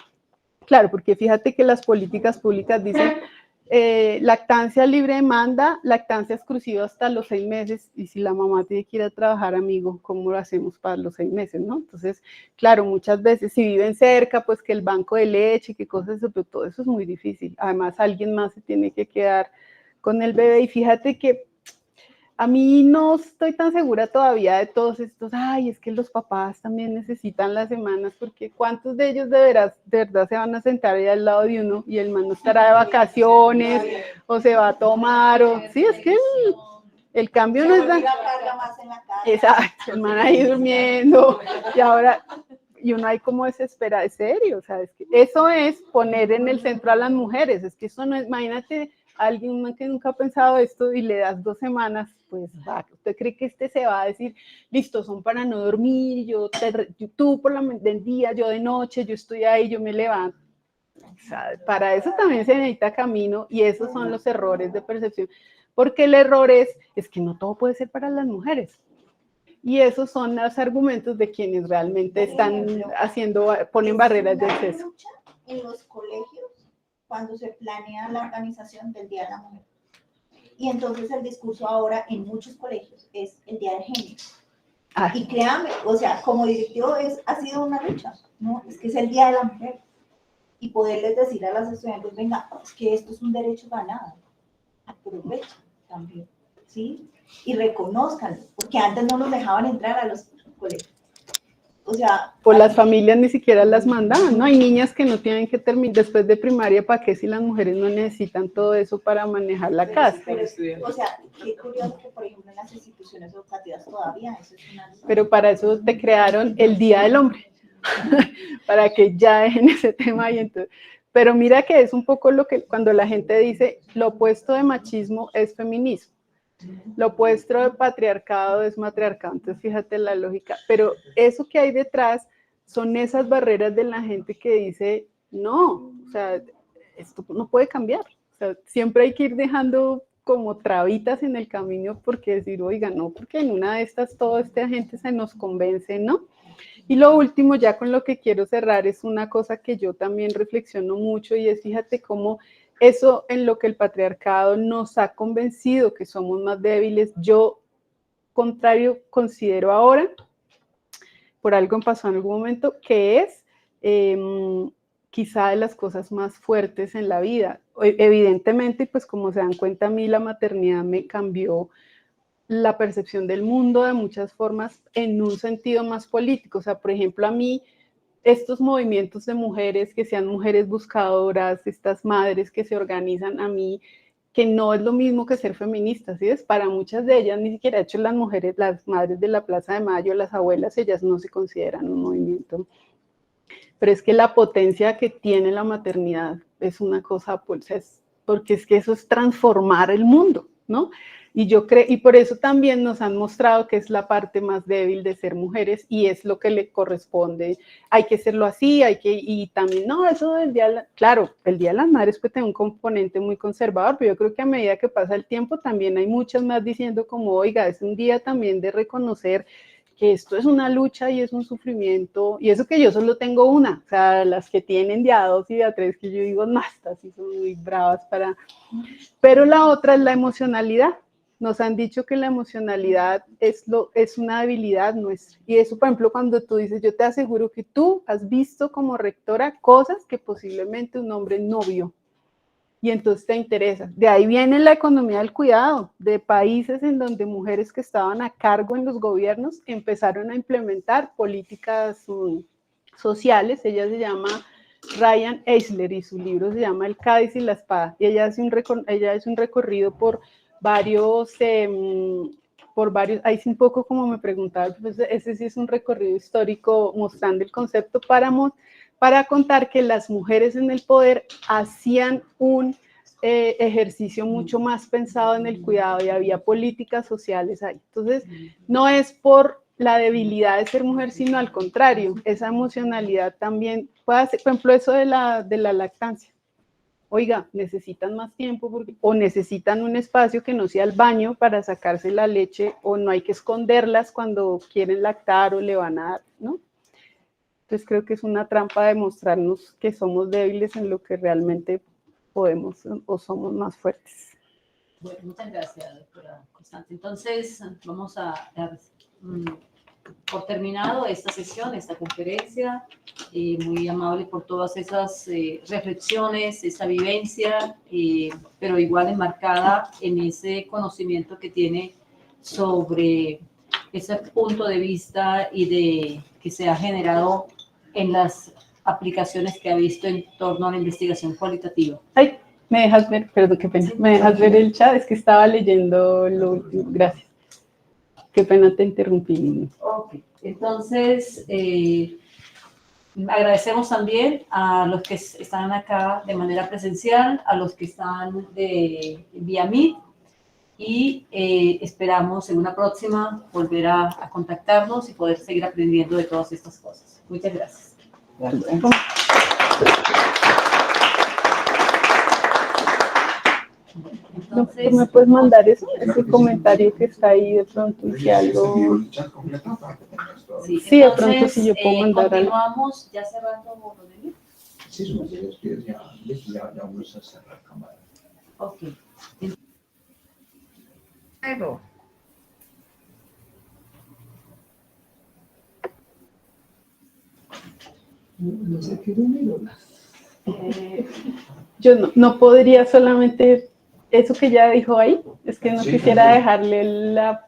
claro, porque fíjate que las políticas públicas dicen lactancia libre demanda, lactancia exclusiva hasta los 6 meses, y si la mamá tiene que ir a trabajar, amigo, ¿cómo lo hacemos para los 6 meses, no? Entonces, claro, muchas veces, si viven cerca, pues que el banco de leche, que cosas, pero todo eso es muy difícil. Además, alguien más se tiene que quedar con el bebé, y fíjate que a mí no estoy tan segura todavía de todos estos, ay, es que los papás también necesitan las semanas, porque ¿cuántos de ellos de verdad se van a sentar ahí al lado de uno y el man no estará de vacaciones o se va a tomar? Sí, es que el cambio no es tan... Exacto, el man ahí durmiendo y uno ahí como desespera, ¿es serio? O sea, es que eso es poner en el centro a las mujeres, es que eso no es, imagínate a alguien que nunca ha pensado esto y le das 2 semanas, pues ¿usted cree que se va a decir, listo, son para no dormir, tú por del día, yo de noche, yo estoy ahí, yo me levanto? O sea, para eso también se necesita camino y esos son los errores de percepción, porque el error es que no todo puede ser para las mujeres. Y esos son los argumentos de quienes realmente están ponen barreras de acceso. En los colegios, cuando se planea la organización del Día de la Mujer. Y entonces el discurso ahora en muchos colegios es el Día de Género. Y créanme, o sea, como directivo ha sido una lucha, ¿no? Es que es el Día de la Mujer. Y poderles decir a las estudiantes, venga, es que esto es un derecho ganado. Aprovechen también, ¿sí? Y reconózcanlo, porque antes no nos dejaban entrar a los colegios. O sea, pues las familias ni siquiera las mandaban, ¿no? Hay niñas que no tienen que terminar después de primaria, ¿para qué si las mujeres no necesitan todo eso para manejar la casa? O sea, qué curioso que, por ejemplo, en las instituciones educativas todavía eso es una... Pero para eso te crearon el Día del Hombre, para que ya dejen ese tema y entonces... Pero mira que es un poco lo que cuando la gente dice, lo opuesto de machismo es feminismo. Lo opuesto de patriarcado es matriarcado, entonces fíjate la lógica, pero eso que hay detrás son esas barreras de la gente que dice, no, o sea, esto no puede cambiar, o sea, siempre hay que ir dejando como trabitas en el camino, porque decir, oiga, no, porque en una de estas toda esta gente se nos convence, ¿no? Y lo último, ya con lo que quiero cerrar, es una cosa que yo también reflexiono mucho, y es, fíjate cómo eso en lo que el patriarcado nos ha convencido que somos más débiles, yo, contrario, considero ahora, por algo pasó en algún momento, que es quizá de las cosas más fuertes en la vida. Evidentemente, pues como se dan cuenta, a mí la maternidad me cambió la percepción del mundo de muchas formas en un sentido más político. O sea, por ejemplo, a mí estos movimientos de mujeres, que sean mujeres buscadoras, estas madres que se organizan, a mí, que no es lo mismo que ser feministas, ¿sí? Es para muchas de ellas, ni siquiera, de hecho, las mujeres, las madres de la Plaza de Mayo, las abuelas, ellas no se consideran un movimiento. Pero es que la potencia que tiene la maternidad es una cosa, pues, porque es que eso es transformar el mundo, ¿no? Y yo creo, y por eso también nos han mostrado que es la parte más débil de ser mujeres, y es lo que le corresponde. Hay que hacerlo así, y también, no, eso del día, claro, el Día de las Madres puede tener un componente muy conservador, pero yo creo que a medida que pasa el tiempo también hay muchas más diciendo como, oiga, es un día también de reconocer que esto es una lucha y es un sufrimiento, y eso que yo solo tengo una, o sea, las que tienen de a 2 y de a 3, que yo digo, no, estas sí son muy bravas para... Pero la otra es la emocionalidad. Nos han dicho que la emocionalidad es una habilidad nuestra, y eso, por ejemplo, cuando tú dices, yo te aseguro que tú has visto como rectora cosas que posiblemente un hombre no vio, y entonces te interesa. De ahí viene la economía del cuidado, de países en donde mujeres que estaban a cargo en los gobiernos empezaron a implementar políticas sociales. Ella se llama Ryan Eisler y su libro se llama El Cádiz y la Espada, y ella hace un recorrido por varios, ahí sí un poco como me preguntaba, pues ese sí es un recorrido histórico mostrando el concepto para contar que las mujeres en el poder hacían un ejercicio mucho más pensado en el cuidado, y había políticas sociales ahí. Entonces, no es por la debilidad de ser mujer, sino al contrario, esa emocionalidad también puede hacer, por ejemplo, eso de la lactancia. Oiga, necesitan más tiempo o necesitan un espacio que no sea el baño para sacarse la leche, o no hay que esconderlas cuando quieren lactar o le van a dar, ¿no? Entonces creo que es una trampa de mostrarnos que somos débiles en lo que realmente podemos o somos más fuertes. Bueno, muchas gracias, doctora Constante. Entonces, vamos a dar por terminado esta sesión, esta conferencia, muy amable por todas esas reflexiones, esa vivencia, pero igual enmarcada en ese conocimiento que tiene sobre ese punto de vista que se ha generado en las aplicaciones que ha visto en torno a la investigación cualitativa. Ay, me dejas ver, perdón, qué pena, me dejas ver el chat, es que estaba leyendo lo último, gracias. Qué pena te interrumpí. Ok, entonces agradecemos también a los que están acá de manera presencial, a los que están de vía Meet, y esperamos en una próxima volver a contactarnos y poder seguir aprendiendo de todas estas cosas. Muchas gracias. Entonces, ¿Tú me puedes mandar ese comentario que está ahí de pronto, y si algo? Sí, de pronto si yo puedo mandar algo. continuamos ya cerrando lo de mí. Sí, ya vamos a cerrar cámara. Ok. Luego. No sé qué número. Yo no podría solamente eso que ya dijo ahí, es que no Sí, quisiera también. dejarle la...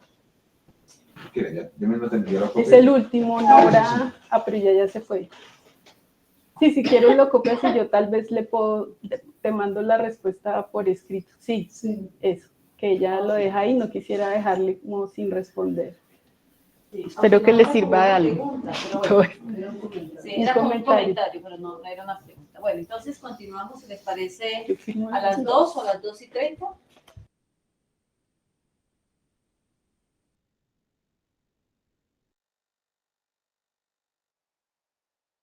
Yo mismo tendría la copia. Es el último, Nora, pero ya se fue. Sí, si quieres lo copias y yo tal vez te mando la respuesta por escrito. Sí, eso, que ella lo deja ahí, no quisiera dejarle como sin responder. Sí, Espero que no le era sirva como de una algo. pregunta, pero bueno, era un comentario. Sí, era como un comentario. comentario, pero no era una pregunta. Bueno, entonces continuamos, si les parece, Yo firmo a las 2 o a las 2:30.